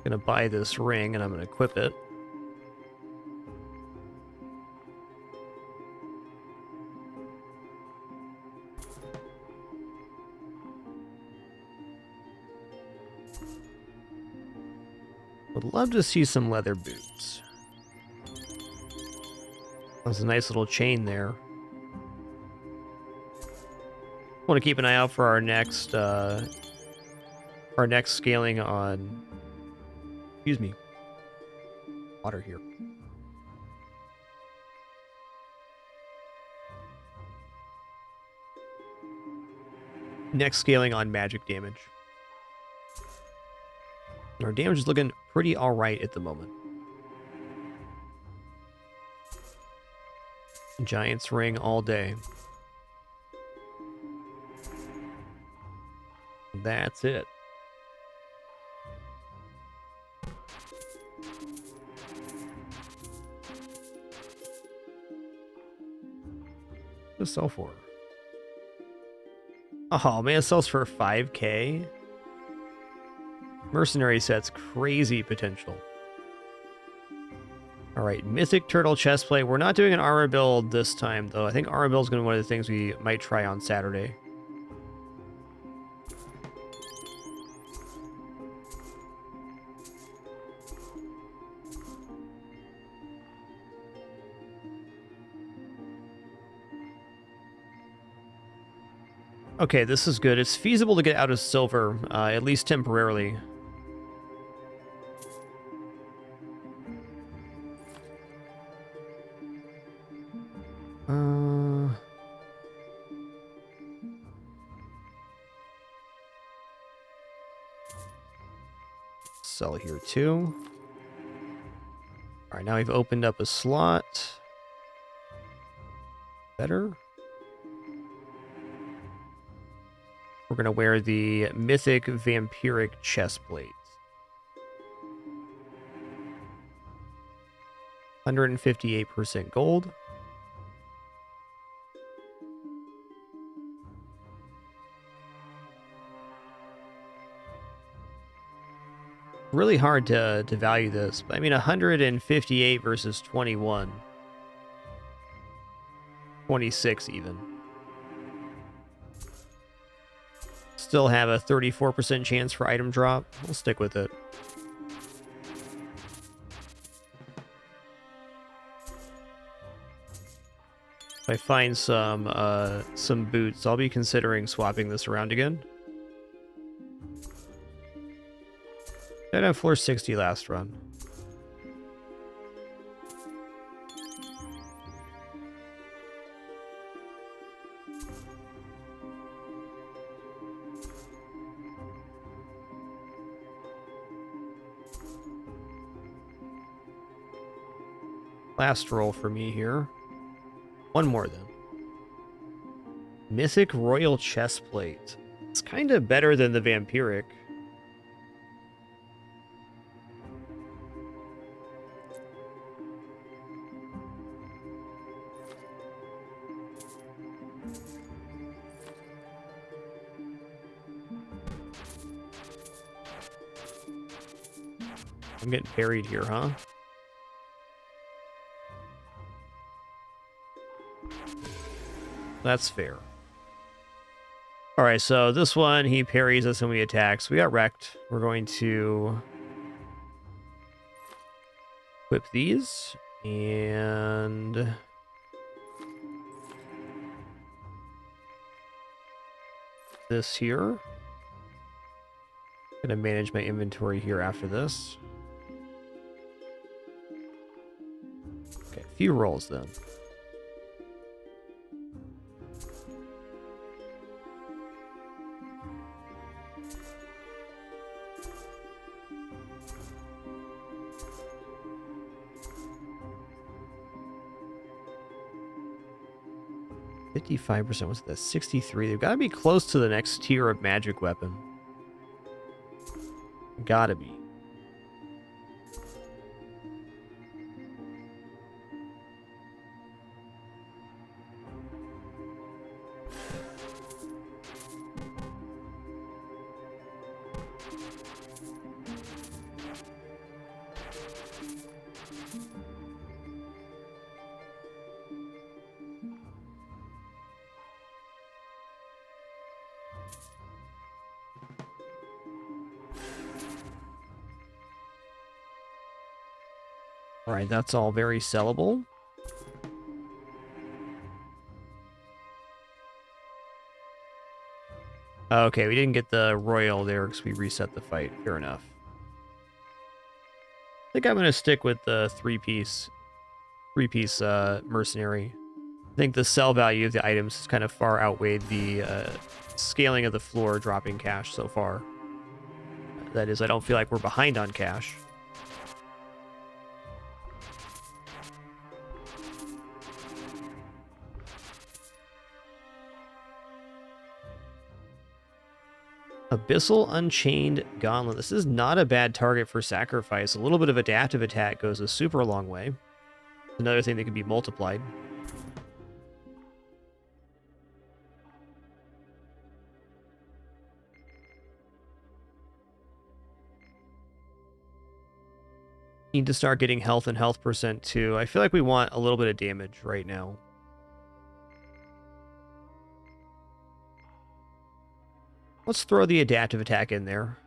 Gonna buy this ring and I'm gonna equip it. Would love to see some leather boots. That's a nice little chain there. Want to keep an eye out for our next scaling on. Excuse me. Water here. Next scaling on magic damage. Our damage is looking pretty alright at the moment. Giant's Ring all day. That's it. What's it sell for? Oh man, it sells for 5k. Mercenary set's crazy potential. Alright, Mythic Turtle Chestplate. We're not doing an armor build this time, though. I think armor build is going to be one of the things we might try on Saturday. Okay, this is good. It's feasible to get out of silver, at least temporarily. sell here too. All right, now we've opened up a slot. Better. We're going to wear the mythic vampiric chest plates. 158% gold. Really hard to value this, but I mean 158 versus 21. 26 even. Still have a 34% chance for item drop. We'll stick with it. If I find some boots, I'll be considering swapping this around again. I'd have floor 60 last run. Last roll for me here. One more then. Mythic Royal Chestplate. It's kind of better than the Vampiric. I'm getting buried here, huh? That's fair. Alright, so this one, he parries us and we attack. So we got wrecked. We're going to equip these. And this here. Gonna manage my inventory here after this. Okay, a few rolls then. %. What's that? 63. They've got to be close to the next tier of magic weapon. Gotta be. All right, that's all very sellable. Okay, we didn't get the royal there because we reset the fight. Fair enough. I think I'm going to stick with the three-piece mercenary. I think the sell value of the items has kind of far outweighed the scaling of the floor dropping cash so far. That is, I don't feel like we're behind on cash. Abyssal Unchained Gauntlet. This is not a bad target for sacrifice. A little bit of adaptive attack goes a super long way. Another thing that can be multiplied. Need to start getting health and health percent too. I feel like we want a little bit of damage right now. Let's throw the adaptive attack in there.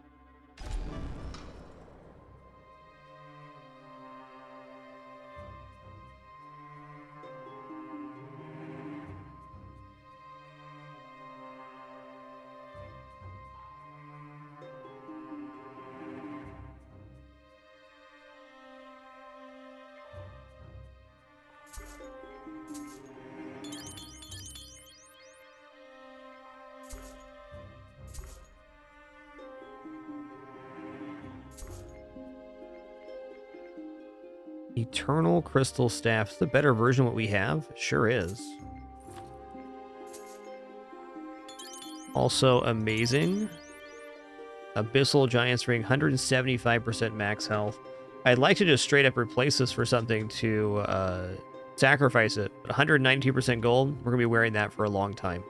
Eternal Crystal Staff. Is the better version of what we have? Sure is. Also amazing. Abyssal Giant's Ring, 175% max health. I'd like to just straight up replace this for something to sacrifice it. But 192% gold, we're going to be wearing that for a long time.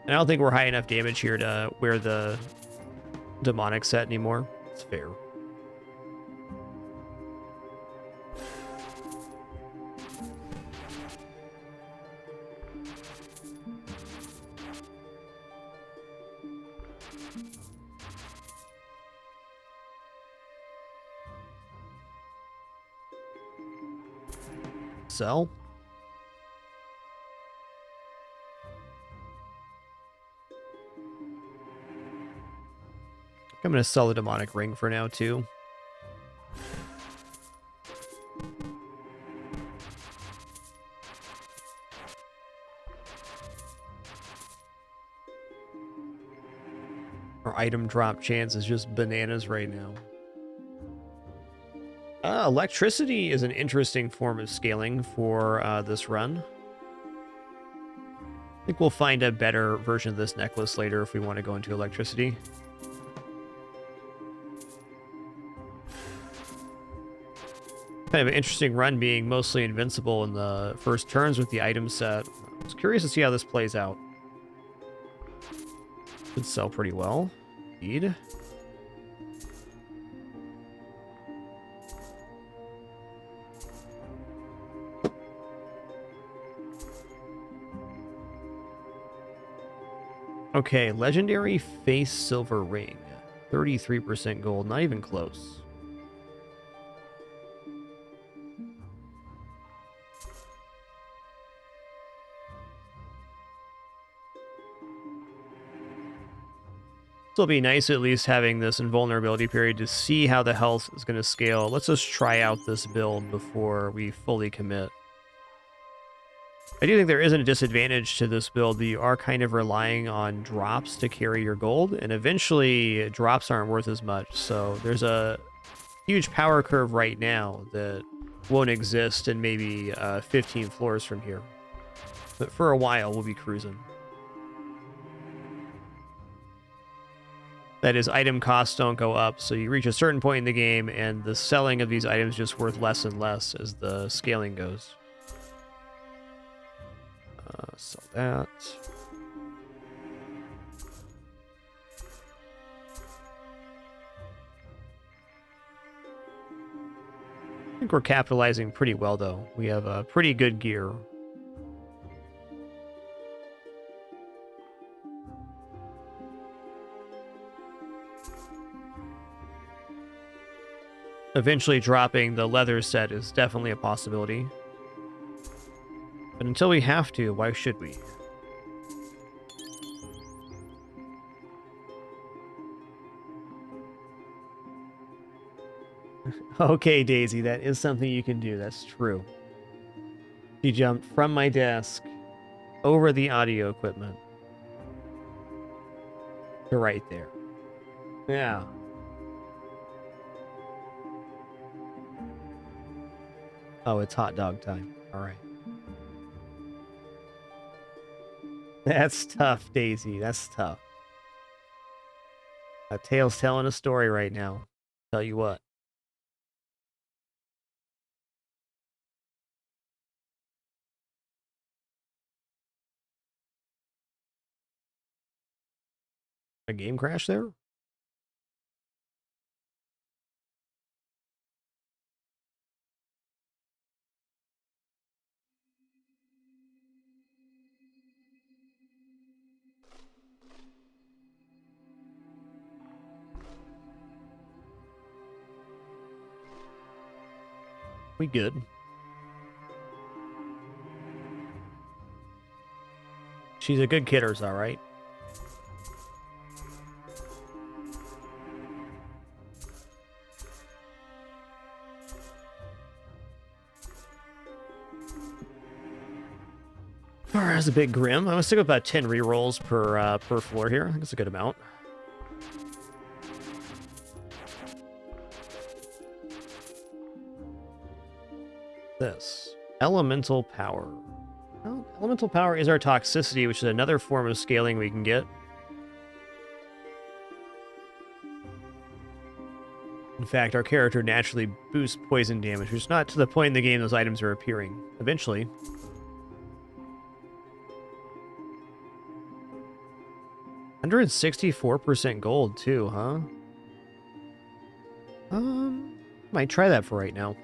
And I don't think we're high enough damage here to wear the demonic set anymore. It's fair. Sell. I'm going to sell the demonic ring for now, too. Our item drop chance is just bananas right now. Electricity is an interesting form of scaling for this run. I think we'll find a better version of this necklace later if we want to go into electricity. Kind of an interesting run being mostly invincible in the first turns with the item set. I was curious to see how this plays out. Could sell pretty well. Indeed. Okay, legendary face silver ring. 33% gold, not even close. This will be nice at least having this invulnerability period to see how the health is going to scale. Let's just try out this build before we fully commit. I do think there isn't a disadvantage to this build. You are kind of relying on drops to carry your gold, and eventually drops aren't worth as much. So there's a huge power curve right now that won't exist in maybe 15 floors from here. But for a while, we'll be cruising. That is, item costs don't go up, so you reach a certain point in the game, and the selling of these items is just worth less and less as the scaling goes. Sell that. I think we're capitalizing pretty well, though. We have pretty good gear. Eventually dropping the leather set is definitely a possibility. But until we have to, why should we? Okay, Daisy, that is something you can do. That's true. She jumped from my desk over the audio equipment to right there. Yeah. Oh, it's hot dog time. All right. That's tough, Daisy. That's tough. Tail's telling a story right now. Tell you what. A game crash there? We good. She's a good kidder, all right. Alright, that's a big grim. I'm gonna stick with about 10 rerolls per floor here. I think it's a good amount. This elemental power. Well, elemental power is our toxicity, which is another form of scaling we can get. In fact, our character naturally boosts poison damage, which is not to the point in the game those items are appearing. Eventually. $164% gold too, huh? Might try that for right now.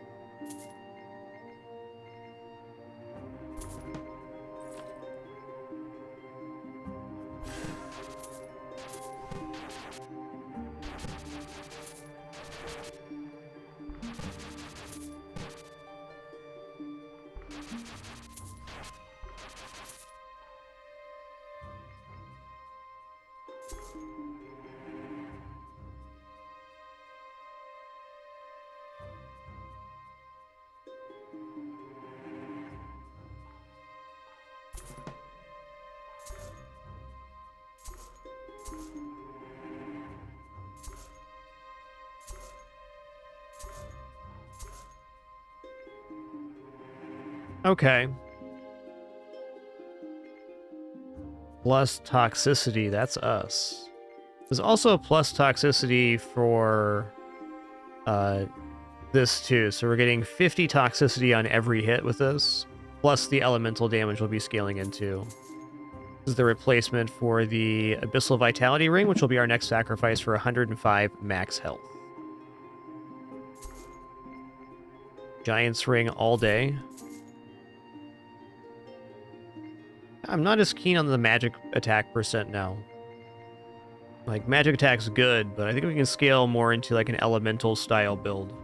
Okay. Plus toxicity, that's us. There's also a plus toxicity for this too. So we're getting 50 toxicity on every hit with this. Plus the elemental damage we'll be scaling into. This is the replacement for the Abyssal Vitality Ring, which will be our next sacrifice for 105 max health. Giant's Ring all day. I'm not as keen on the magic attack percent now. Like, magic attack's good, but I think we can scale more into like an elemental style build.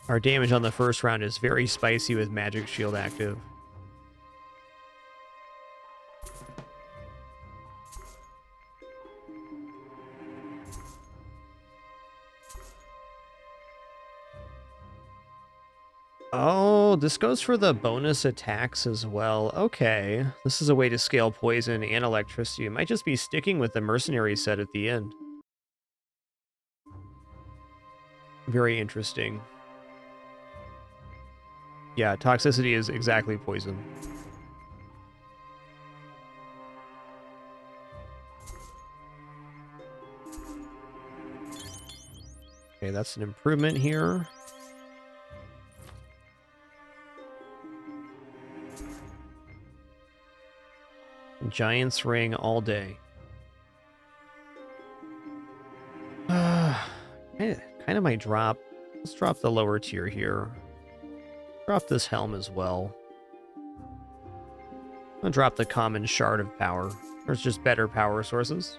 Our damage on the first round is very spicy with magic shield active. Oh, this goes for the bonus attacks as well. Okay. This is a way to scale poison and electricity. It might just be sticking with the Mercenary set at the end. Very interesting. Yeah, toxicity is exactly poison. Okay, that's an improvement here. Giant's Ring all day. Kind of might drop. Let's drop the lower tier here. Drop this helm as well. I'll drop the common shard of power. There's just better power sources.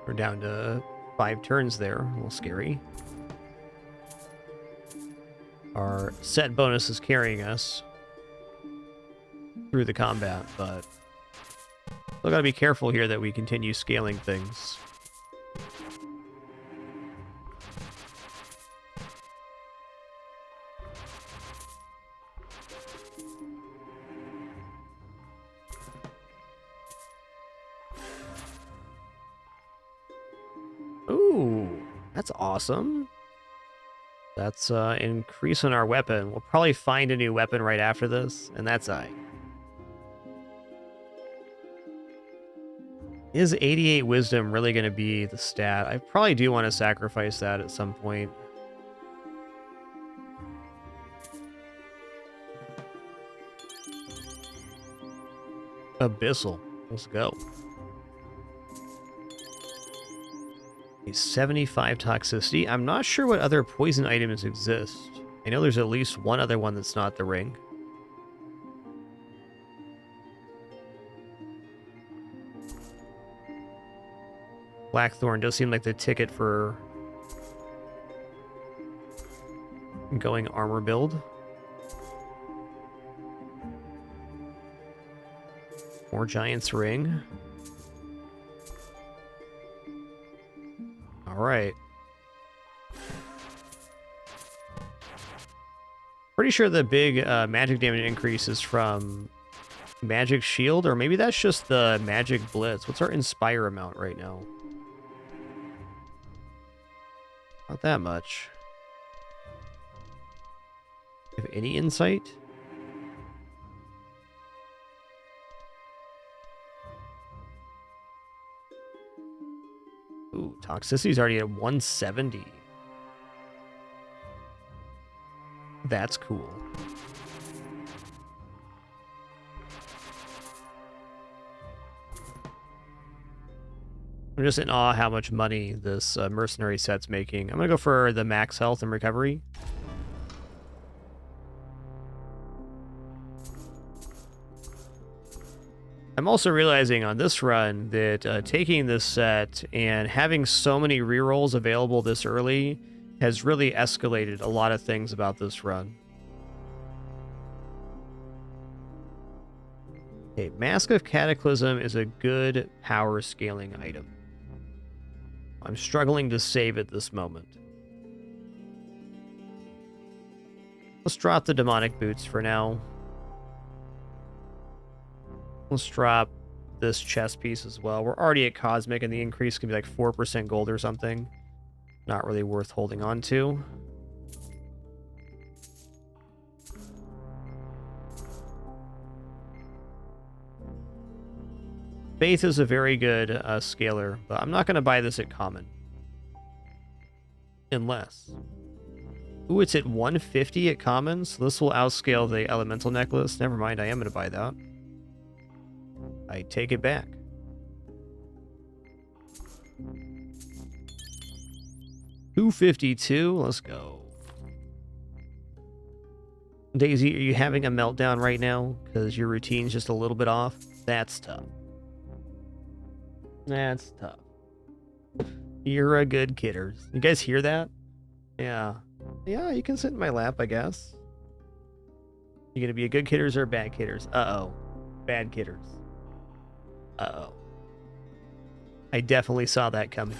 We're down to 5 turns there. A little scary. Our set bonus is carrying us through the combat, but still gotta be careful here that we continue scaling things. Ooh, that's awesome. That's increasing our weapon. We'll probably find a new weapon right after this, and that's Is 88 wisdom really going to be the stat? I probably do want to sacrifice that at some point. Abyssal. Let's go. 75 toxicity. I'm not sure what other poison items exist. I know there's at least one other one that's not the ring. Blackthorn does seem like the ticket for going armor build. More Giant's Ring. Alright. Pretty sure the big magic damage increase is from Magic Shield, or maybe that's just the Magic Blitz. What's our Inspire amount right now? Not that much. Have any insight? Ooh, toxicity's already at 170. That's cool. I'm just in awe how much money this mercenary set's making. I'm gonna go for the max health and recovery. I'm also realizing on this run that taking this set and having so many rerolls available this early has really escalated a lot of things about this run. Okay, Mask of Cataclysm is a good power scaling item. I'm struggling to save at this moment. Let's drop the Demonic Boots for now. Let's drop this chest piece as well. We're already at Cosmic, and the increase can be like 4% gold or something. Not really worth holding on to. Faith is a very good scaler, but I'm not going to buy this at Common. Unless... Ooh, it's at 150 at Common, so this will outscale the Elemental Necklace. Never mind, I am going to buy that. I take it back. $252, let's go. Daisy, are you having a meltdown right now? Because your routine's just a little bit off? That's tough. That's tough. You're a good kidder. You guys hear that? Yeah. Yeah, you can sit in my lap, I guess. You gonna be a good kidders or bad kidders? Uh-oh. Bad kidders. Uh-oh. I definitely saw that coming.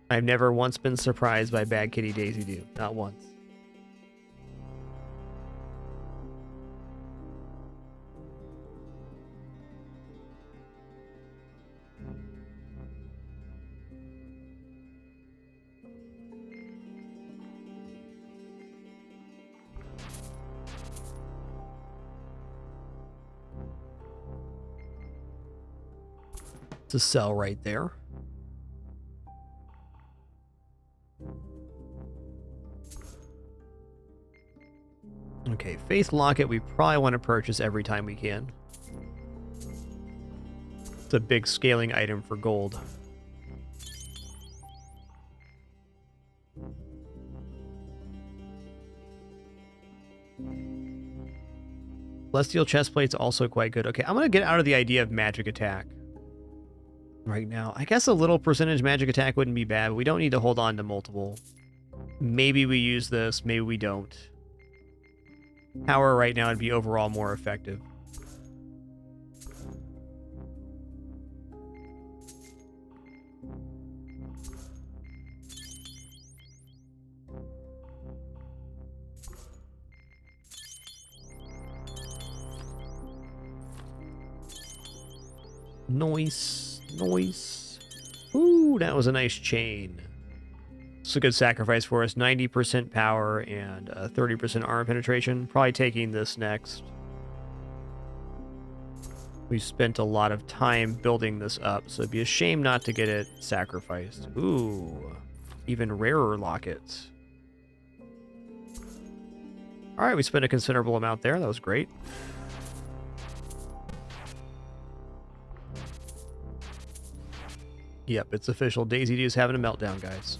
I've never once been surprised by Bad Kitty Daisy Do. Not once. It's a cell right there. Okay, Faith Locket we probably want to purchase every time we can. It's a big scaling item for gold. Celestial Chestplate's also quite good. Okay, I'm going to get out of the idea of magic attack right now. I guess a little percentage magic attack wouldn't be bad, but we don't need to hold on to multiple. Maybe we use this, maybe we don't. Power right now would be overall more effective. Nice, nice. Ooh, that was a nice chain. It's a good sacrifice for us. 90% power and 30% armor penetration. Probably taking this next. We spent a lot of time building this up, so it'd be a shame not to get it sacrificed. Ooh, even rarer lockets. All right, we spent a considerable amount there. That was great. Yep, it's official. Daisy Doo's having a meltdown, guys.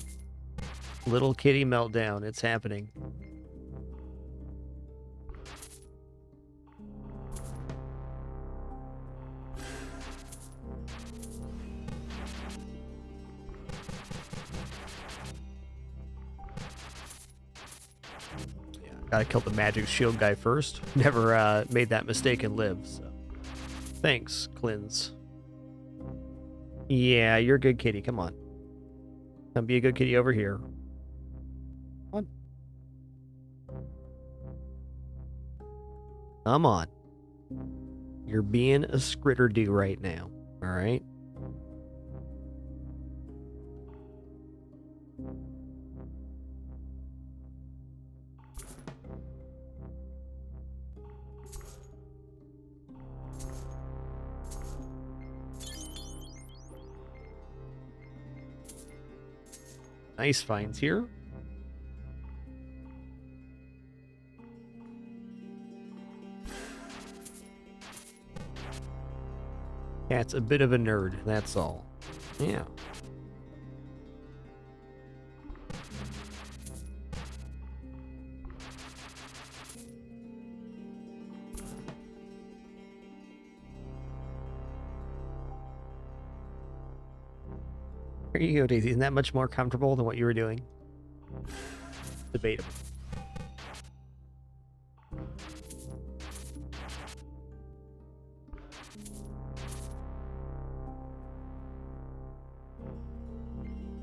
Little kitty meltdown. It's happening. Yeah, gotta kill the magic shield guy first. Never made that mistake and lived, so. Thanks, Cleanse. Yeah, you're a good kitty. Come on. Come be a good kitty over here. Come on. Come on. You're being a Skritter-do right now. Alright? Nice finds here. Cat's a bit of a nerd, that's all. Yeah. There you go, Daisy. Isn't that much more comfortable than what you were doing? Debatable.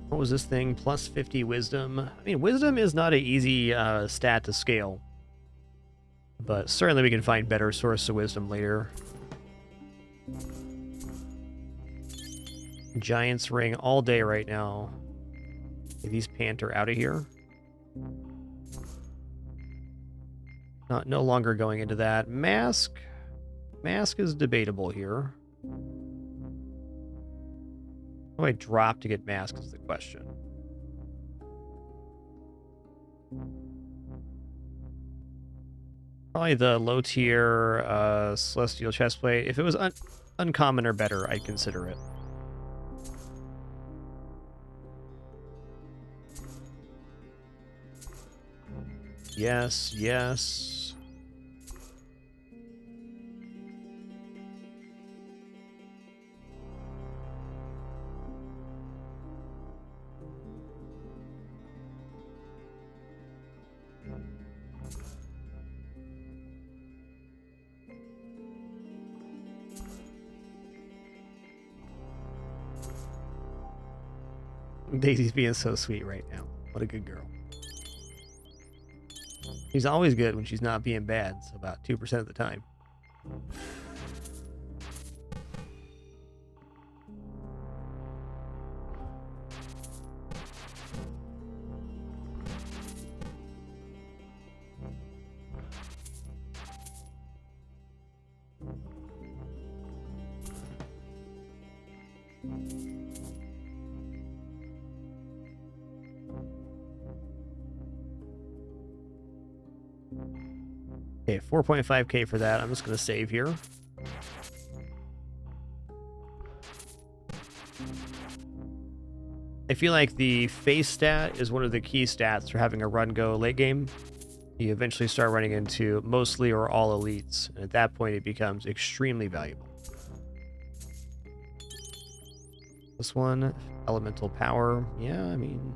What was this thing? Plus 50 wisdom. I mean, wisdom is not an easy stat to scale. But certainly we can find better source of wisdom later. Giant's Ring all day right now. Get these Panther out of here. No longer going into that. Mask. Mask is debatable here. How do I drop to get Mask is the question. Probably the low tier Celestial Chestplate. If it was uncommon or better, I'd consider it. Yes, yes. Daisy's being so sweet right now. What a good girl. She's always good when she's not being bad, so about 2% of the time. Okay, 4.5k for that. I'm just going to save here. I feel like the face stat is one of the key stats for having a run-go late game. You eventually start running into mostly or all elites, and at that point it becomes extremely valuable. This one, elemental power. Yeah, I mean...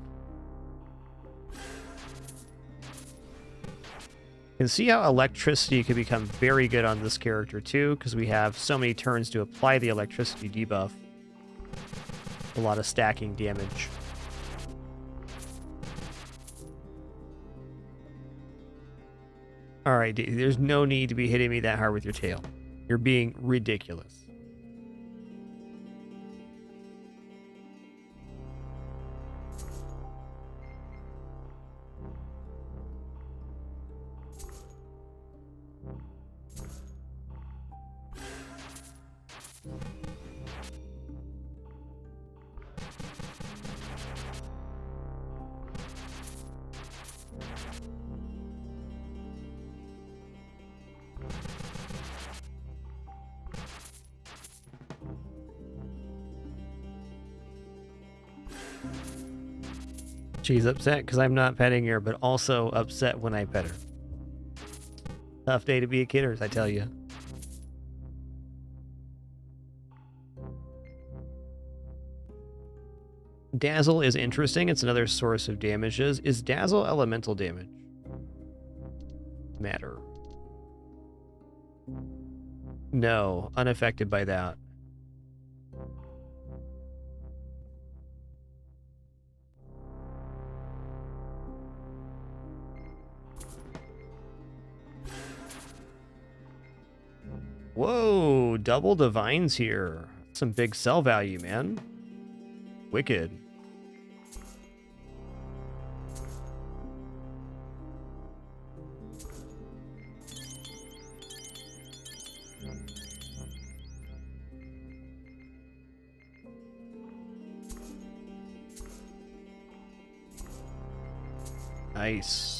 You can see how electricity could become very good on this character too, because we have so many turns to apply the electricity debuff. A lot of stacking damage. Alright, there's no need to be hitting me that hard with your tail. You're being ridiculous. She's upset because I'm not petting her, but also upset when I pet her. Tough day to be a kidder, I tell you. Dazzle is interesting. It's another source of damages. Is Dazzle elemental damage? Matter. No, unaffected by that. Whoa, double divines here. Some big sell value, man. Wicked. Nice.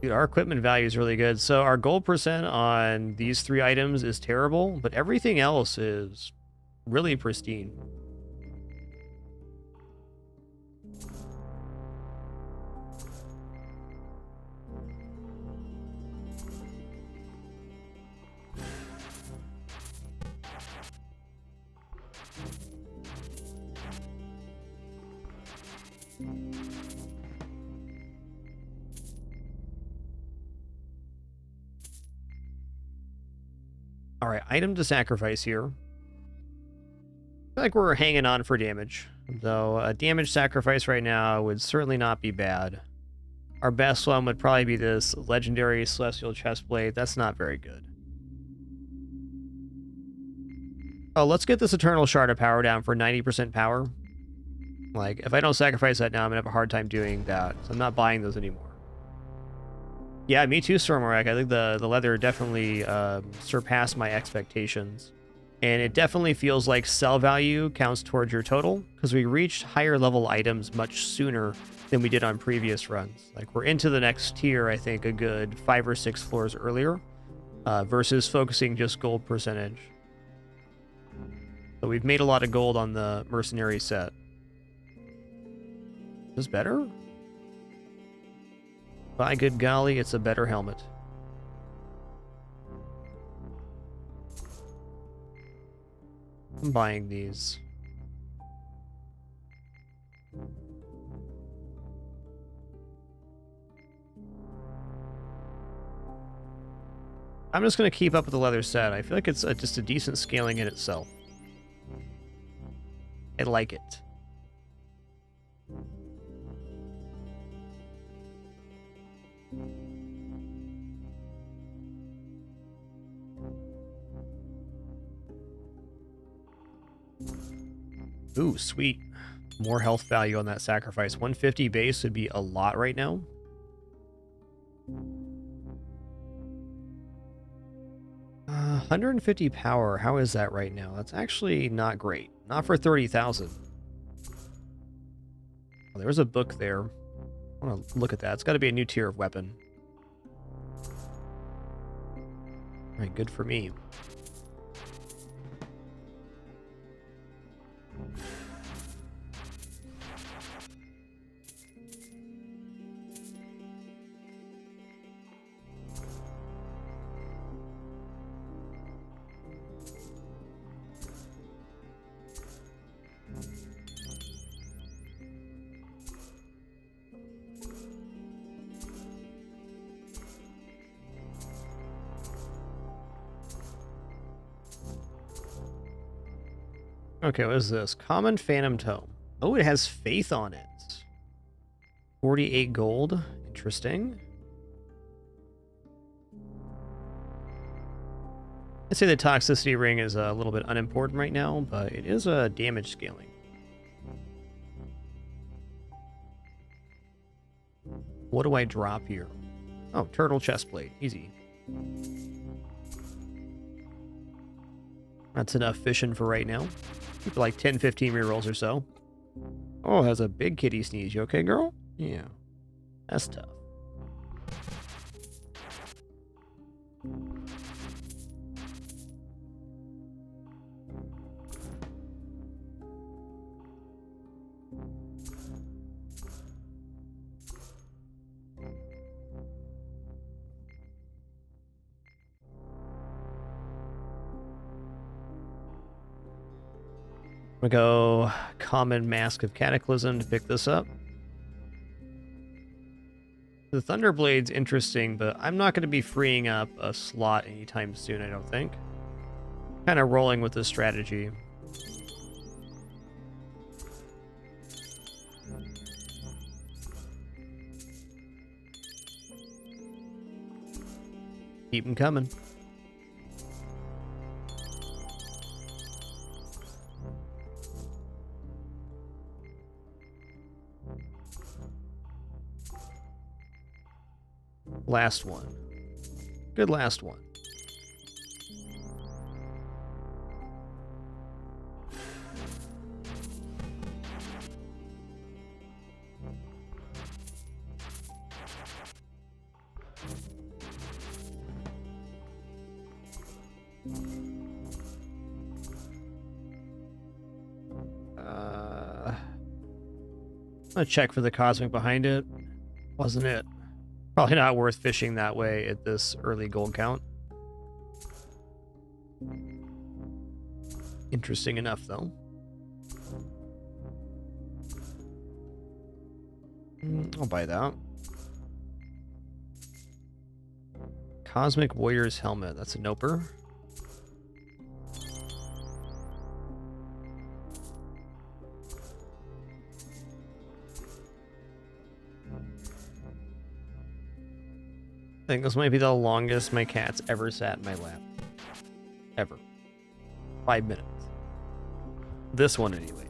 Dude, our equipment value is really good. So our gold percent on these 3 items is terrible, but everything else is really pristine. All right, item to sacrifice here. I feel like we're hanging on for damage, though a damage sacrifice right now would certainly not be bad. Our best one would probably be this legendary celestial chestplate. That's not very good. Oh, let's get this eternal shard of power down for 90% power. Like, if I don't sacrifice that now, I'm gonna have a hard time doing that. So I'm not buying those anymore. Yeah, me too, Stormwreck. I think the leather definitely surpassed my expectations. And it definitely feels like sell value counts towards your total, because we reached higher level items much sooner than we did on previous runs. Like, we're into the next tier, I think, a good 5 or 6 floors earlier, versus focusing just gold percentage. So we've made a lot of gold on the Mercenary set. Is this better? By good golly, it's a better helmet. I'm buying these. I'm just going to keep up with the leather set. I feel like it's just a decent scaling in itself. I like it. Ooh, sweet. More health value on that sacrifice. 150 base would be a lot right now. Uh, 150 power. How is that right now? That's actually not great. Not for 30,000. Oh, there's a book there. I want to look at that. It's got to be a new tier of weapon. All right, good for me. Okay, what is this? Common Phantom Tome. Oh, it has Faith on it. 48 gold. Interesting. I'd say the toxicity ring is a little bit unimportant right now, but it is a damage scaling. What do I drop here? Oh, turtle chestplate. Easy. That's enough fishing for right now. Keep like 10, 15 rerolls or so. Oh, it has a big kitty sneeze. You okay, girl? Yeah. That's tough. I'm gonna go Common Mask of Cataclysm to pick this up. The Thunderblade's interesting, but I'm not going to be freeing up a slot anytime soon, I don't think. Kind of rolling with this strategy. Keep them coming. Last one. Good last one. I'm gonna check for the cosmic behind it. Wasn't it? Probably not worth fishing that way at this early gold count. Interesting enough, though. I'll buy that. Cosmic Warrior's Helmet. That's a noper. I think this might be the longest my cat's ever sat in my lap. Ever. 5 minutes. This one, anyway.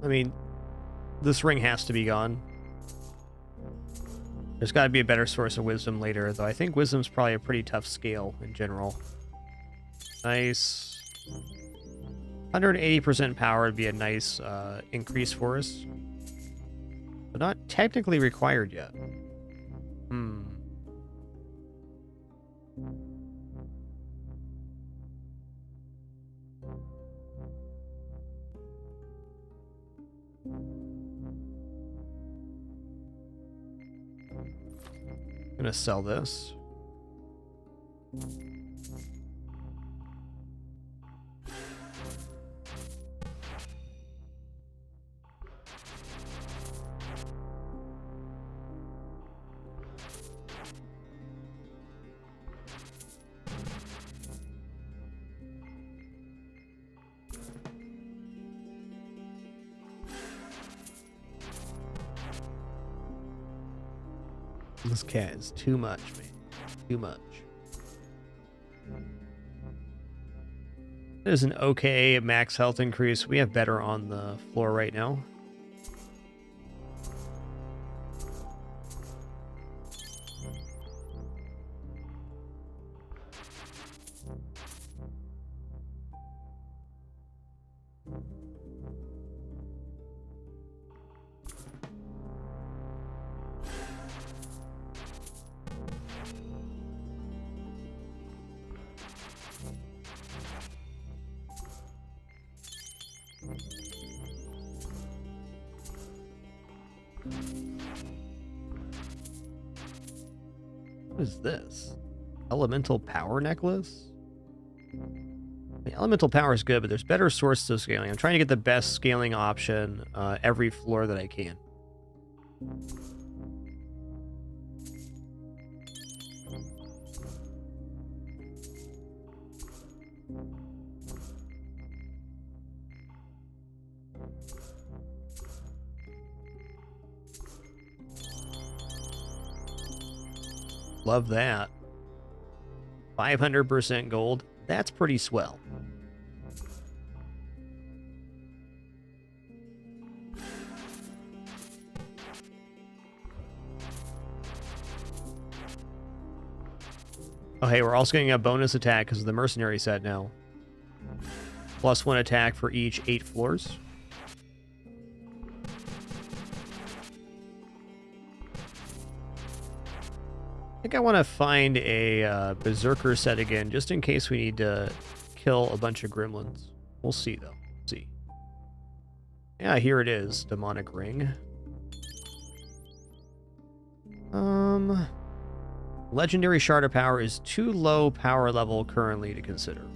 I mean, this ring has to be gone. There's got to be a better source of wisdom later, though I think wisdom's probably a pretty tough scale in general. Nice. 180% power would be a nice increase for us. But not technically required yet. I'm gonna sell this. This cat is too much, man. Too much. There's an okay max health increase. We have better on the floor right now. What is this? Elemental power necklace? I mean, elemental power is good, but there's better sources of scaling. I'm trying to get the best scaling option every floor that I can. Love that. 500% gold. That's pretty swell. Oh, hey, we're also getting a bonus attack because of the Mercenary set now. +1 attack for each 8 floors. think I want to find a berserker set again, just in case we need to kill a bunch of gremlins. We'll see, though. See. Yeah, here it is. Demonic ring. Legendary shard of power is too low power level currently to consider.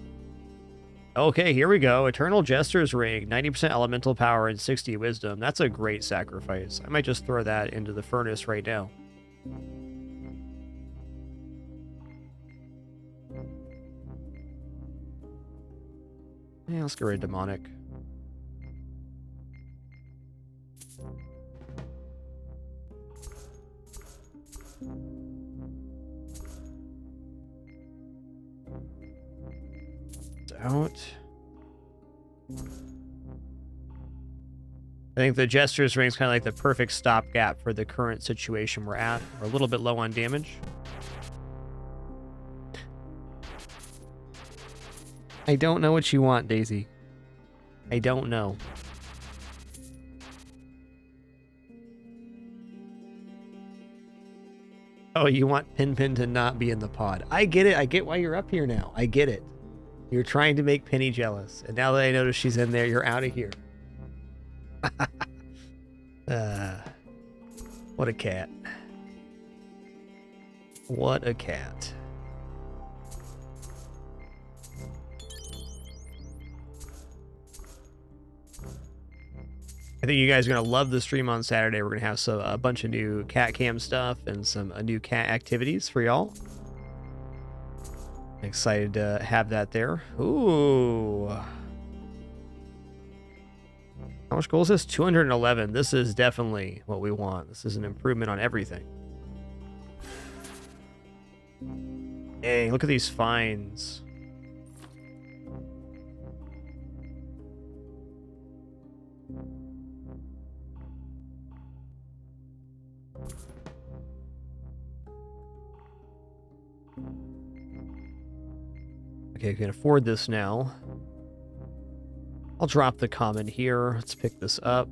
Okay, here we go. Eternal Jester's ring, 90% elemental power and 60 wisdom. That's a great sacrifice. I might just throw that into the furnace right now. Yeah, let's get rid of demonic. Out. I think the Jester's ring is kind of like the perfect stopgap for the current situation we're at. We're a little bit low on damage. I don't know what you want, Daisy. I don't know. Oh, you want Pinpin to not be in the pod. I get it. I get why you're up here now. I get it. You're trying to make Penny jealous. And now that I notice she's in there, you're out of here. What a cat. What a cat. I think you guys are going to love the stream on Saturday. We're going to have a bunch of new cat cam stuff and some new cat activities for y'all. Excited to have that there. Ooh. How much gold is this? 211. This is definitely what we want. This is an improvement on everything. Dang, look at these finds. Okay, I can afford this now. I'll drop the comment here. Let's pick this up.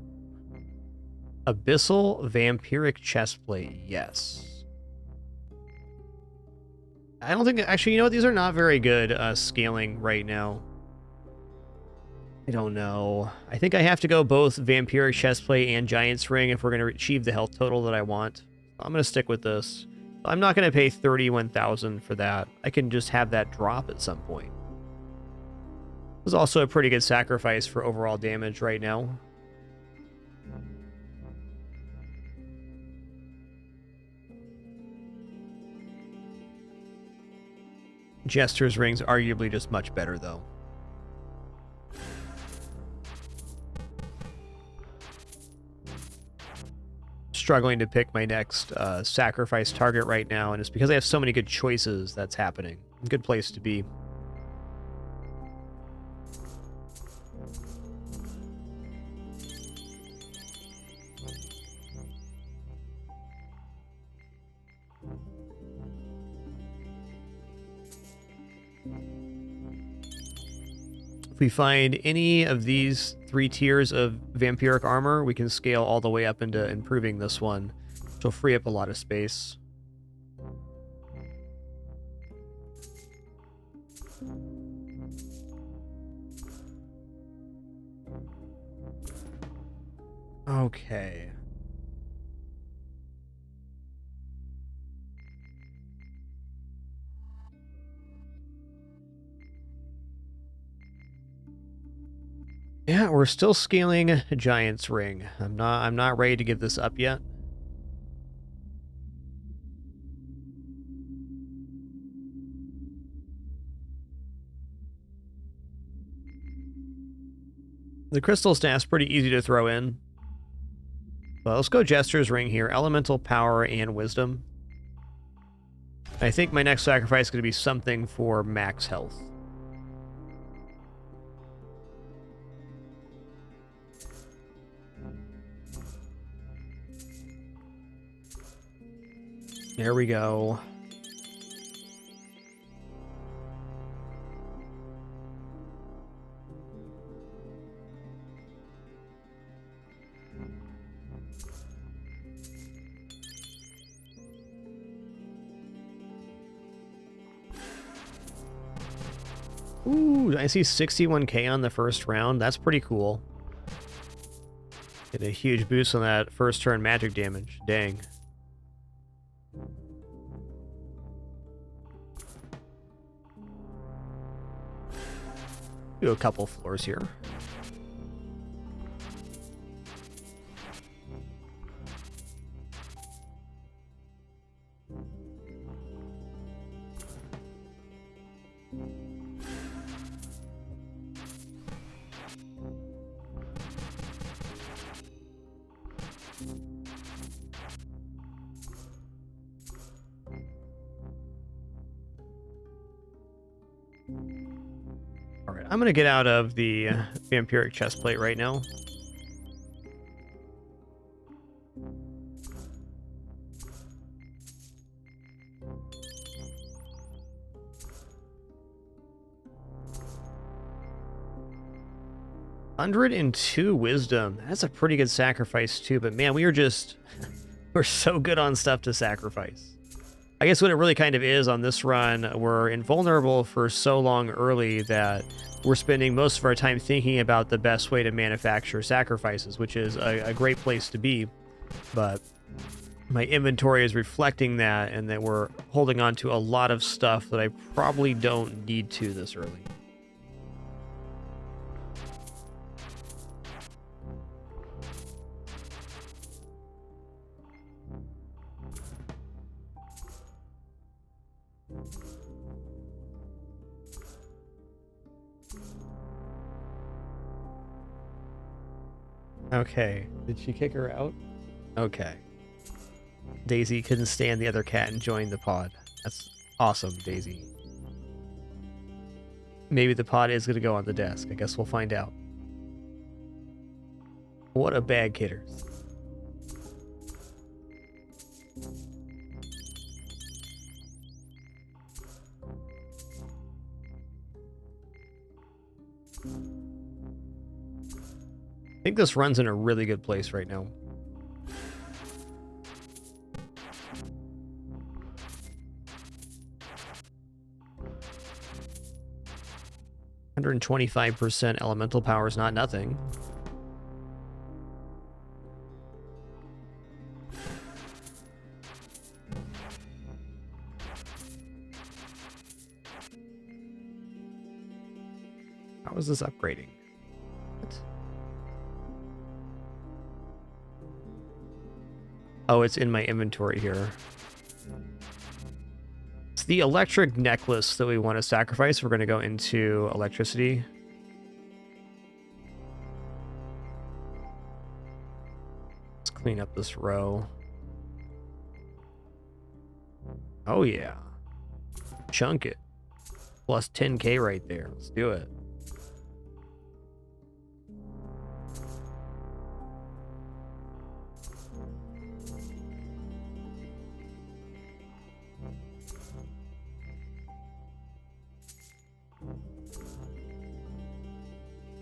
Abyssal Vampiric Chestplate. Yes. I don't think... Actually, you know what? These are not very good scaling right now. I don't know. I think I have to go both Vampiric Chestplate and Giant's Ring if we're going to achieve the health total that I want. I'm going to stick with this. I'm not going to pay 31,000 for that. I can just have that drop at some point. This is also a pretty good sacrifice for overall damage right now. Jester's Ring's arguably just much better, though. Struggling to pick my next sacrifice target right now, and it's because I have so many good choices that's happening. Good place to be. If we find any of these 3 tiers of vampiric armor, we can scale all the way up into improving this one, which will free up a lot of space. Okay. Yeah, we're still scaling Giant's Ring. I'm not ready to give this up yet. The crystal staff's pretty easy to throw in. Well, let's go Jester's Ring here. Elemental power and wisdom. I think my next sacrifice is going to be something for max health. There we go. Ooh, I see 61k on the first round. That's pretty cool. Get a huge boost on that first turn magic damage. Dang. Do a couple floors here. Alright, I'm gonna get out of the vampiric chestplate right now. $102 wisdom. That's a pretty good sacrifice too, but man, we are just we're so good on stuff to sacrifice. I guess what it really kind of is on this run, we're invulnerable for so long early that we're spending most of our time thinking about the best way to manufacture sacrifices, which is a great place to be. But my inventory is reflecting that, and that we're holding on to a lot of stuff that I probably don't need to this early. Okay, did she kick her out? Okay. Daisy couldn't stand the other cat and joined the pod. That's awesome, Daisy. Maybe the pod is going to go on the desk. I guess we'll find out. What a bag kidders. I think this run's in a really good place right now. %125% elemental power is not nothing. How is this upgrading? What? Oh, it's in my inventory here. It's the electric necklace that we want to sacrifice. We're going to go into electricity. Let's clean up this row. Oh, yeah. Chunk it. Plus 10k right there. Let's do it.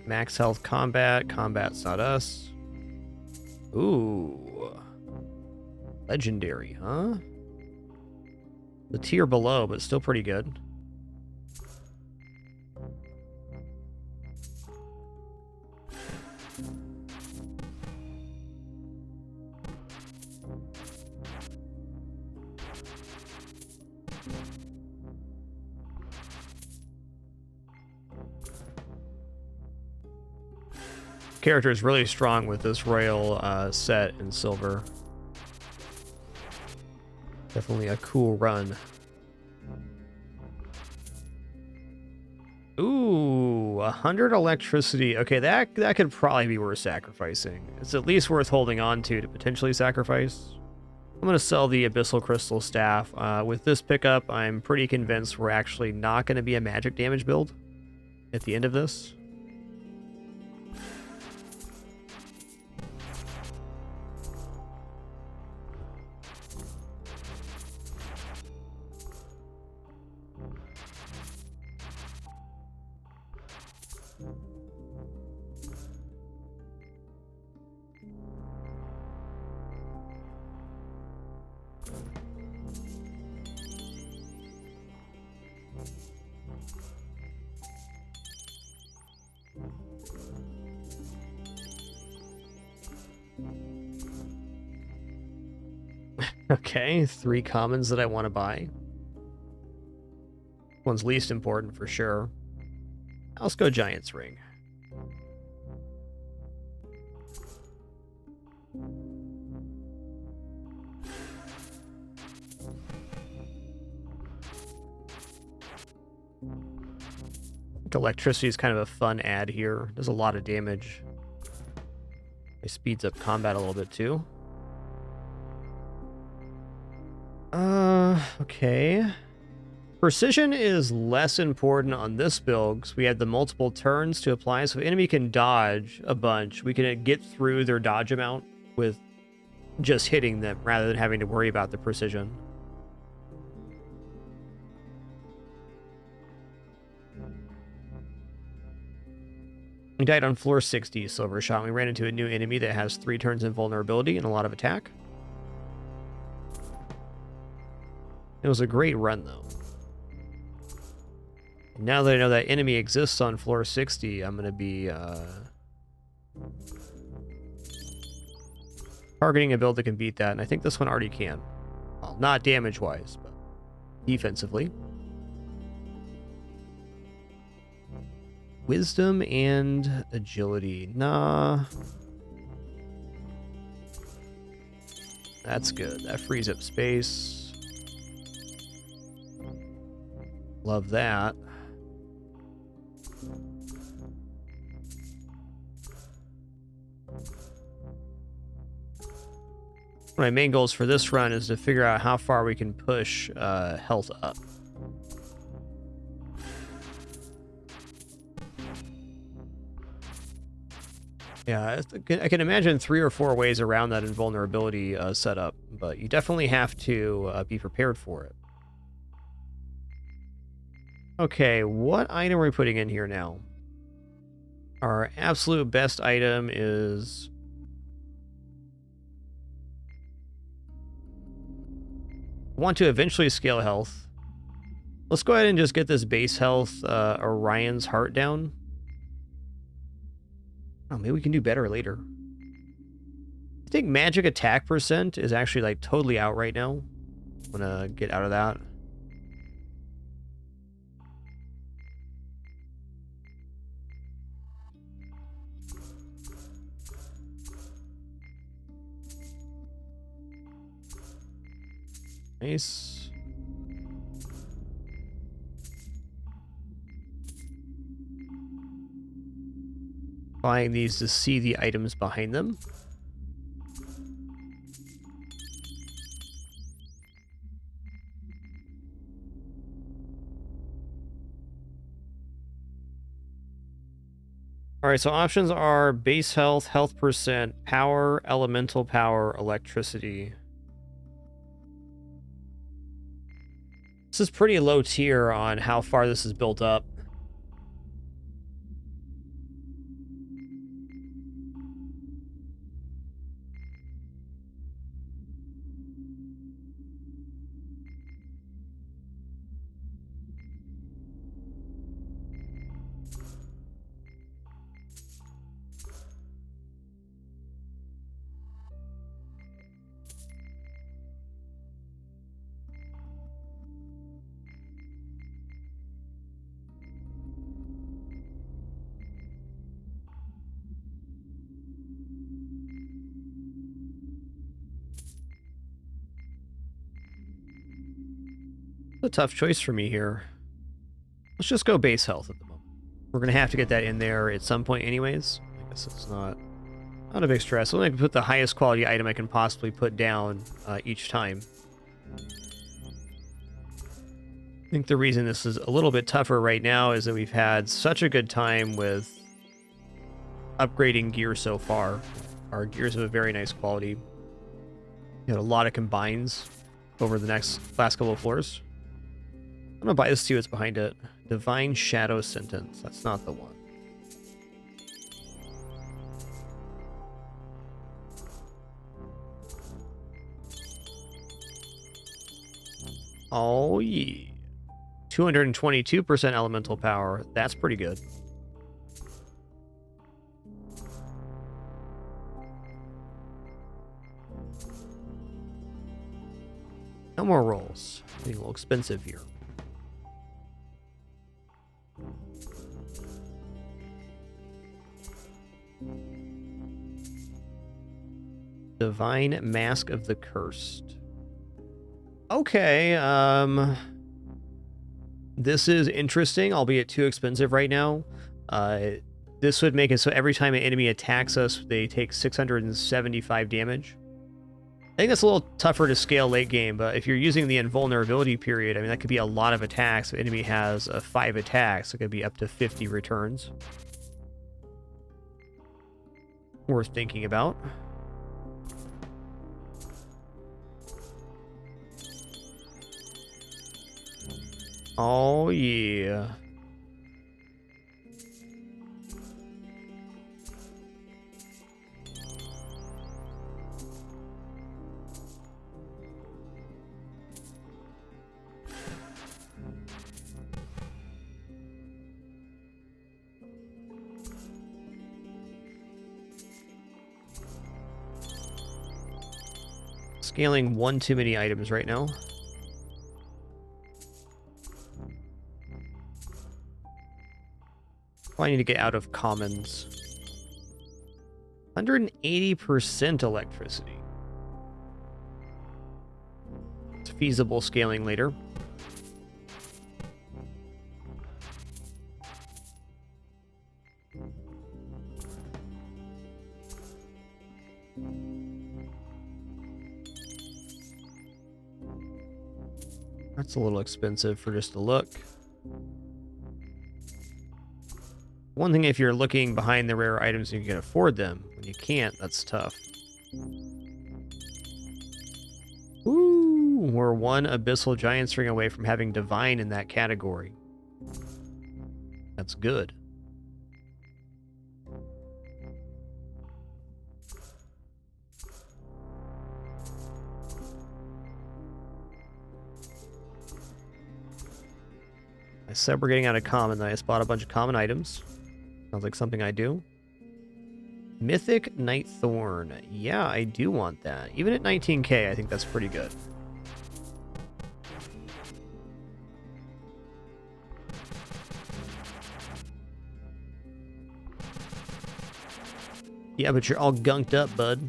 Max health combat. Combat's not us. Ooh. Legendary, huh? The tier below, but still pretty good. Character is really strong with this royal set in silver. Definitely a cool run. Ooh, 100 electricity. Okay, that could probably be worth sacrificing. It's at least worth holding on to potentially sacrifice. I'm going to sell the Abyssal Crystal Staff. With this pickup, I'm pretty convinced we're actually not going to be a magic damage build at the end of this. Okay, 3 commons that I want to buy. One's least important for sure. Let's go Giant's Ring. Electricity is kind of a fun ad here. Does a lot of damage. It speeds up combat a little bit too. Okay. Precision is less important on this build because we have the multiple turns to apply. So if enemy can dodge a bunch, we can get through their dodge amount with just hitting them rather than having to worry about the precision. We died on floor 60, Silver Shot. We ran into a new enemy that has 3 turns invulnerability and a lot of attack. It was a great run, though. Now that I know that enemy exists on floor 60, I'm going to be targeting a build that can beat that, and I think this one already can. Well, not damage-wise, but defensively. Wisdom and agility. Nah. That's good. That frees up space. Love that. My main goals for this run is to figure out how far we can push health up. Yeah, I can imagine 3 or 4 ways around that invulnerability setup, but you definitely have to be prepared for it. Okay, what item are we putting in here now? Our absolute best item is... I want to eventually scale health. Let's go ahead and just get this base health Orion's Heart down. Oh, maybe we can do better later. I think magic attack percent is actually like totally out right now. I'm gonna get out of that. Nice. Buying these to see the items behind them. Alright, so options are base health, health percent, power, elemental power, electricity. This is pretty low tier on how far this is built up. A tough choice for me here. Let's just go base health at the moment. We're gonna have to get that in there at some point anyways. I guess it's not a big stress. I can put the highest quality item I can possibly put down each time. I think the reason this is a little bit tougher right now is that we've had such a good time with upgrading gear so far. Our gears have a very nice quality. We had a lot of combines over the last couple of floors. I'm gonna buy this to see what's behind it. Divine Shadow Sentence. That's not the one. Oh yeah. 222% elemental power. That's pretty good. No more rolls. Getting a little expensive here. Divine Mask of the Cursed. Okay, this is interesting, albeit too expensive right now. This would make it so every time an enemy attacks us, they take 675 damage. I think that's a little tougher to scale late game, but if you're using the invulnerability period, I mean, that could be a lot of attacks. If an enemy has 5 attacks, it could be up to 50 returns. Worth thinking about. Oh, yeah. Scaling one too many items right now. I need to get out of commons. 180% electricity. It's feasible scaling later. That's a little expensive for just a look. One thing, if you're looking behind the rare items and you can afford them, when you can't, that's tough. Ooh, we're one Abyssal Giant Ring away from having Divine in that category. That's good. I said we're getting out of common, then I just bought a bunch of common items. Sounds like something I do. Mythic Night Thorn. Yeah, I do want that. Even at 19k, I think that's pretty good. Yeah, but you're all gunked up, bud.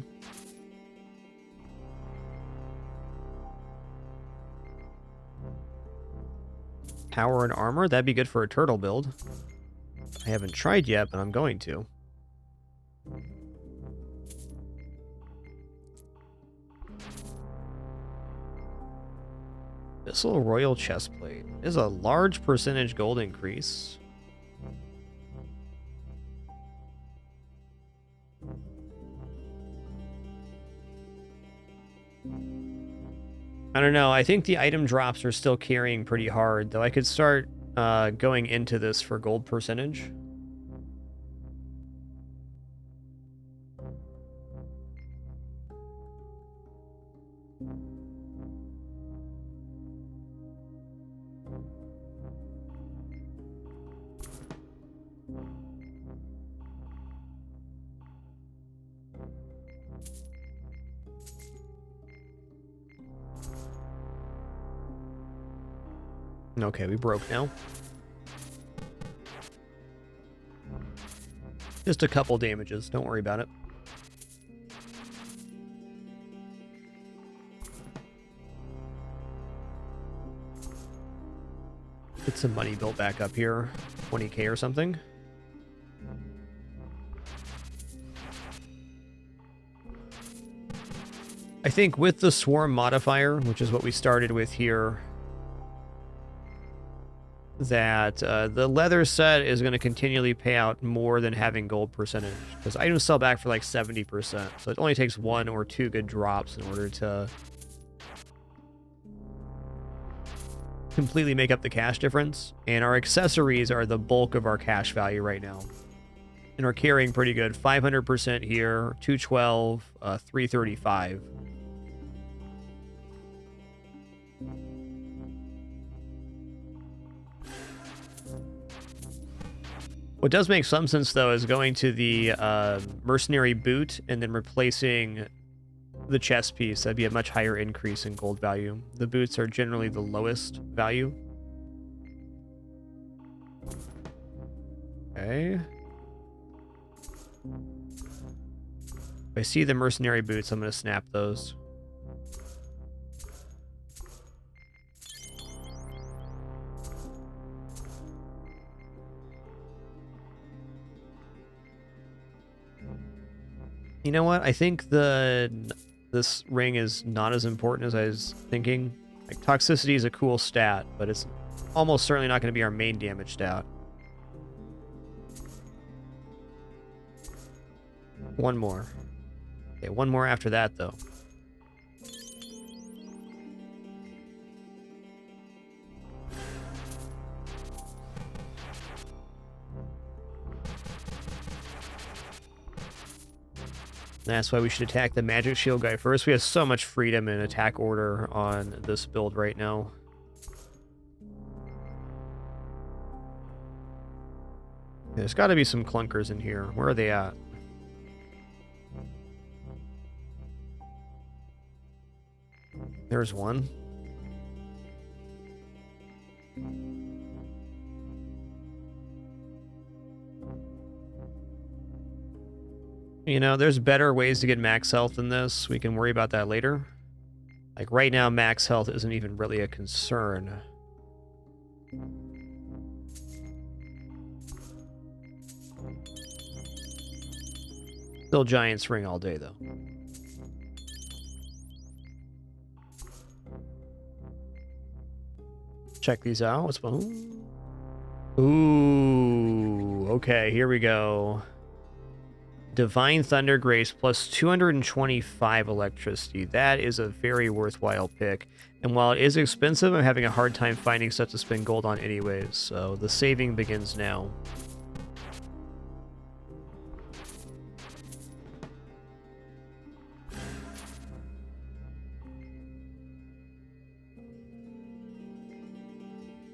Power and armor? That'd be good for a turtle build. I haven't tried yet, but I'm going to. Abyssal Royal Chestplate is a large percentage gold increase. I don't know. I think the item drops are still carrying pretty hard, though I could start going into this for gold percentage. Okay, we broke now. Just a couple damages, don't worry about it. Get some money built back up here, 20k or something. I think with the swarm modifier, which is what we started with here, that the leather set is going to continually pay out more than having gold percentage, because items sell back for like 70%, so it only takes 1 or 2 good drops in order to completely make up the cash difference. And our accessories are the bulk of our cash value right now, and are carrying pretty good. 500% here, 212, 335. What does make some sense, though, is going to the Mercenary boot and then replacing the chest piece, that'd be a much higher increase in gold value. The boots are generally the lowest value. Okay. If I see the mercenary boots, I'm going to snap those. You know what? I think this ring is not as important as I was thinking. Like, toxicity is a cool stat, but it's almost certainly not going to be our main damage stat. One more. Okay, one more after that, though. That's why we should attack the magic shield guy first. We have so much freedom in attack order on this build right now. There's got to be some clunkers in here. Where are they at? There's one. You know, there's better ways to get max health than this. We can worry about that later. Like, right now, max health isn't even really a concern. Still Giant's Ring all day, though. Check these out. What's one? Ooh, okay, here we go. Divine Thunder Grace plus 225 electricity. That is a very worthwhile pick. And while it is expensive, I'm having a hard time finding stuff to spend gold on anyways. So the saving begins now.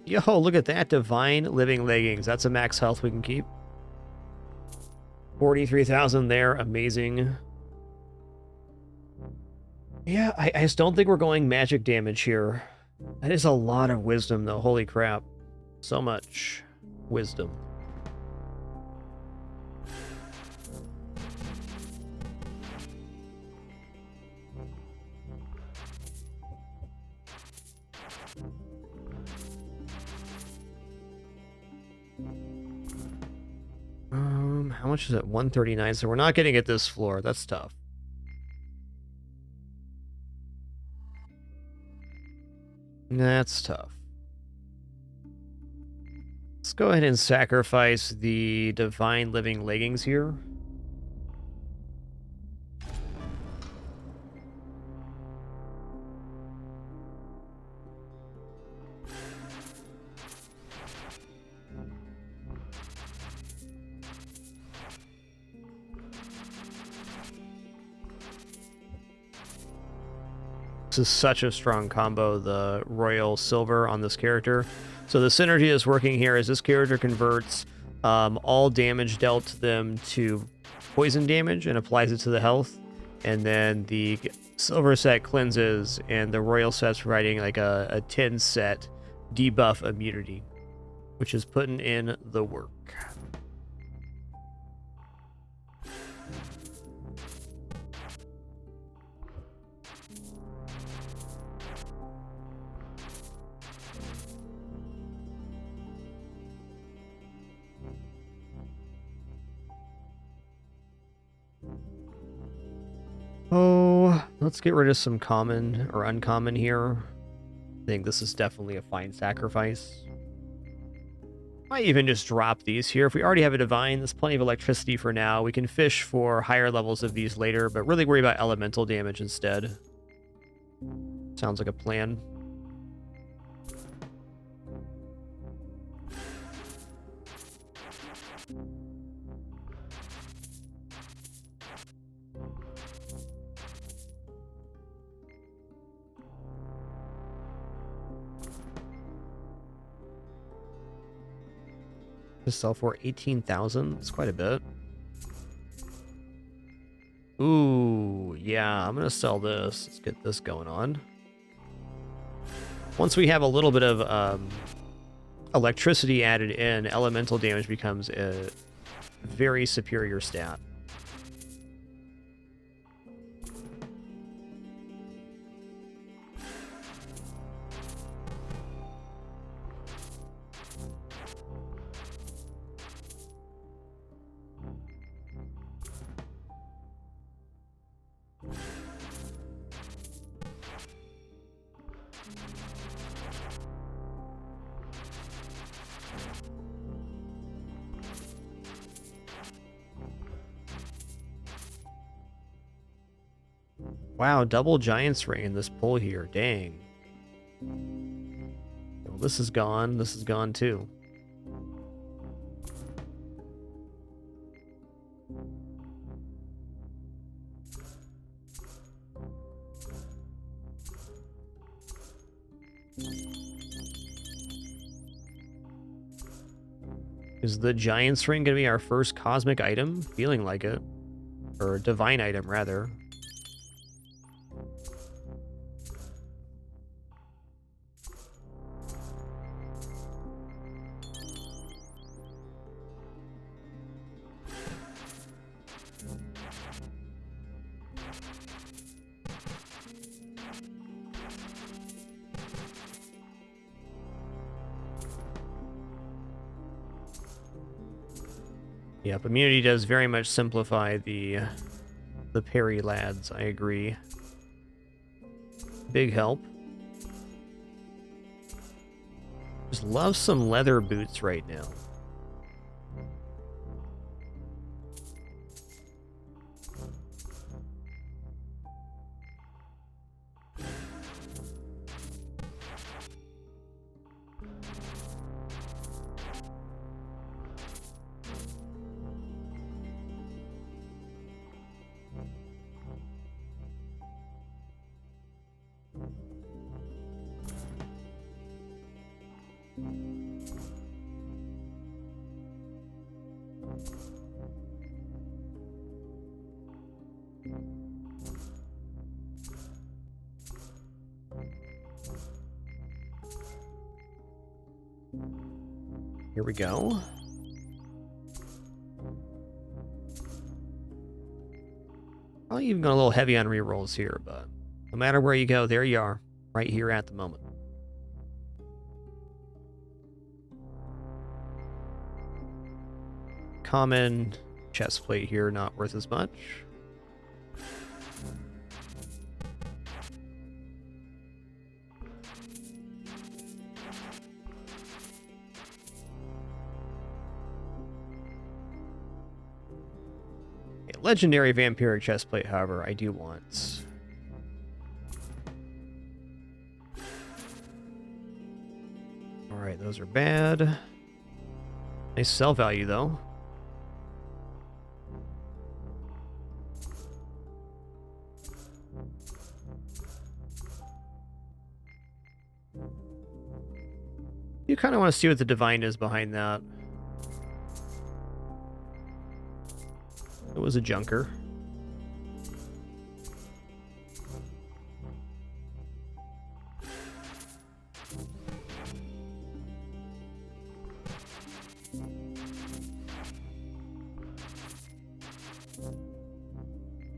Yo, look at that. Divine Living Leggings. That's a max health we can keep. 43,000 there. Amazing. Yeah, I just don't think we're going magic damage here. That is a lot of wisdom, though. Holy crap. So much wisdom. How much is it? 139. So we're not getting it this floor. That's tough. That's tough. Let's go ahead and sacrifice the Divine Living Leggings here. This is such a strong combo, the Royal Silver on this character. So the synergy is working here as this character converts all damage dealt to them to poison damage and applies it to the health. And then the Silver set cleanses, and the Royal set's providing like a 10 set debuff immunity, which is putting in the work. Oh, let's get rid of some common or uncommon here. I think this is definitely a fine sacrifice. Might even just drop these here. If we already have a divine, there's plenty of electricity for now. We can fish for higher levels of these later, but really worry about elemental damage instead. Sounds like a plan. To sell for 18,000. It's quite a bit. Ooh, yeah, I'm gonna sell this. Let's get this going on. Once we have a little bit of electricity added in, elemental damage becomes a very superior stat. Wow, double Giant's Ring in this pull here. Dang. Well, this is gone. This is gone too. Is the Giant's Ring going to be our first cosmic item? Feeling like it. Or divine item, rather. Yep, immunity does very much simplify the parry, lads. I agree. Big help. Just love some leather boots right now. Here we go. I'll even go a little heavy on rerolls here, but no matter where you go, there you are, right here at the moment. Common chest plate here, not worth as much. Legendary vampiric chestplate, however, I do want. Alright, those are bad. Nice sell value, though. You kind of want to see what the divine is behind that. It was a junker.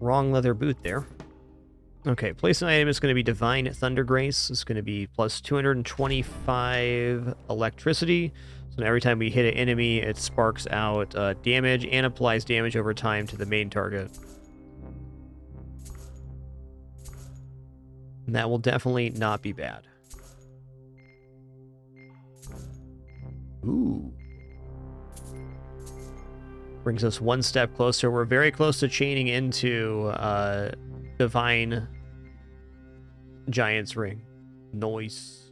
Wrong leather boot there. Okay, place an item is going to be Divine Thunder Grace. It's going to be plus 225 electricity. So every time we hit an enemy, it sparks out damage and applies damage over time to the main target. And that will definitely not be bad. Ooh. Brings us one step closer. We're very close to chaining into Divine Giant's Ring. Nice.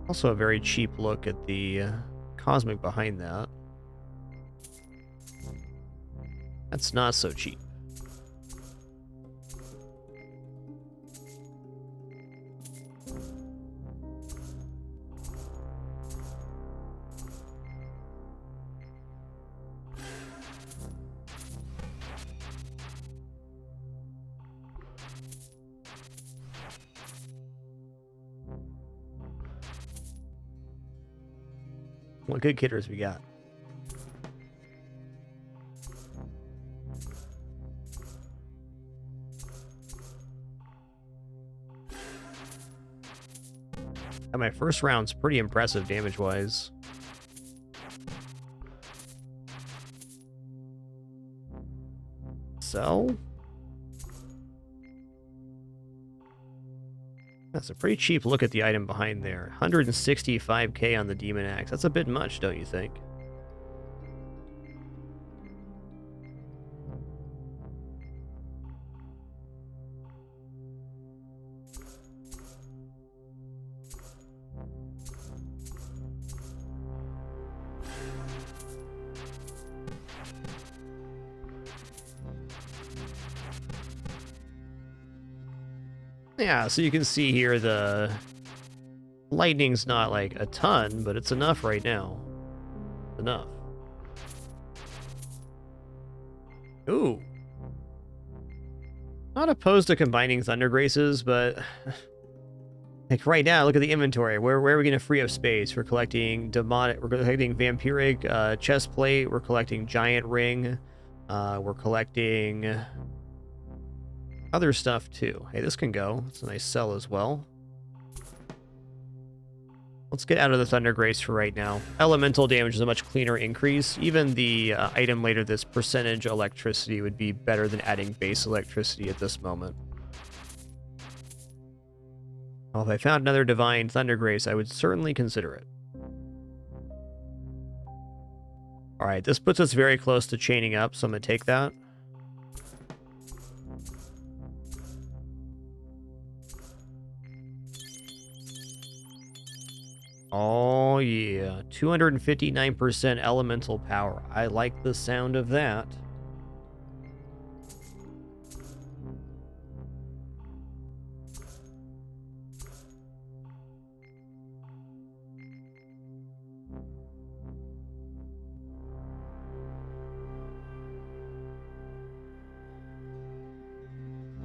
Also a very cheap look at the cosmic behind that. That's not so cheap. What good kitters we got? And my first round's pretty impressive damage-wise. So... that's a pretty cheap look at the item behind there. 165k on the Demon Axe. That's a bit much, don't you think? Yeah, so you can see here the lightning's not like a ton, but it's enough right now. Enough. Ooh. Not opposed to combining Thunder Graces, but like right now, look at the inventory. Where are we going to free up space? We're collecting demonic, we're collecting vampiric chest plate, we're collecting giant ring, we're collecting other stuff too. Hey, this can go. It's a nice sell as well. Let's get out of the Thunder Grace for right now. Elemental damage is a much cleaner increase. Even the item later, this percentage electricity, would be better than adding base electricity at this moment. Well, if I found another Divine Thunder Grace, I would certainly consider it. Alright, this puts us very close to chaining up, so I'm going to take that. Oh yeah, 259% elemental power. I like the sound of that.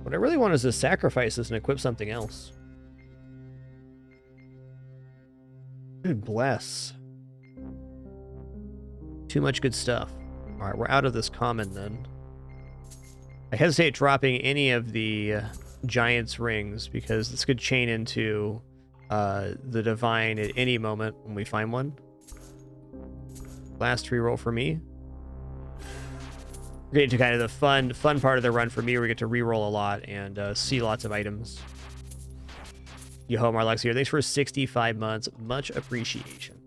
What I really want is to sacrifice this and equip something else. Good bless. Too much good stuff. Alright, we're out of this common then. I hesitate dropping any of the Giant's rings because this could chain into the Divine at any moment when we find one. Last reroll for me. We're getting to kind of the fun part of the run for me where we get to reroll a lot and see lots of items. Yo, Marlex here. Thanks for 65 months. Much appreciation.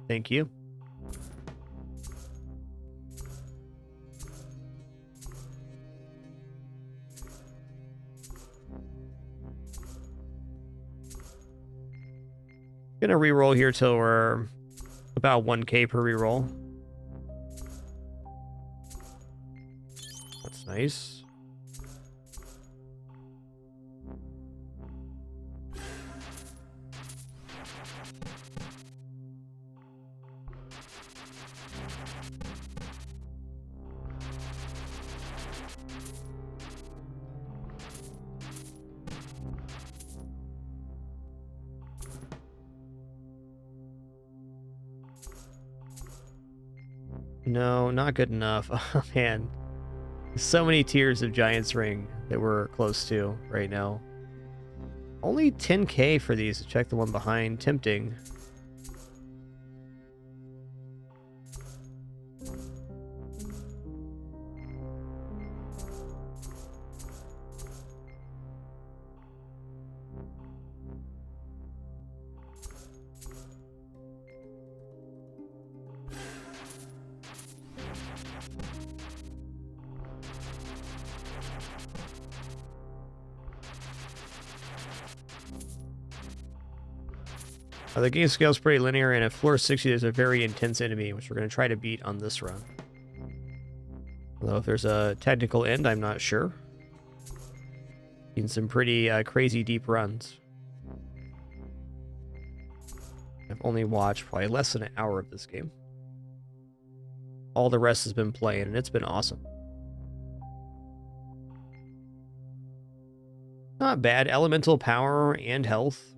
Thank you. Gonna reroll here till we're about 1k per reroll. That's nice. No, not good enough. Oh, man. So many tiers of Giant's Ring that we're close to right now. Only 10k for these. Check the one behind. Tempting. The game scale is pretty linear, and at floor 60 there's a very intense enemy, which we're going to try to beat on this run. Although if there's a technical end, I'm not sure. In some pretty crazy deep runs. I've only watched probably less than an hour of this game. All the rest has been playing, and it's been awesome. Not bad. Elemental power and health.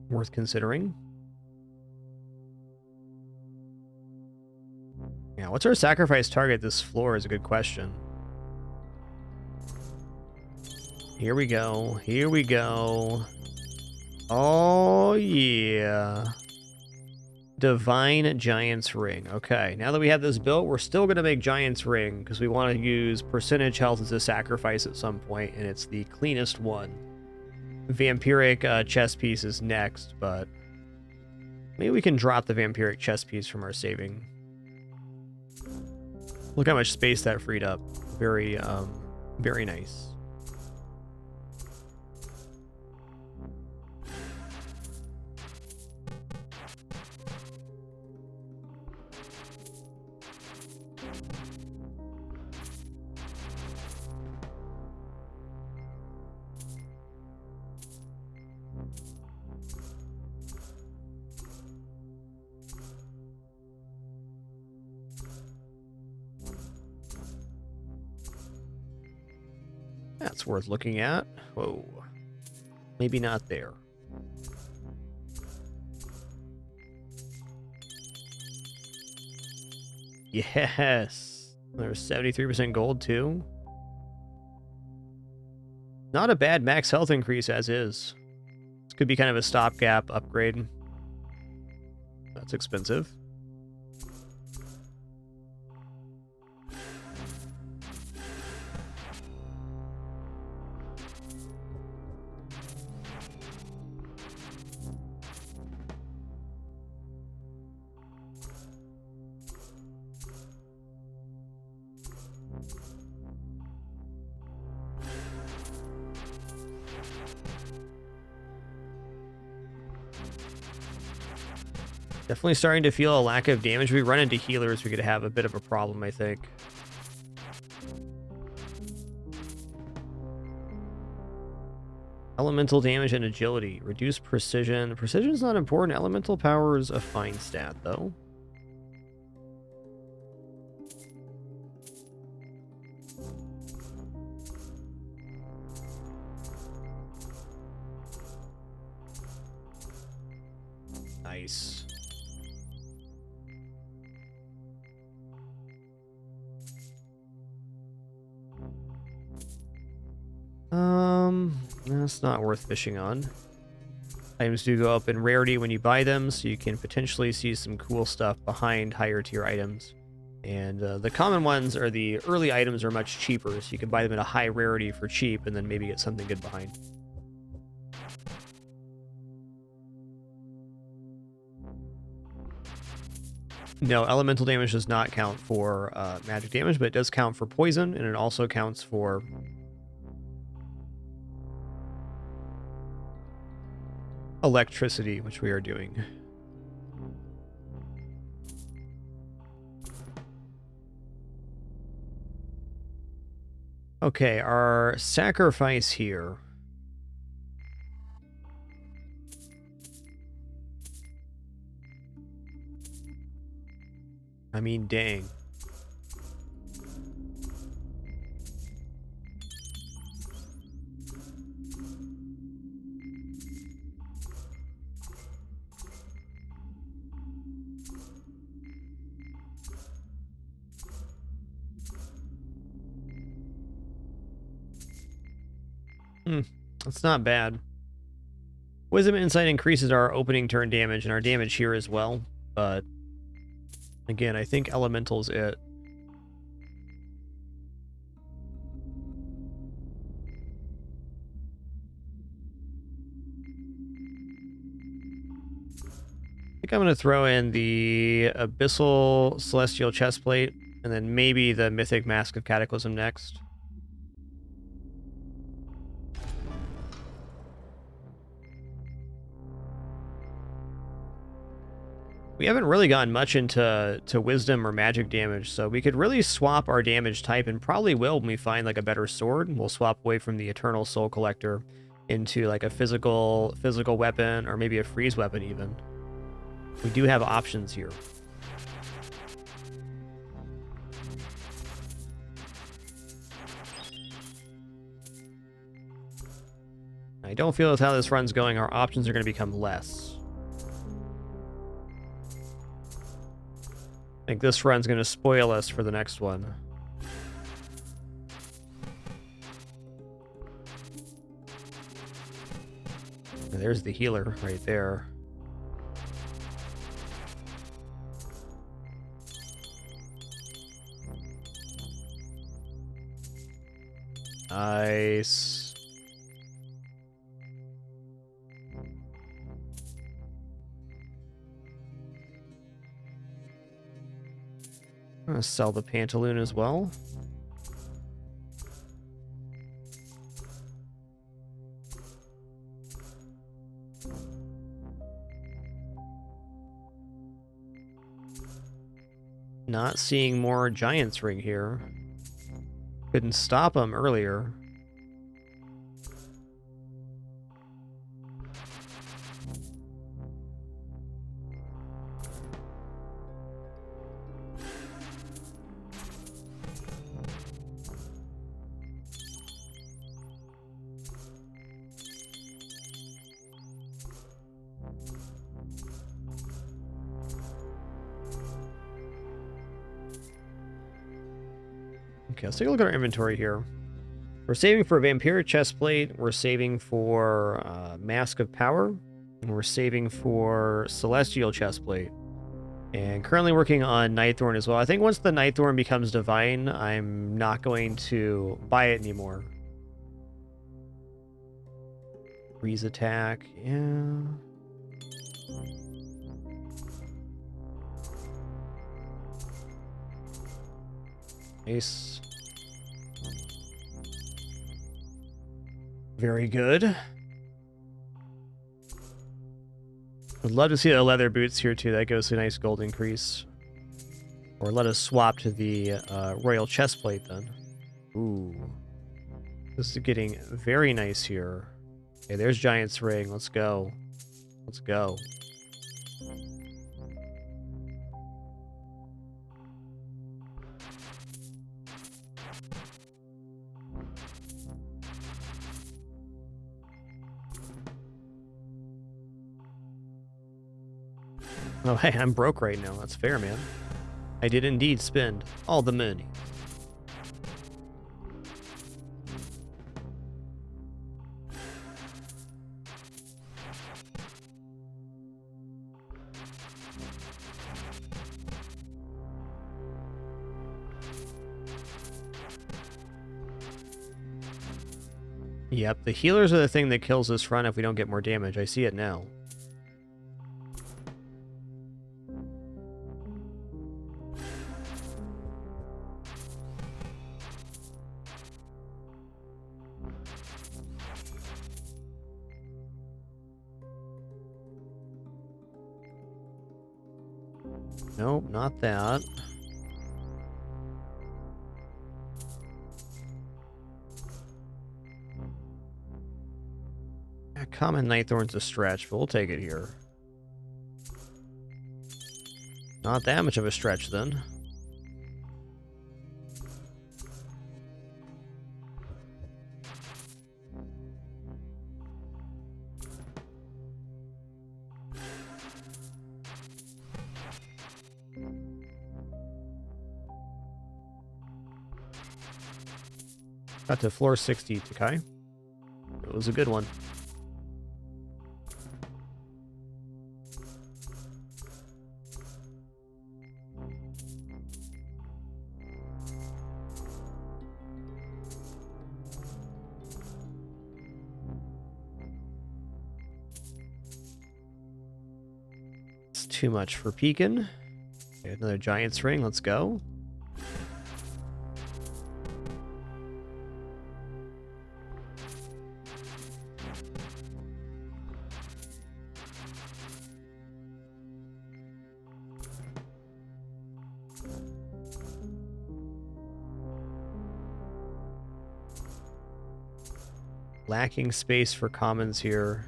Worth considering. Now, what's our sacrifice target this floor is a good question. Here we go. Here we go. Oh, yeah. Divine Giant's Ring. Okay, now that we have this built, we're still going to make Giant's Ring because we want to use percentage health as a sacrifice at some point, and it's the cleanest one. Vampiric chest piece is next, but maybe we can drop the vampiric chest piece from our saving. Look how much space that freed up. Very, very nice. That's worth looking at. Whoa. Maybe not there. Yes. There's 73% gold too. Not a bad max health increase as is. This could be kind of a stopgap upgrade. That's expensive. Definitely starting to feel a lack of damage. We run into healers, we could have a bit of a problem, I think. Elemental damage and agility. Reduce precision. Precision is not important. Elemental power is a fine stat, though. Nice. That's not worth fishing on. Items do go up in rarity when you buy them, so you can potentially see some cool stuff behind higher tier items. And the common ones, or the early items, are much cheaper, so you can buy them at a high rarity for cheap and then maybe get something good behind. No, elemental damage does not count for magic damage, but it does count for poison, and it also counts for electricity, which we are doing. Okay, our sacrifice here. I mean, dang. That's not bad. Wisdom and Insight increases our opening turn damage and our damage here as well, but again, I think Elemental's it. I think I'm going to throw in the Abyssal Celestial Chestplate, and then maybe the Mythic Mask of Cataclysm next. We haven't really gotten much into wisdom or magic damage, so we could really swap our damage type, and probably will when we find like a better sword. We'll swap away from the Eternal Soul Collector into like a physical weapon, or maybe a freeze weapon even. We do have options here. I don't feel as how this run's going, our options are going to become less. I think this run's going to spoil us for the next one. There's the healer right there. Nice. I'm gonna sell the pantaloon as well. Not seeing more Giant's Ring here. Couldn't stop him earlier. Okay, let's take a look at our inventory here. We're saving for Vampiric Chestplate, we're saving for Mask of Power, and we're saving for Celestial Chestplate. And currently working on Nightthorn as well. I think once the Nightthorn becomes Divine, I'm not going to buy it anymore. Freeze attack, yeah. Nice. Very good. Would love to see the leather boots here too. That goes to a nice gold increase. Or let us swap to the royal chestplate then. Ooh. This is getting very nice here. Okay, there's Giant's Ring. Let's go. Let's go. Oh, hey, I'm broke right now. That's fair, man. I did indeed spend all the money. Yep, the healers are the thing that kills this run if we don't get more damage. I see it now. Nope, not that. Yeah, common Nightthorn's a stretch, but we'll take it here. Not that much of a stretch then. Got to floor 60, Takai. It was a good one. It's too much for Pekin. Okay, another Giant's Ring. Let's go. Lacking space for commons here.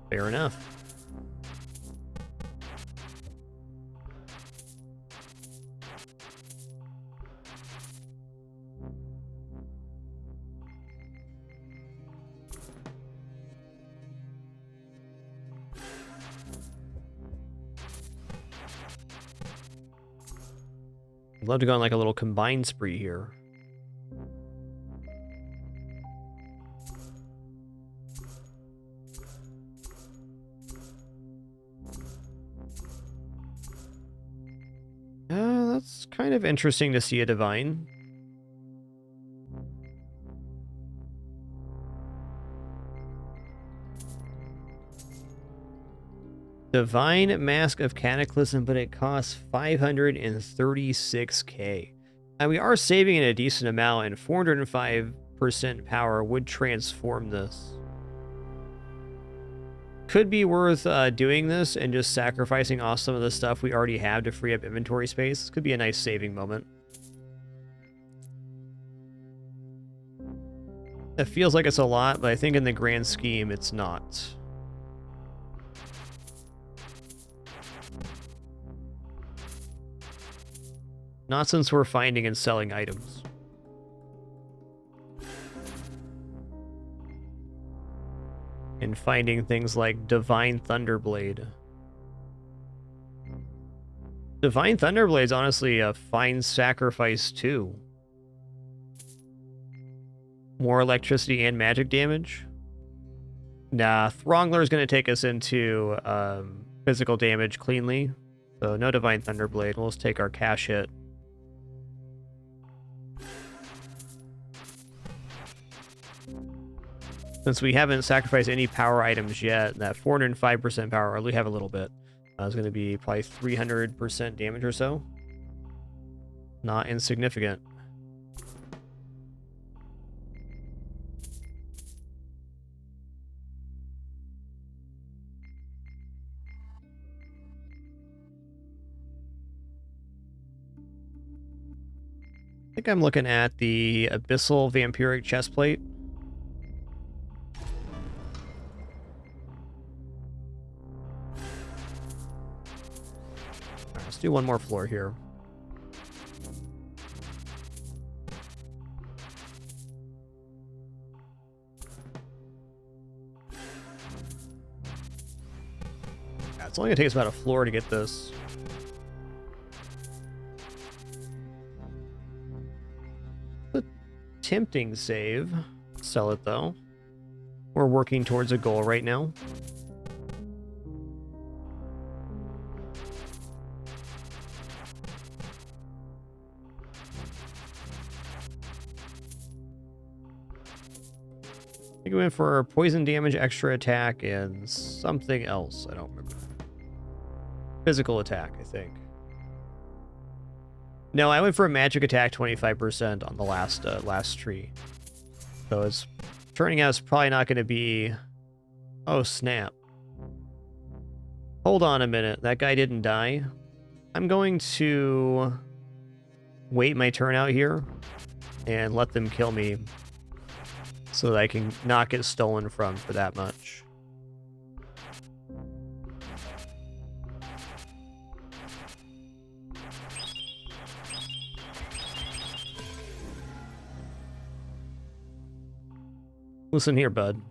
Fair enough. I'd love to go on like a little combined spree here. That's kind of interesting to see a divine. Divine Mask of Cataclysm, but it costs 536k. And we are saving it a decent amount, and 405% power would transform this. Could be worth doing this and just sacrificing off some of the stuff we already have to free up inventory space. This could be a nice saving moment. It feels like it's a lot, but I think in the grand scheme, it's not. Not since we're finding and selling items. And finding things like Divine Thunderblade. Divine Thunderblade's honestly a fine sacrifice too. More electricity and magic damage? Nah, Throngler's going to take us into physical damage cleanly. So no Divine Thunderblade. We'll just take our cash hit. Since we haven't sacrificed any power items yet, that 405% power, we have a little bit. It's going to be probably 300% damage or so. Not insignificant. I think I'm looking at the Abyssal Vampiric Chestplate. Let's do one more floor here. Yeah, it's only gonna take us about a floor to get this. A tempting save. Sell it though. We're working towards a goal right now. I think we went for poison damage, extra attack, and something else. I don't remember. Physical attack, I think. No, I went for a magic attack 25% on the last tree. So it's turning out it's probably not going to be... Oh, snap. Hold on a minute. That guy didn't die. I'm going to wait my turn out here and let them kill me so that I can not get stolen from for that much. Listen here, bud.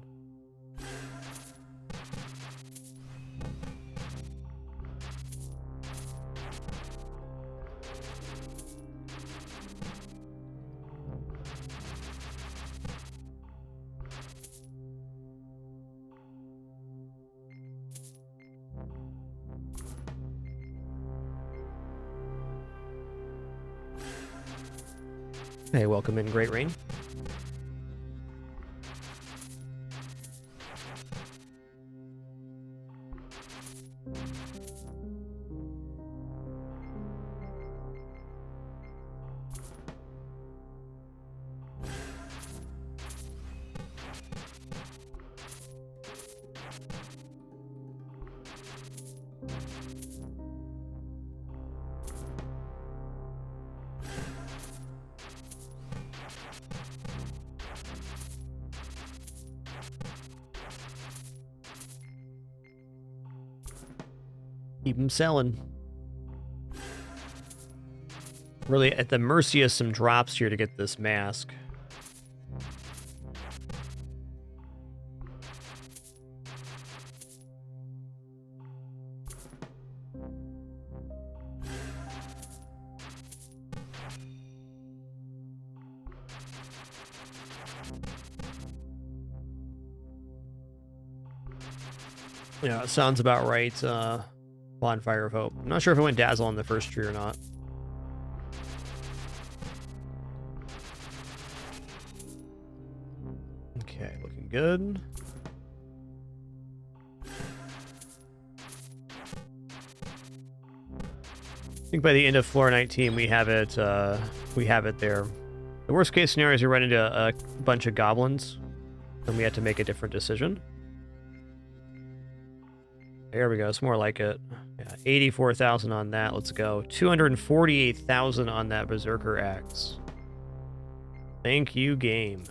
Hey, welcome in, Great Rain. Keep them selling. Really at the mercy of some drops here to get this mask. Yeah, it sounds about right. Bonfire of Hope. I'm not sure if it went Dazzle on the first tree or not. Okay, looking good. I think by the end of floor 19, we have it. We have it there. The worst case scenario is we run into a bunch of goblins, and we have to make a different decision. There we go. It's more like it. Yeah, 84,000 on that. Let's go. 248,000 on that Berserker Axe. Thank you, game.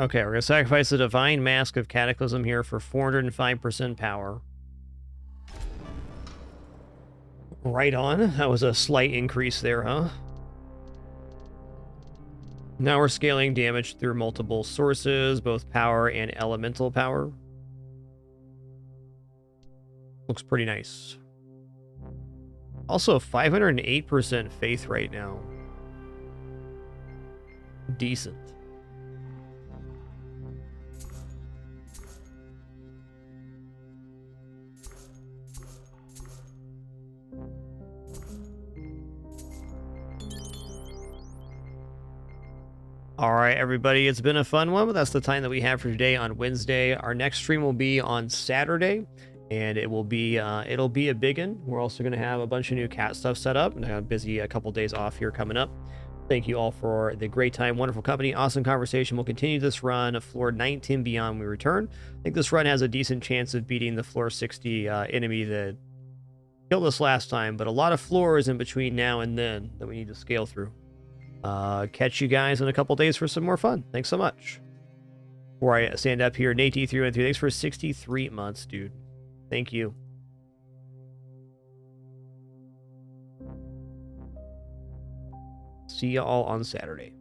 Okay, we're going to sacrifice the Divine Mask of Cataclysm here for 405% power. Right on. That was a slight increase there, huh? Now we're scaling damage through multiple sources, both power and elemental power. Looks pretty nice. Also, 508% faith right now. Decent. All right, everybody, it's been a fun one, but that's the time that we have for today on Wednesday. Our next stream will be on Saturday, and it'll be a big one. We're also going to have a bunch of new cat stuff set up, and I'm busy a couple days off here coming up. Thank you all for the great time, wonderful company, awesome conversation. We'll continue this run of floor 19 beyond when we return. I think this run has a decent chance of beating the floor 60 enemy that killed us last time, but a lot of floors in between now and then that we need to scale through. Catch you guys in a couple days for some more fun. Thanks so much. Before I stand up here, Nate D313, thanks for 63 months, dude. Thank you. See you all on Saturday.